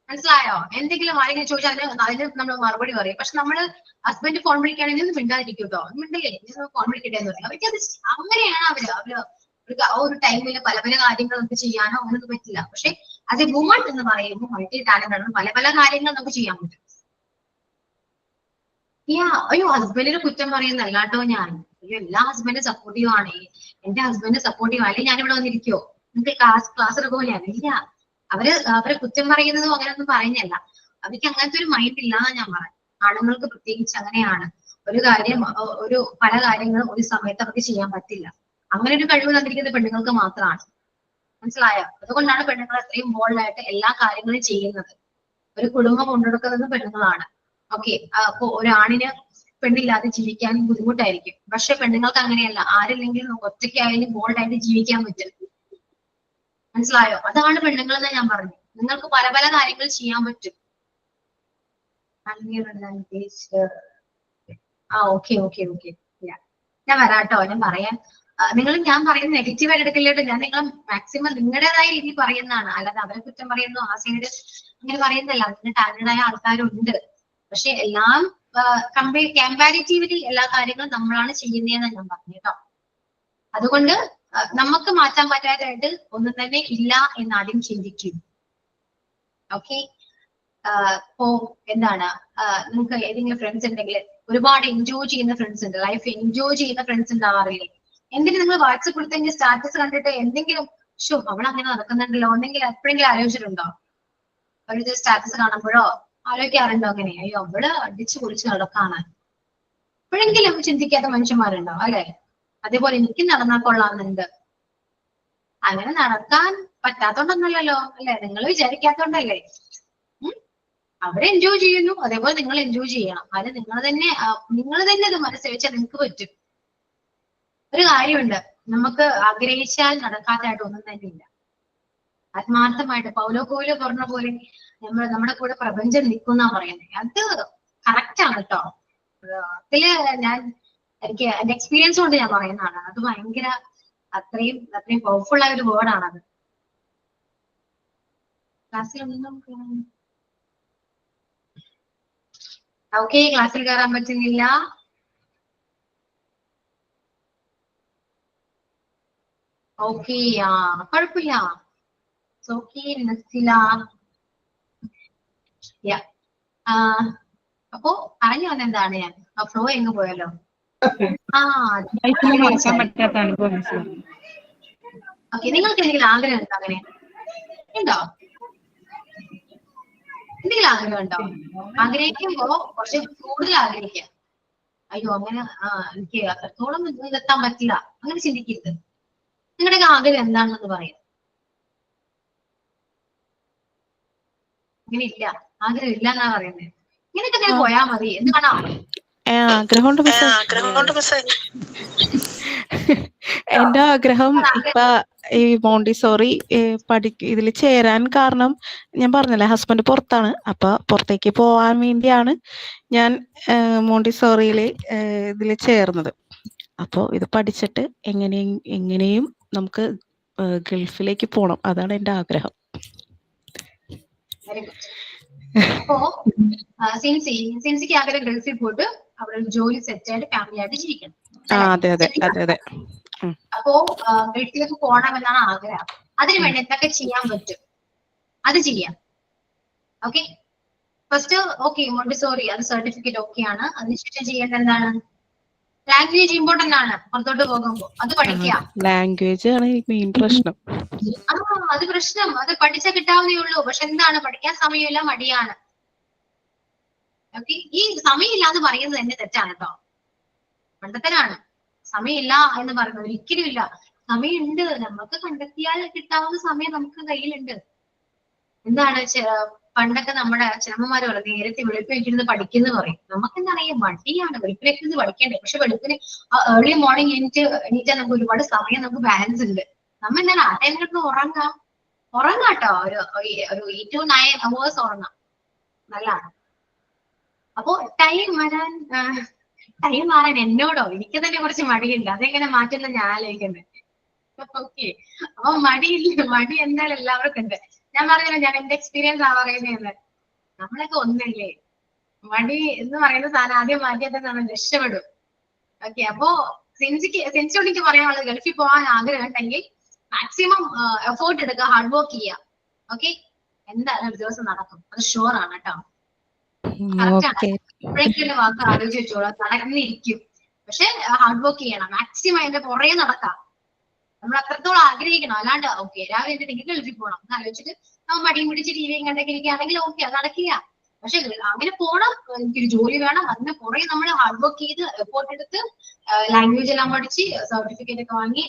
മനസ്സിലായോ? എന്തെങ്കിലും ആരെങ്കിലും ചോദിച്ചാൽ അതിന് നമ്മൾ മറുപടി പറയും. പക്ഷെ നമ്മള് ഹസ്ബൻഡ് ഫോൺ വിളിക്കുകയാണെങ്കിൽ ഒന്ന് മിണ്ടാതിരിക്കും കേട്ടോ, മിണ്ടില്ലേ, ഫോൺ വിളിക്കട്ടെ എന്ന് പറയും. അവർക്കത് അങ്ങനെയാണ് അവര് ഒരു ടൈമിൽ പല പല കാര്യങ്ങൾ നമുക്ക് ചെയ്യാനോ അങ്ങനൊന്നും പറ്റില്ല. പക്ഷെ അത് എ വുമൺ എന്ന് പറയുമ്പോൾ മൾട്ടി ടാലന്റഡ് ആണ്, പല പല കാര്യങ്ങൾ നമുക്ക് ചെയ്യാൻ പറ്റും. അയ്യോ ഹസ്ബൻഡിന് കുറ്റം പറയുന്നല്ല കേട്ടോ ഞാൻ. അയ്യോ എല്ലാ ഹസ്ബൻഡും സപ്പോർട്ടീവ് ആണ്. എന്റെ ഹസ്ബൻഡ് സപ്പോർട്ടീവ് അല്ലെങ്കിൽ ഞാൻ ഇവിടെ വന്നിരിക്കോ? നിങ്ങൾക്ക് ക്ലാസ് എടുക്കുമ്പോൾ ഞാൻ ഇല്ല. അവരെ കുറ്റം പറയുന്നതും അങ്ങനെയൊന്നും പറയുന്നല്ല. അവർക്ക് അങ്ങനത്തെ ഒരു മൈൻഡ് ഇല്ലാന്ന് ഞാൻ പറയാം. ആണുങ്ങൾക്ക് പ്രത്യേകിച്ച് അങ്ങനെയാണ്. പല കാര്യങ്ങളും ഒരു സമയത്ത് അവർക്ക് ചെയ്യാൻ പറ്റില്ല. അങ്ങനെ ഒരു കഴിവ് തന്നിരിക്കുന്നത് പെണ്ണുങ്ങൾക്ക് മാത്രമാണ്. മനസ്സിലായോ? അതുകൊണ്ടാണ് പെണ്ണുങ്ങൾ അത്രയും ബോൾഡായിട്ട് എല്ലാ കാര്യങ്ങളും ചെയ്യുന്നത്. ഒരു കുടുംബം കൊണ്ടുനടക്കുന്നത് പെണ്ണുങ്ങളാണ്. ഓക്കെ, അപ്പൊ ഒരാണിന് പെണ്ണില്ലാതെ ജീവിക്കാൻ ബുദ്ധിമുട്ടായിരിക്കും. പക്ഷെ പെണ്ണുങ്ങൾക്ക് അങ്ങനെയല്ല. ആരില്ലെങ്കിലും ഒറ്റയ്ക്കായാലും ബോൾഡായിട്ട് ജീവിക്കാൻ പറ്റും. മനസ്സിലായോ? അതാണ് പെണ്ണുങ്ങൾ എന്ന് ഞാൻ പറഞ്ഞു. നിങ്ങൾക്ക് പല പല കാര്യങ്ങൾ ചെയ്യാൻ പറ്റും. ഓക്കെ ഞാൻ വരാട്ടോ. ഞാൻ പറയാൻ ഞാൻ പറയുന്നത് നെഗറ്റീവായിട്ട് എടുക്കില്ലേട്ടോ. ഞാൻ നിങ്ങൾ മാക്സിമം നിങ്ങളുടേതായ രീതിയിൽ പറയുന്നതാണ്, അല്ലാതെ അവരെ കുറ്റം പറയുന്നു ആ സൈഡ് അങ്ങനെ പറയുന്നതല്ല. അതിന് ടാലന്റഡായ ആൾക്കാരുണ്ട്. പക്ഷെ എല്ലാം കമ്പാരിറ്റീവ്ലി എല്ലാ കാര്യങ്ങളും നമ്മളാണ് ചെയ്യുന്നതെന്ന് ഞാൻ പറഞ്ഞു കേട്ടോ. അതുകൊണ്ട് നമുക്ക് മാറ്റാൻ പറ്റാതായിട്ട് ഒന്നും തന്നെ ഇല്ല എന്ന് ആദ്യം ചിന്തിക്കും. ഓക്കെ, ഇപ്പോ എന്താണ്, നിങ്ങൾക്ക് ഏതെങ്കിലും ഫ്രണ്ട്സ് ഉണ്ടെങ്കിൽ ഒരുപാട് എൻജോയ് ചെയ്യുന്ന ഫ്രണ്ട്സ് ഉണ്ട്, ലൈഫ് എൻജോയ് ചെയ്യുന്ന ഫ്രണ്ട്സ് ഉണ്ടാവാറില്ലേ? എന്തെങ്കിലും നിങ്ങൾ വാട്സപ്പ് എടുത്തെങ്കിൽ സ്റ്റാറ്റസ് കണ്ടിട്ട് എന്തെങ്കിലും അവൾ അങ്ങനെ നടക്കുന്നുണ്ടല്ലോ എന്തെങ്കിലും എപ്പോഴെങ്കിലും ആലോചിച്ചിട്ടുണ്ടോ? ഒരു സ്റ്റാറ്റസ് കാണുമ്പോഴോ ആലോചിക്കാറുണ്ടോ അങ്ങനെ? അയ്യോ അവള് അടിച്ചു പൊളിച്ച് നടക്കാണ്. എപ്പോഴെങ്കിലും ചിന്തിക്കാത്ത മനുഷ്യന്മാരുണ്ടോ? അല്ലെ? അതേപോലെ എനിക്ക് നടന്നാൽ കൊള്ളാമെന്നുണ്ട്. അങ്ങനെ നടക്കാൻ പറ്റാത്തോണ്ടൊന്നല്ലല്ലോ, അല്ലെ? നിങ്ങൾ വിചാരിക്കാത്തോണ്ടല്ലേ? അവരെ എൻജോയ് ചെയ്യുന്നു, അതേപോലെ നിങ്ങൾ എൻജോയ് ചെയ്യണം. അത് നിങ്ങൾ തന്നെ ഇത് മനസ്സിൽ വെച്ചാൽ നിങ്ങൾക്ക് പറ്റും. ഒരു കാര്യമുണ്ട്, നമുക്ക് ആഗ്രഹിച്ചാൽ നടക്കാത്തതായിട്ട് ഒന്നും തന്നെ ഇല്ല. ആത്മാർത്ഥമായിട്ട് പൗലോ കോയിലോ പറഞ്ഞ പോലെ നമ്മുടെ കൂടെ പ്രപഞ്ചം നിൽക്കുന്ന പറയുന്നത്. അത് കറക്റ്റ് ആണ് കേട്ടോ. അതില് എനിക്ക് എന്റെ എക്സ്പീരിയൻസ് കൊണ്ട് ഞാൻ പറയുന്നതാണ്. അത് ഭയങ്കര അത്രയും പവർഫുൾ ആയ ഒരു വേർഡാണത്. ക്ലാസ്സിലൊന്നും ഓക്കെ, ക്ലാസ്സിൽ കയറാൻ പറ്റുന്നില്ല. ഓക്കെ, കുഴപ്പമില്ല. ഓക്കെ, മനസ്സില. അപ്പോ പറഞ്ഞു വന്നെന്താണ് ഞാൻ, ഫ്ലോ എങ്ങ് പോയല്ലോ. മറക്കാൻ പറ്റാത്ത അനുഭവം. ഓക്കെ, നിങ്ങൾക്ക് എന്തെങ്കിലും ആഗ്രഹം ഉണ്ടോ? അങ്ങനെ ഉണ്ടോ? എന്തെങ്കിലും ആഗ്രഹം ഉണ്ടോ? ആഗ്രഹിക്കുമ്പോ കുറച്ച് കൂടുതൽ ആഗ്രഹിക്കാം. അയ്യോ അങ്ങനെ എനിക്ക് അത്രത്തോളം എത്താൻ പറ്റില്ല, അങ്ങനെ ചിന്തിക്കരുത്. നിങ്ങളുടെ ആഗ്രഹം എന്താണെന്ന് പറയാം. അങ്ങനെ ഇല്ല, ആഗ്രഹം ഇല്ല എന്നാ പറയുന്നത്. ഇങ്ങനെയൊക്കെ അങ്ങനെ പോയാ മതി. എന്താണോ ആഗ്രഹം? എന്റെ ആഗ്രഹം ഇപ്പൊ ഈ മോണ്ടിസോറി ഇതിൽ ചേരാൻ കാരണം ഞാൻ പറഞ്ഞല്ലേ, ഹസ്ബൻഡ് പുറത്താണ്. അപ്പൊ പുറത്തേക്ക് പോവാൻ വേണ്ടിയാണ് ഞാൻ മോണ്ടിസോറിയില് ഇതിൽ ചേർന്നത്. അപ്പൊ ഇത് പഠിച്ചിട്ട് എങ്ങനെയും നമുക്ക് ഗൾഫിലേക്ക് പോണം. അതാണ് എന്റെ ആഗ്രഹം. അപ്പോ സിൻസിക്ക് ആഗ്രഹം ഗൾഫിൽ പോയിട്ട് അവിടെ ജോലി സെറ്റ് ആയിട്ട് ഫാമിലി ആയിട്ട് ജീവിക്കണം. അതെ. അപ്പോ ഗൾഫിലേക്ക് പോകണമെന്നാണ് ആഗ്രഹം. അതിനു വേണ്ടി എന്തൊക്കെ ചെയ്യാൻ പറ്റും അത് ചെയ്യാം. ഓക്കെ, ഫസ്റ്റ് ഓക്കെ മോണ്ടിസോറി അത് സർട്ടിഫിക്കറ്റ് ഓക്കെ ആണ്. അതിനുശേഷം ചെയ്യേണ്ടത് എന്താണ്? ലാംഗ്വേജ് ഇമ്പോർട്ടന്റ് ആണ്. പുറത്തോട്ട് പോകുമ്പോ അത് പഠിക്കാം. ലാംഗ്വേജ് ആണ് മെയിൻ പ്രശ്നം. അത് പ്രശ്നം. അത് പഠിച്ചാൽ കിട്ടാവുന്നേ ഉള്ളൂ. പക്ഷെ എന്താണ്, പഠിക്കാൻ സമയമില്ല, മടിയാണ്. ഓക്കെ, ഈ സമയമില്ല എന്ന് പറയുന്നത് തന്നെ തെറ്റാണ് കേട്ടോ, മണ്ടത്തരാണ്. സമയമില്ല എന്ന് പറയുന്നത് ഒരിക്കലും ഇല്ല. സമയമുണ്ട്, നമുക്ക് കണ്ടെത്തിയാൽ കിട്ടാവുന്ന സമയം നമുക്ക് കയ്യിലുണ്ട്. എന്താണ് പണ്ടൊക്കെ നമ്മുടെ അച്ഛനമ്മമാര് പറയും നേരത്തെ വെളുപ്പിനിരുന്ന് പഠിക്കുന്നു പറയും. നമുക്ക് എന്താ അറിയാം, മടിയാണ്. വെളുപ്പിനിരുന്ന് പഠിക്കണ്ടേ. പക്ഷെ വെളുപ്പിന് ഏർലി മോർണിംഗ് എണീറ്റാൽ നമുക്ക് ഒരുപാട് സമയം നമുക്ക് ബാലൻസ് ഉണ്ട്. നമ്മ എന്താണ് ആ ടൈമിലൊക്കെ ഉറങ്ങാട്ടോ. ഒരു 8 to 9 hours ഉറങ്ങാം, നല്ലതാണ്. അപ്പോ ടൈം മാറാൻ എന്നോടോ എനിക്ക് തന്നെ കുറച്ച് മടിയുണ്ട്. അതെങ്ങനെ മാറ്റുന്ന ഞാൻ ആലോചിക്കുന്നത്. ഓക്കെ, അപ്പൊ മടി എന്തായാലും എല്ലാവർക്കും ഉണ്ട്. ഞാൻ പറഞ്ഞല്ലോ, ഞാൻ എന്റെ എക്സ്പീരിയൻസ് ആ പറയുന്നത്. നമ്മളൊക്കെ ഒന്നല്ലേ, മടി എന്ന് പറയുന്ന സാധനം ആദ്യം മാറ്റിയാൽ തന്നെ നമ്മൾ രക്ഷപ്പെടും. ഓക്കെ, അപ്പോ സെൻസിയോട് എനിക്ക് പറയാനുള്ളത്, ഗൾഫിൽ പോകാൻ ആഗ്രഹം ഉണ്ടെങ്കിൽ മാക്സിമം എഫേർട്ട് എടുക്കുക, ഹാർഡ് വർക്ക് ചെയ്യുക. ഓക്കെ, എന്തായാലും ഒരു ദിവസം നടക്കും, അത് ഷുവർ ആണ് കേട്ടോ. കറക്റ്റ് ആണ്. എപ്പോഴെങ്കിലും വാക്ക് ആലോചിച്ച് വെച്ചോളാം, നടന്നിരിക്കും. പക്ഷെ ഹാർഡ് വർക്ക് ചെയ്യണം, മാക്സിമം അതിന്റെ പുറകെ നടക്കാം. നമ്മൾ അത്രത്തോളം ആഗ്രഹിക്കണം. അല്ലാണ്ട് ഓക്കെ രാവിലെ എന്റെ ഡിഗ്രി ഗൾഫിൽ പോകണം എന്ന് ആലോചിച്ചിട്ട് മടിയും പിടിച്ച് ടിവിയും കണ്ടൊക്കെ ഇരിക്കുകയാണെങ്കിൽ ഓക്കെ, അത് നടക്കില്ല. പക്ഷെ അങ്ങനെ പോണം, എനിക്കൊരു ജോലി വേണം. അതിന് പുറകെ നമ്മൾ ഹാർഡ് വർക്ക് ചെയ്ത് എഫോർട്ട് എടുത്ത് ലാംഗ്വേജ് എല്ലാം പഠിച്ച് സർട്ടിഫിക്കറ്റ് ഒക്കെ വാങ്ങി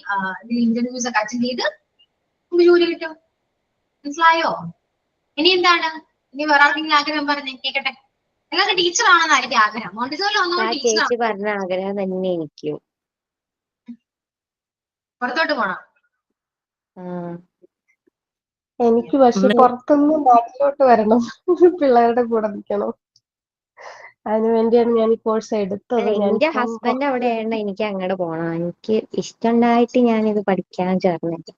ഇന്റർവ്യൂസ് ഒക്കെ അറ്റൻഡ് ചെയ്ത് നമുക്ക് ജോലി കിട്ടും. മനസ്സിലായോ? ഇനി എന്താണ്, ഇനി വേറെ ആർക്കെങ്കിലും ആഗ്രഹം പറഞ്ഞേ കേക്കട്ടെ. എല്ലാവർക്കും ടീച്ചർ ആണെന്നായിരിക്കും ആഗ്രഹം. മോണ്ടിസോറിൽ ഒന്നും ടീച്ചർ പറഞ്ഞ ആഗ്രഹം തന്നെ എനിക്കും. പുറത്തോട്ട് പോണം. എനിക്ക് പക്ഷെ പുറത്തുനിന്ന് നാട്ടിലോട്ട് വരണം, പിള്ളേരുടെ കൂടെ നിൽക്കണം. അതിനുവേണ്ടിയാണ് ഞാൻ ഈ കോഴ്സ് എടുത്തത്. എന്റെ ഹസ്ബൻഡ് അവിടെയാണ്, എനിക്ക് അങ്ങോട്ട് പോണം. എനിക്ക് ഇഷ്ടമുണ്ടായിട്ട് ഞാൻ ഇത് പഠിക്കാൻ ചേർന്നില്ല.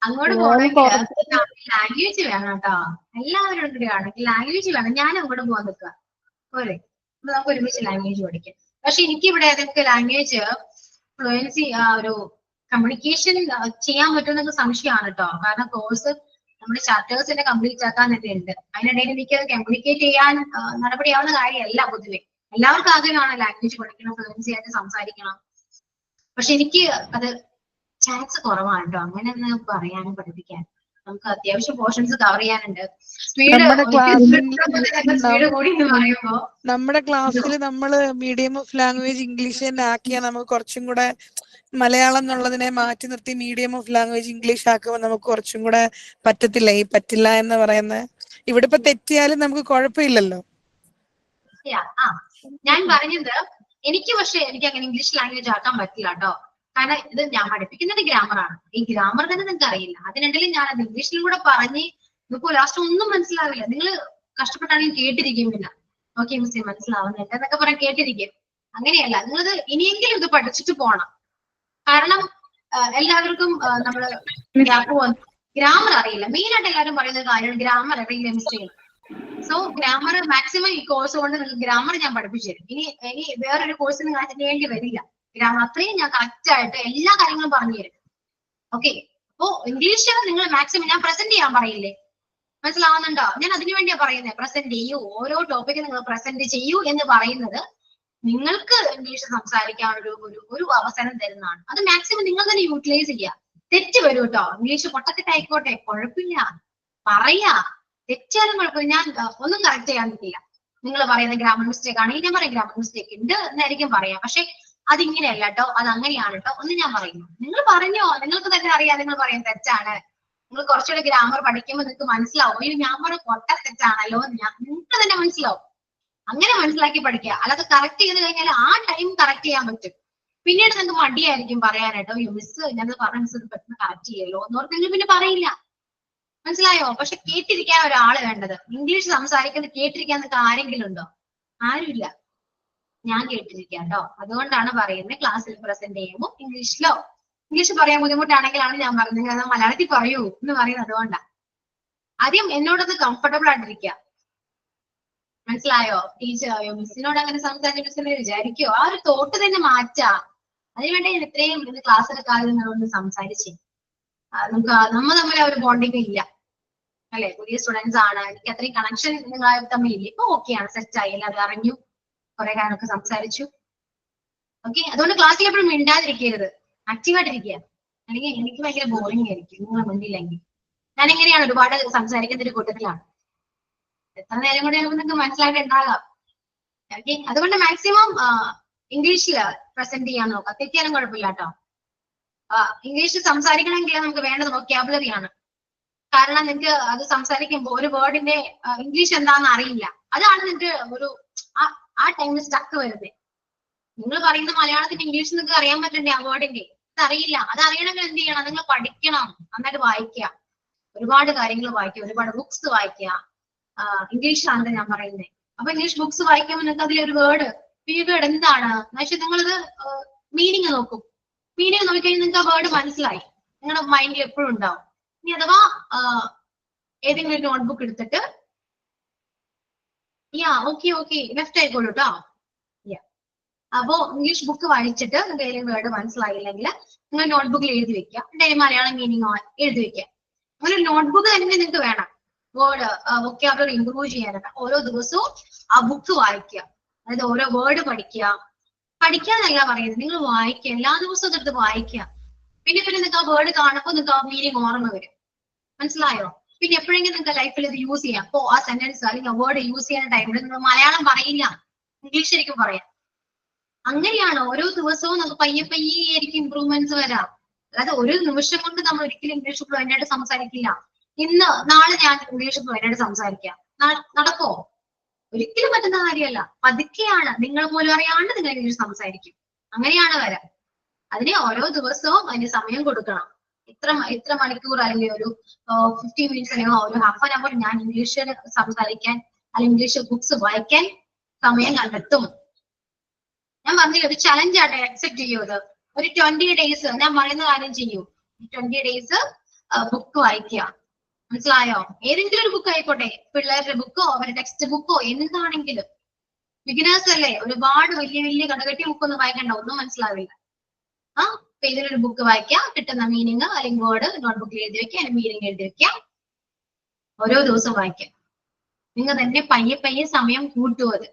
അങ്ങോട്ട് പോകണമെങ്കിൽ ലാംഗ്വേജ് വേണം കേട്ടോ. എല്ലാവരും കൂടി ആണെങ്കിൽ ലാംഗ്വേജ് വേണം. ഞാൻ അങ്ങോട്ട് പോകാൻ നിൽക്കുക പോരെ, നമുക്ക് ഒരുമിച്ച് ലാംഗ്വേജ് പഠിക്കാം. പക്ഷെ എനിക്ക് ഇവിടെ ഏതൊക്കെ ലാംഗ്വേജ് ഫ്ലുവൻസി ഒരു കമ്മ്യൂണിക്കേഷൻ ചെയ്യാൻ പറ്റുമെന്നൊക്കെ സംശയമാണ് കേട്ടോ. കാരണം കോഴ്സ് നമ്മുടെ ചാപ്റ്റേഴ്സിന്റെ കംപ്ലീറ്റ് ആക്കാൻ തന്നെ ഉണ്ട്. അതിനിടയിൽ എനിക്ക് അത് കമ്മ്യൂണിക്കേറ്റ് ചെയ്യാൻ നടപടിയാവുന്ന കാര്യമല്ല. പൊതുവെ എല്ലാവർക്കും ആഗ്രഹമാണ് ലാംഗ്വേജ് പഠിക്കണം, ഫ്ലുവൻസി ആയിട്ട് സംസാരിക്കണം. പക്ഷെ എനിക്ക് അത് ചാൻസ് കുറവാണ് കേട്ടോ, അങ്ങനെ ഒന്ന് പറയാനും പഠിപ്പിക്കാൻ. നമുക്ക് അത്യാവശ്യം പോർഷൻസ് കവർ ചെയ്യാനുണ്ട്. നമ്മുടെ ക്ലാസ്സിൽ നമ്മള് മീഡിയം ഓഫ് ലാംഗ്വേജ് ഇംഗ്ലീഷ് തന്നെ ആക്കിയാൽ നമുക്ക് കുറച്ചും കൂടെ മലയാളം എന്നുള്ളതിനെ മാറ്റി നിർത്തി മീഡിയം ഓഫ് ലാംഗ്വേജ് ഇംഗ്ലീഷ് ആക്കുമ്പോൾ നമുക്ക് കുറച്ചും കൂടെ പറ്റില്ല എന്ന് പറയുന്നത്. ഇവിടെ ഇപ്പൊ തെറ്റിയാലും നമുക്ക് കുഴപ്പമില്ലല്ലോ. ഞാൻ പറഞ്ഞത് എനിക്ക് അങ്ങനെ ഇംഗ്ലീഷ് ലാംഗ്വേജ് ആക്കാൻ പറ്റില്ല കേട്ടോ. കാരണം ഇത് ഞാൻ പഠിപ്പിക്കുന്നത് ഗ്രാമറാണ്. ഈ ഗ്രാമർ തന്നെ നിങ്ങൾക്ക് അറിയില്ല. അതിനിടയിൽ ഞാൻ അത് ഇംഗ്ലീഷിലും കൂടെ പറഞ്ഞ് നിങ്ങൾക്ക് ലാസ്റ്റ് ഒന്നും മനസ്സിലാവില്ല. നിങ്ങൾ കഷ്ടപ്പെട്ടാണെങ്കിൽ കേട്ടിരിക്കുമില്ല. ഓക്കെ മിസ് മനസ്സിലാവുന്നുണ്ട് എന്നൊക്കെ പറയാൻ കേട്ടിരിക്കും. അങ്ങനെയല്ല, നിങ്ങളിത് ഇനിയെങ്കിലും ഇത് പഠിച്ചിട്ട് പോണം. കാരണം എല്ലാവർക്കും നമ്മള് ഗ്രാമർ അറിയില്ല. മെയിൻ ആയിട്ട് എല്ലാവരും പറയുന്ന കാര്യമാണ് ഗ്രാമർ അറിയില്ല മിസ്റ്റേക്ക്. സോ ഗ്രാമർ മാക്സിമം ഈ കോഴ്സ് കൊണ്ട് നിങ്ങൾക്ക് ഗ്രാമർ ഞാൻ പഠിപ്പിച്ചു തരും. ഇനി വേറൊരു കോഴ്സ് നിങ്ങൾ അറ്റൻഡ് ചെയ്യേണ്ടി വരില്ല. ഗ്രാമർ അത്രയും ഞാൻ കറക്റ്റ് ആയിട്ട് എല്ലാ കാര്യങ്ങളും പറഞ്ഞു തരും. ഓക്കെ, അപ്പോ ഇംഗ്ലീഷ് നിങ്ങൾ മാക്സിമം ഞാൻ പ്രസന്റ് ചെയ്യാൻ പറയില്ലേ, മനസ്സിലാവുന്നുണ്ടോ? ഞാൻ അതിനു വേണ്ടിയാ പറയുന്നത്. പ്രസന്റ് ചെയ്യൂ, ഓരോ ടോപ്പിക്ക് നിങ്ങൾ പ്രസന്റ് ചെയ്യൂ എന്ന് പറയുന്നത് നിങ്ങൾക്ക് ഇംഗ്ലീഷ് സംസാരിക്കാൻ ഒരു അവസരം തരുന്നതാണ്. അത് മാക്സിമം നിങ്ങൾ തന്നെ യൂട്ടിലൈസ് ചെയ്യുക. തെറ്റ് വരും കേട്ടോ, ഇംഗ്ലീഷ് പൊട്ടത്തിട്ടായിക്കോട്ടെ, കുഴപ്പമില്ല, പറയാ. തെറ്റാലും കുഴപ്പമില്ല, ഞാൻ ഒന്നും കറക്റ്റ് ചെയ്യാൻ പറ്റില്ല. നിങ്ങൾ പറയുന്ന ഗ്രാമർ മിസ്റ്റേക്ക് ആണെങ്കിൽ ഞാൻ പറയും ഗ്രാമർ മിസ്റ്റേക്ക് ഉണ്ട് എന്നായിരിക്കും പറയാം. പക്ഷെ അതിങ്ങനെയല്ല കേട്ടോ, അത് അങ്ങനെയാണ് കേട്ടോ ഒന്ന് ഞാൻ പറയുന്നു. നിങ്ങൾ പറഞ്ഞോ, നിങ്ങൾക്ക് തന്നെ അറിയാം നിങ്ങൾ പറയുന്നത് തെറ്റാണ്. നിങ്ങൾ കുറച്ചുകൂടെ ഗ്രാമർ പഠിക്കുമ്പോൾ നിങ്ങൾക്ക് മനസ്സിലാവും, അയ്യോ ഞാൻ പറഞ്ഞ പൊട്ട തെറ്റാണല്ലോ, നിങ്ങൾക്ക് തന്നെ മനസ്സിലാവും. അങ്ങനെ മനസ്സിലാക്കി പഠിക്കുക. അല്ലാതെ കറക്റ്റ് ചെയ്ത് കഴിഞ്ഞാൽ ആ ടൈം കറക്റ്റ് ചെയ്യാൻ പറ്റും. പിന്നീട് നിങ്ങൾക്ക് മടിയായിരിക്കും പറയാനായിട്ടോ, മിസ് ഞങ്ങൾ പറഞ്ഞ മിസ് പെട്ടെന്ന് കറക്റ്റ് ചെയ്യല്ലോ എന്നോർത്ത് നിങ്ങൾ പിന്നെ പറയില്ല. മനസ്സിലായോ? പക്ഷെ കേട്ടിരിക്കാൻ ഒരാള് വേണ്ടത്. ഇംഗ്ലീഷ് സംസാരിക്കുന്നത് കേട്ടിരിക്കാൻ നിങ്ങൾക്ക് ആരെങ്കിലും ഉണ്ടോ? ആരുമില്ല. ഞാൻ കേട്ടിരിക്കാം കേട്ടോ. അതുകൊണ്ടാണ് പറയുന്നത് ക്ലാസ്സിൽ പ്രസന്റ് ചെയ്യുമ്പോൾ ഇംഗ്ലീഷ് പറയാൻ ബുദ്ധിമുട്ടാണെങ്കിലാണ് ഞാൻ പറയുന്നത് മലയാളത്തിൽ പറയൂ എന്ന് പറയുന്നത്. അതുകൊണ്ടാണ് ആദ്യം എന്നോടത് കംഫർട്ടബിൾ ആയിട്ടിരിക്കുക. മനസ്സിലായോ? ടീച്ചർ മിസ്സിനോട് അങ്ങനെ സംസാരിച്ച മിസ്സിനെ വിചാരിക്കോ, ആ ഒരു തോട്ട് തന്നെ മാറ്റാ. അതിനുവേണ്ടി ഞാൻ ഇത്രയും ക്ലാസ് എടുക്കാതെ നിങ്ങളോട് സംസാരിച്ചേ. നമ്മ തമ്മിൽ ഒരു ബോണ്ടിങ് ഇല്ല അല്ലെ, പുതിയ സ്റ്റുഡൻസ് ആണ്, എനിക്ക് അത്രയും കണക്ഷൻ നിങ്ങൾ തമ്മിലില്ല. ഇപ്പൊ ഓക്കെയാണ്, സെറ്റായി, എല്ലാവരും അറിഞ്ഞു, കുറെ കാര്യമൊക്കെ സംസാരിച്ചു. ഓക്കെ, അതുകൊണ്ട് ക്ലാസ്സിൽ എപ്പോഴും മിണ്ടാതിരിക്കരുത്, ആക്റ്റീവായിട്ടിരിക്കുക. അല്ലെങ്കിൽ എനിക്ക് ഭയങ്കര ബോറിംഗ് ആയിരിക്കും നിങ്ങൾ മിണ്ടില്ലെങ്കിൽ. ഞാൻ എങ്ങനെയാണ് ഒരുപാട് സംസാരിക്കുന്ന ഒരു കൂട്ടത്തിലാണ്. എത്ര നേരം കൂടെ നിങ്ങൾക്ക് മനസ്സിലായിട്ടുണ്ടാകാം. ഓക്കെ, അതുകൊണ്ട് മാക്സിമം ഇംഗ്ലീഷില് പ്രസന്റ് ചെയ്യാൻ നോക്കാം. തെറ്റിയാലും കുഴപ്പമില്ല കേട്ടോ. ഇംഗ്ലീഷ് സംസാരിക്കണമെങ്കിൽ നമുക്ക് വേണ്ടത് വൊക്കാബുലറി ആണ്. കാരണം നിങ്ങൾക്ക് അത് സംസാരിക്കുമ്പോൾ ഒരു വേർഡിന്റെ ഇംഗ്ലീഷ് എന്താണെന്ന് അറിയില്ല. അതാണ് നിങ്ങൾക്ക് ആ ടൈമിൽ സ്റ്റക്ക് വരുന്നത്. നിങ്ങൾ പറയുന്ന മലയാളത്തിന്റെ ഇംഗ്ലീഷ് നിങ്ങൾക്ക് അറിയാൻ പറ്റണ്ടേ, ആ വേർഡിന്റെ അത് അറിയില്ല. അത് അറിയണമെങ്കിൽ എന്ത് ചെയ്യണം? നിങ്ങൾ പഠിക്കണം, നന്നായിട്ട് വായിക്കുക, ഒരുപാട് കാര്യങ്ങൾ വായിക്കുക, ഒരുപാട് ബുക്സ് വായിക്കുക. ഇംഗ്ലീഷിലാണ് ഞാൻ പറയുന്നത്. അപ്പൊ ഇംഗ്ലീഷ് ബുക്സ് വായിക്കുമ്പോൾ നിങ്ങൾക്ക് അതിലൊരു വേർഡ്, ഈ വേർഡ് എന്താണ് പക്ഷെ നിങ്ങളത് മീനിങ് നോക്കും. മീനിങ് നോക്കിക്കഴിഞ്ഞാൽ നിങ്ങൾക്ക് ആ വേർഡ് മനസ്സിലായി, നിങ്ങളുടെ മൈൻഡിൽ എപ്പോഴും ഉണ്ടാവും. ഇനി അഥവാ ഏതെങ്കിലും ഒരു നോട്ട്ബുക്ക് എടുത്തിട്ട് ഓക്കെ ലെഫ്റ്റ് ആയിക്കോളൂ കേട്ടോ. അപ്പോ ഇംഗ്ലീഷ് ബുക്ക് വായിച്ചിട്ട് നിങ്ങൾക്ക് ഏതെങ്കിലും വേർഡ് മനസ്സിലായില്ലെങ്കിൽ നിങ്ങൾ നോട്ട്ബുക്കിൽ എഴുതി വെക്കുക. എന്നിട്ട് മലയാളം മീനിങ് എഴുതി വെക്കുക. അങ്ങനെ ഒരു നോട്ട്ബുക്ക് തന്നെ നിങ്ങൾക്ക് വേണം വേർഡ് വൊക്കാബുലറി ഇംപ്രൂവ് ചെയ്യാനായിട്ട്. ഓരോ ദിവസവും ആ ബുക്ക് വായിക്കുക, അതായത് ഓരോ വേർഡ് പഠിക്കാന്നല്ല പറയുന്നത്, നിങ്ങൾ വായിക്കുക, എല്ലാ ദിവസവും അതെടുത്ത് വായിക്കുക. പിന്നെ നിങ്ങൾക്ക് ആ വേർഡ് കാണുമ്പോൾ നിങ്ങൾക്ക് ആ മീനിങ് ഓർമ്മ വരും. മനസ്സിലായോ? പിന്നെ എപ്പോഴെങ്കിലും നിങ്ങൾക്ക് ലൈഫിൽ ഇത് യൂസ് ചെയ്യാം. അപ്പോ ആ സെന്റൻസ് അല്ലെങ്കിൽ വേർഡ് യൂസ് ചെയ്യുന്ന ടൈമിൽ നിങ്ങൾ മലയാളം പറയില്ല, ഇംഗ്ലീഷ് ആയിരിക്കും പറയാം. അങ്ങനെയാണ് ഓരോ ദിവസവും നമുക്ക് പയ്യെ ആയിരിക്കും ഇമ്പ്രൂവ്മെന്റ്സ് വരാം. അതായത് ഒരു നിമിഷം കൊണ്ട് നമ്മൾ ഒരിക്കലും ഇംഗ്ലീഷ് ഫ്ലുവന്റ് ആയിട്ട് സംസാരിക്കില്ല. നാളെ ഞാൻ ഇംഗ്ലീഷ് ഫ്ലുവന്റ് ആയിട്ട് സംസാരിക്കാം, നടക്കോ? ഒരിക്കലും പറ്റുന്ന കാര്യമല്ല. പതുക്കെയാണ്, നിങ്ങൾ പോലും അറിയാണ്ട് നിങ്ങൾ ഇംഗ്ലീഷ് സംസാരിക്കും. അങ്ങനെയാണ് വരാം. അതിന് ഓരോ ദിവസവും അതിന് സമയം കൊടുക്കണം. ഇത്ര മണിക്കൂർ അല്ലെങ്കിൽ ഒരു 50 മിനിറ്റ്സ് അല്ലെങ്കിൽ ഒരു ഹാഫ് ആൻ അവർ ഞാൻ ഇംഗ്ലീഷ് സംസാരിക്കാൻ അല്ലെങ്കിൽ ഇംഗ്ലീഷ് ബുക്സ് വായിക്കാൻ സമയം കണ്ടെത്തും. ഞാൻ പറഞ്ഞില്ല, ഒരു ചലഞ്ച് ആട്ടെ, അക്സെപ്റ്റ് ചെയ്യൂ. ഒരു 20 ഡേയ്സ് ഞാൻ പറയുന്ന കാര്യം ചെയ്യൂ. 20 ഡേയ്സ് ബുക്ക് വായിക്കുക. മനസ്സിലായോ? ഏതെങ്കിലും ഒരു ബുക്ക് ആയിക്കോട്ടെ, പിള്ളേരുടെ ബുക്കോ അവരുടെ ടെക്സ്റ്റ് ബുക്കോ എന്താണെങ്കിലും. ബിഗിനേഴ്സ് അല്ലേ, ഒരുപാട് വലിയ കടകെട്ടി ബുക്കൊന്നും വായിക്കണ്ട, ഒന്നും മനസ്സിലാവില്ല. അപ്പൊ ഇതിലൊരു ബുക്ക് വായിക്കാം, കിട്ടുന്ന മീനിങ് അല്ലെങ്കിൽ വേർഡ് നോട്ട്ബുക്കിൽ എഴുതി വെക്കുക, അതിന്റെ മീനിങ് എഴുതി വെക്കാം. ഓരോ ദിവസവും വായിക്കാം. നിങ്ങൾ തന്നെ പയ്യെ സമയം കൂട്ടും. അത്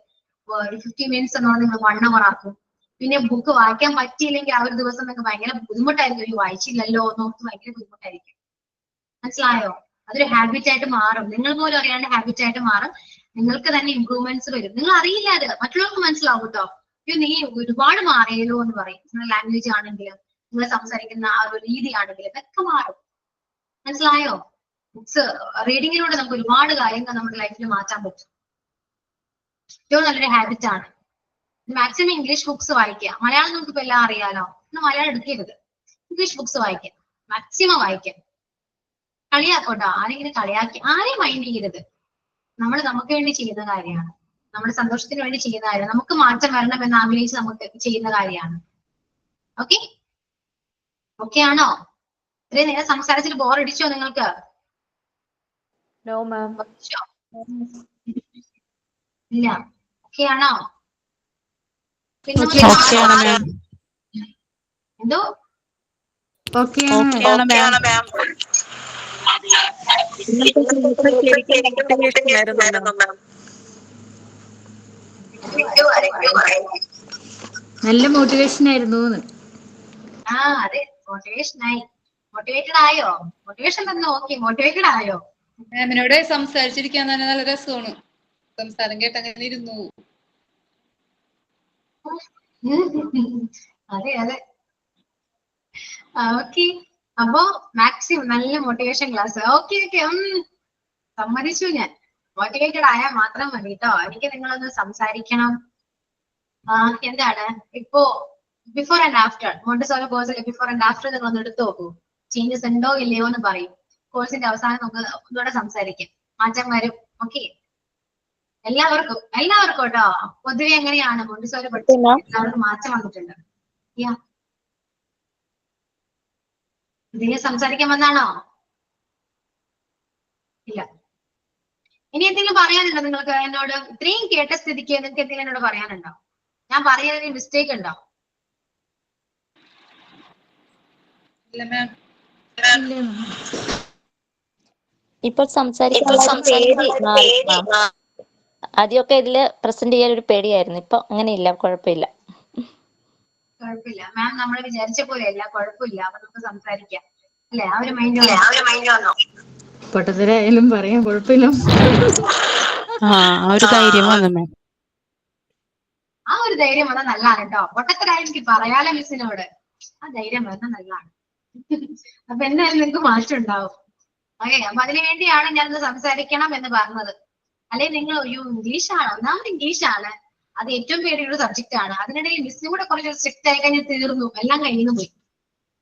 ഒരു 50 മിനിറ്റ്സ് എന്നോട് നിങ്ങൾ 1 hour ആക്കും. പിന്നെ ബുക്ക് വായിക്കാൻ പറ്റിയില്ലെങ്കിൽ ആ ഒരു ദിവസം നിങ്ങൾക്ക് ഭയങ്കര ബുദ്ധിമുട്ടായിരിക്കും. വായിച്ചില്ലല്ലോ എന്നോർത്ത് ഭയങ്കര ബുദ്ധിമുട്ടായിരിക്കും. മനസ്സിലായോ? അതൊരു ഹാബിറ്റ് ആയിട്ട് മാറും. നിങ്ങൾ പോലും അറിയാണ്ട് ഹാബിറ്റ് ആയിട്ട് മാറും. നിങ്ങൾക്ക് തന്നെ ഇമ്പ്രൂവ്മെന്റ്സ് വരും. നിങ്ങൾ അറിയില്ല, അത് മറ്റുള്ളവർക്ക് മനസ്സിലാവും കേട്ടോ. നീ ഒരുപാട് മാറിയല്ലോ എന്ന് പറയും. നിങ്ങളുടെ ലാംഗ്വേജ് ആണെങ്കിലും നിങ്ങൾ സംസാരിക്കുന്ന ആ ഒരു രീതി ആണെങ്കിലും ഇതൊക്കെ മാറും. മനസ്സിലായോ? ബുക്സ് റീഡിങ്ങിലൂടെ നമുക്ക് ഒരുപാട് കാര്യങ്ങൾ നമ്മുടെ ലൈഫിൽ മാറ്റാൻ പറ്റും. ഏറ്റവും നല്ലൊരു ഹാബിറ്റ് ആണ്. മാക്സിമം ഇംഗ്ലീഷ് ബുക്സ് വായിക്കുക. മലയാളം നമുക്ക് ഇപ്പൊ എല്ലാം അറിയാലോ, മലയാളം എടുക്കരുത്. ഇംഗ്ലീഷ് ബുക്സ് വായിക്കാം, മാക്സിമം വായിക്കാം. കളിയാക്കോട്ടോ, ആരെങ്കിലും കളിയാക്കി ആരെയും മൈൻഡ് ചെയ്യരുത്. നമ്മൾ നമുക്ക് വേണ്ടി ചെയ്യുന്ന കാര്യമാണ്, നമ്മുടെ സന്തോഷത്തിന് വേണ്ടി ചെയ്യുന്ന കാര്യം, നമുക്ക് മാറ്റം വരണം എന്ന് ആഗ്രഹിച്ച് നമുക്ക് ചെയ്യുന്ന കാര്യമാണ്. ഓക്കെ ഓക്കെ ആണോ? ഇത്രയും നേരം സംസാരിച്ചിട്ട് ബോറടിച്ചോ നിങ്ങൾക്ക്? No ma'am. ഇല്ല. ഓക്കെ ആണോ? പിന്നെ എന്തോ നല്ല മോട്ടിവേഷൻ ആയിരുന്നു. അതെ, മോട്ടിവേഷൻ ആയി. മോട്ടിവേറ്റഡ് ആയോ? മോട്ടിവേഷൻ തന്നെ. ഓക്കെ, മോട്ടിവേറ്റഡ് ആയോ? മാമിനോട് സംസാരിച്ചിരിക്കാൻ തന്നെ നല്ല രസമാണ്. സംസാരം കേട്ട് അങ്ങനെ ഇരുന്നു. അതെ അതെ. ഓക്കെ, അപ്പോ മാക്സിമം നല്ല മോട്ടിവേഷൻ ക്ലാസ്. ഓക്കെ ഓക്കെ, സമ്മതിച്ചു ഞാൻ. മോട്ടിവേറ്റഡ് ആയാൽ മാത്രം മതി കേട്ടോ. എനിക്ക് നിങ്ങളൊന്ന് സംസാരിക്കണം. എന്താണ് ഇപ്പോ ബിഫോർ ആൻഡ് ആഫ്റ്റർ മോണ്ടിസോറി കോഴ്സിലെ ബിഫോർ ആൻഡ് ആഫ്റ്റർ നിങ്ങളൊന്ന് എടുത്തു നോക്കൂ. ചേഞ്ചസ് ഉണ്ടോ ഇല്ലയോ എന്ന് പറയും. കോഴ്സിന്റെ അവസാനം നമുക്ക് ഒന്നുകൂടെ സംസാരിക്കാം. മാറ്റം വരും. ഓക്കെ, എല്ലാവർക്കും കേട്ടോ. പൊതുവെ എങ്ങനെയാണ് മോണ്ടിസോറി പഠിച്ചത്? എല്ലാവർക്കും മാറ്റം വന്നിട്ടുണ്ട്. എന്തെങ്കിലും സംസാരിക്കാൻ വന്നാണോ? ഇല്ല. ഇനി എന്തെങ്കിലും പറയാനുണ്ടോ നിങ്ങൾക്ക് എന്നോട്? ഇത്രയും കേട്ട സ്ഥിതിക്ക് നിങ്ങൾക്ക് എന്തെങ്കിലും എന്നോട് പറയാനുണ്ടോ? ഞാൻ പറയുന്നതിന് മിസ്റ്റേക്ക് ഉണ്ടോ? ഇപ്പോൾ ആദ്യമൊക്കെ ഇതില് പ്രസന്റ് ചെയ്യാൻ ഒരു പേടിയായിരുന്നു. ഇപ്പൊ അങ്ങനെയില്ല, കുഴപ്പമില്ല. കുഴപ്പമില്ല മാം, നമ്മൾ വിചാരിച്ച പോലെയല്ല. കുഴപ്പമില്ല, അപ്പൊ നമുക്ക് സംസാരിക്കാം അല്ലെ? ആ ഒരു മൈൻഡ് വന്നോ? പൊട്ടത്തരായാലും പറയാൻ കുഴപ്പമില്ല. ആ ഒരു ധൈര്യം വന്നു മാം. ആ ഒരു ധൈര്യം വന്നാൽ നല്ലതാണ് കേട്ടോ. പൊട്ടത്തരായി എനിക്ക് പറയാലോ മിസ്സിനോട്. ആ ധൈര്യം വന്നാൽ നല്ലതാണ്. അപ്പൊ എന്തായാലും നിങ്ങൾക്ക് മാറ്റം ഉണ്ടാവും. ഓക്കെ, അപ്പൊ അതിനു വേണ്ടിയാണ് ഞാനൊന്ന് സംസാരിക്കണം എന്ന് പറഞ്ഞത്. അല്ലെങ്കിൽ നിങ്ങൾ ഇംഗ്ലീഷാണ്, ഒന്നാമത് ഇംഗ്ലീഷാണ്, അത് ഏറ്റവും പേടിയുള്ള സബ്ജക്റ്റ് ആണ്. അതിനിടയിൽ മിസ്സിനും കൂടെ കുറച്ച് സ്ട്രിക്റ്റ് ആയി കഴിഞ്ഞാൽ തീർന്നു, എല്ലാം കഴിഞ്ഞു പോയി.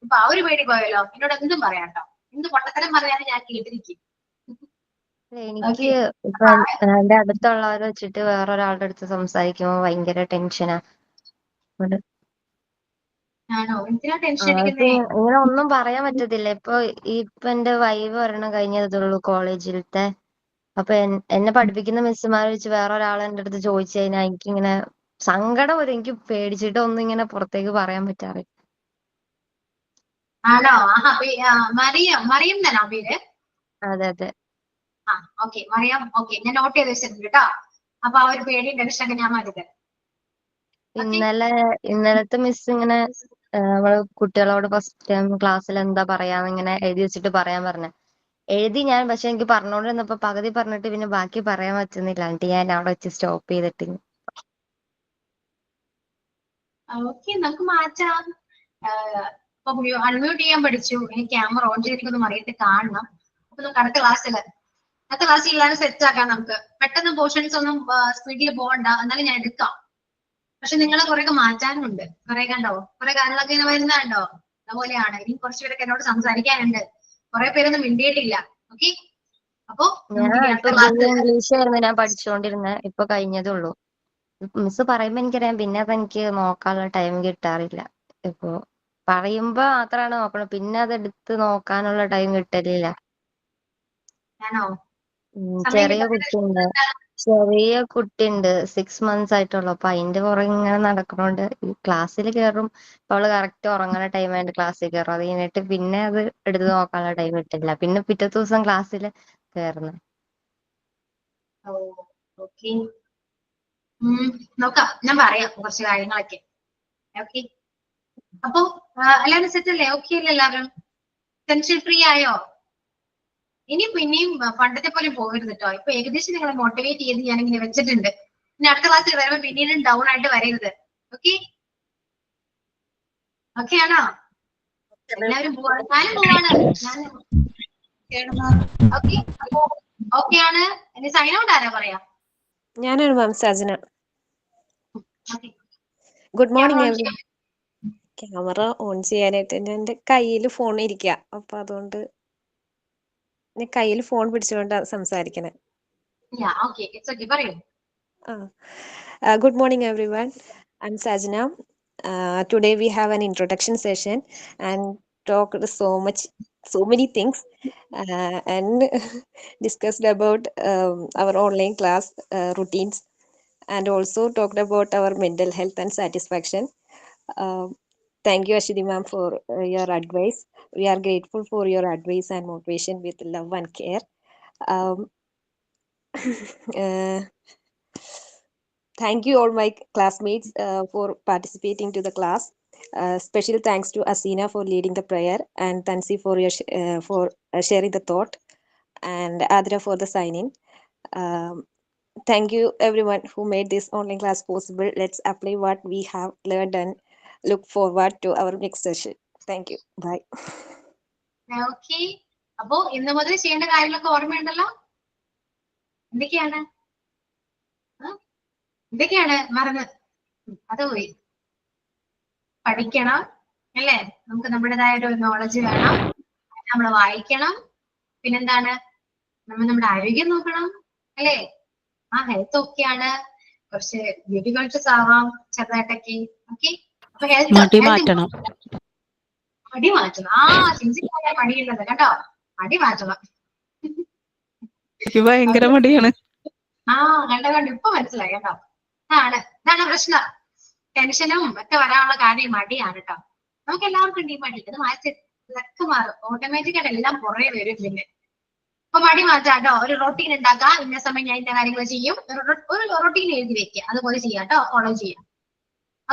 ഇപ്പൊ ആ ഒരു പേടി പോയല്ലോ. എന്നോട് എന്തും പറയാട്ടോ, എന്ത് പൊട്ടത്തരം പറയാനും ഞാൻ കേട്ടിരിക്കും. എനിക്ക് ഇപ്പൊ എന്റെ അടുത്തുള്ളവരെ വെച്ചിട്ട് വേറൊരാളുടെ അടുത്ത് സംസാരിക്കുമ്പോ ഭയങ്കര ടെൻഷനാ. ഇങ്ങനെ ഒന്നും പറയാൻ പറ്റത്തില്ല. ഇപ്പൊ എന്റെ വൈവ് ഒരെണ്ണം കഴിഞ്ഞതുള്ളൂ കോളേജിലത്തെ. അപ്പൊ എന്നെ പഠിപ്പിക്കുന്ന മിസ്സുമാർ വെച്ച് വേറൊരാൾ എന്റെ അടുത്ത് ചോദിച്ചു കഴിഞ്ഞാൽ എനിക്കിങ്ങനെ സങ്കടം വരും. എനിക്ക് പേടിച്ചിട്ട് ഒന്നും ഇങ്ങനെ പുറത്തേക്ക് പറയാൻ പറ്റാറില്ല. ആണോ? മറിയം തന്നെ പേര്? അതെ അതെ. ഓക്കെ മറിയാം. ഓക്കെ, ഞാൻ നോട്ട് ചെയ്ത് വെച്ചിട്ടുണ്ട് കേട്ടോ. അപ്പൊ ആ ഒരു പേടിയും ടെൻഷനൊക്കെ ഞാൻ മാറ്റിയത്. ഇന്നലത്തെ മിസ് ഇങ്ങനെ നമ്മള് കുട്ടികളോട് ഫസ്റ്റ് ടൈം ക്ലാസ്സിൽ എന്താ പറയാന്ന് ഇങ്ങനെ എഴുതി വെച്ചിട്ട് പറയാൻ പറഞ്ഞ എഴുതി ഞാൻ. പക്ഷെ എനിക്ക് പറഞ്ഞോണ്ടിരുന്നപ്പോ പകുതി പറഞ്ഞിട്ട് പിന്നെ ബാക്കി പറയാൻ പറ്റുന്നില്ല. എന്നിട്ട് ഞാൻ അവിടെ വെച്ച് സ്റ്റോപ്പ് ചെയ്തിട്ട്. ഓക്കെ, നമുക്ക് മാറ്റാം. ഇപ്പൊ അൺമ്യൂട്ട് ചെയ്യാൻ പഠിച്ചു. ഇനി ക്യാമറ ഓൺ ചെയ്തിരിക്കുന്നു അറിയത്തെ കാണണം. അപ്പൊ നമുക്ക് അടുത്ത ക്ലാസ്സിൽ എല്ലാവരും സെറ്റ് ആക്കാം. നമുക്ക് പെട്ടെന്ന് പോർഷൻസ് ഒന്നും സ്പീഡിൽ പോകണ്ട, എന്നാലും ഞാൻ എടുക്കാം. പക്ഷെ നിങ്ങളെ കുറെയൊക്കെ മാറ്റാനുണ്ട്. കുറെ കണ്ടോ, കുറെ കാര്യങ്ങളൊക്കെ ഇങ്ങനെ വരുന്നുണ്ടോ? അതുപോലെയാണ്. ഇനി കുറച്ച് പേരൊക്കെ എന്നോട് സംസാരിക്കാനുണ്ട്. കുറെ പേരൊന്നും മിണ്ടിയിട്ടില്ല. ഓക്കെ, അപ്പൊ ഇംഗ്ലീഷ് ആയിരുന്നു ഞാൻ പഠിച്ചുകൊണ്ടിരുന്നത്. ഇപ്പൊ കഴിഞ്ഞതേ ഉള്ളൂ. മിസ് പറയുമ്പോ എനിക്കറിയാം, പിന്നെ അതെനിക്ക് നോക്കാനുള്ള ടൈം കിട്ടാറില്ല. ഇപ്പൊ പറയുമ്പോ മാത്രമാണ് നോക്കണം, പിന്നെ അതെടുത്ത് നോക്കാനുള്ള ടൈം കിട്ടലില്ല. ചെറിയ കുട്ടിയുണ്ട് 6 months ആയിട്ടുള്ളൂ. അപ്പൊ അതിന്റെ പുറകെ ഇങ്ങനെ നടക്കണോണ്ട് ക്ലാസ്സിൽ കയറും. അവള് കറക്റ്റ് ഉറങ്ങണ ടൈം ആയിട്ട് ക്ലാസ്സിൽ കയറും. അത് കഴിഞ്ഞിട്ട് പിന്നെ അത് എടുത്ത് നോക്കാനുള്ള ടൈം കിട്ടില്ല. പിന്നെ പിറ്റത്തെ ദിവസം ക്ലാസ്സിൽ കയറുന്നത്. നോക്കാം, ഞാൻ പറയാം കുറച്ച് കാര്യങ്ങളൊക്കെ. ഓക്കെ, അപ്പൊ എല്ലാവരും സെറ്റ് അല്ലേ? ഓക്കെ അല്ലേ എല്ലാവരും? ടെൻഷൻ ഫ്രീ ആയോ? ഇനി പിന്നെയും പണ്ടത്തെ പോലെ പോകരുത് കേട്ടോ. ഇപ്പൊ ഏകദേശം നിങ്ങളെ മോട്ടിവേറ്റ് ചെയ്ത് ഞാൻ ഇങ്ങനെ വെച്ചിട്ടുണ്ട്. ഇനി അടുത്ത ക്ലാസ്സിൽ വരുമ്പോ പിന്നീട് ഡൗൺ ആയിട്ട് വരരുത്. ഓക്കെ ഓക്കെ ആണോ? എല്ലാവരും പോവാണ്, ഞാനും പോവാണ്. ഓക്കെ, അപ്പൊ ഓക്കെ ആണ്. ഇനി സൈൻ ഔട്ട് ആരാ പറയാ? ഞാനാണ് ma'am, Sajana. Good morning Camera on every ചെയ്യാം. ക്യാമറ ഓൺ ചെയ്യാനായിട്ട് എൻ്റെ കയ്യിൽ ഫോൺ ഇരിക്കുക അപ്പൊ അതുകൊണ്ട് ഞാൻ കയ്യിൽ ഫോൺ പിടിച്ചുകൊണ്ട് സംസാരിക്കണേ. Yeah, okay. It's okay. പറയൂ. Good morning everyone. I'm Sajna. Today we have an introduction session and talked so many things and discussed about our online class routines and also talked about our mental health and satisfaction. Thank you Ashidi ma'am for your advice. We are grateful for your advice and motivation with love and care. Um, Thank you all my classmates for participating to the class. Special thanks to Asina for leading the prayer and Tansi for sharing the thought and Adra for the signing. Thank you everyone who made this online class possible. Let's apply what we have learned and look forward to our next session. Thank you. Bye. Okay. അപ്പോ ഇന്ന് മുതൽ ചെയ്യേണ്ട കാര്യങ്ങളൊക്കെ ഓർമ്മയുണ്ടല്ലോ? എന്തൊക്കെയാണ്? എന്തൊക്കെയാണ് മറന്ന്? അത് പോയി. പഠിക്കണം അല്ലേ? നമുക്ക് നമ്മുടേതായ ഒരു നോളജ് വേണം. നമ്മൾ വായിക്കണം. പിന്നെന്താണ്? നമ്മൾ നമ്മുടെ ആരോഗ്യം നോക്കണം അല്ലേ? ആ ഹെൽത്ത് ഒക്കെയാണ്. കുറച്ച് ബ്യൂട്ടി കോൺഷ്യസ് ആവാം ചെറുതായിട്ടൊക്കെ. ഓക്കെ, അപ്പൊ മടി മാറ്റണം. മടി മാറ്റണം. ആ ചിന്തിക്കാതെ മടിയുള്ളത് കേട്ടോ. മടി മാറ്റണം. എനിക്ക് ഭയങ്കര മടിയാണ്. ആ കണ്ടോ ഇപ്പൊ മനസ്സിലായി കേട്ടോ. ഇതാണ് പ്രശ്നം. ടെൻഷനും ഒക്കെ വരാനുള്ള കാര്യം മടിയാണ് കേട്ടോ. നമുക്ക് എല്ലാവർക്കും ഉണ്ട് ഈ മടി. ഇത് മാറ്റി ഇതൊക്കെ മാറും. ഓട്ടോമാറ്റിക്കായിട്ട് എല്ലാം പുറകെ വരും. പിന്നെ അപ്പൊ മടി മാറ്റാം കേട്ടോ. ഒരു റൊട്ടീൻ ഉണ്ടാക്കാം. ഇന്ന സമയം ഞാൻ ഇന്ന കാര്യങ്ങൾ ചെയ്യും. ഒരു റൊട്ടീൻ എഴുതി വെക്കുക. അതുപോലെ ചെയ്യാം കേട്ടോ. ഫോളോ ചെയ്യാം.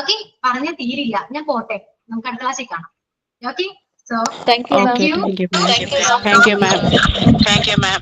ഓക്കെ, പറഞ്ഞ തീരില്ല. ഞാൻ പോട്ടെ. നമുക്ക് അടുത്ത ക്ലാസ്സിൽ കാണാം. Okay, so Thank you, ma'am. Thank you, ma'am.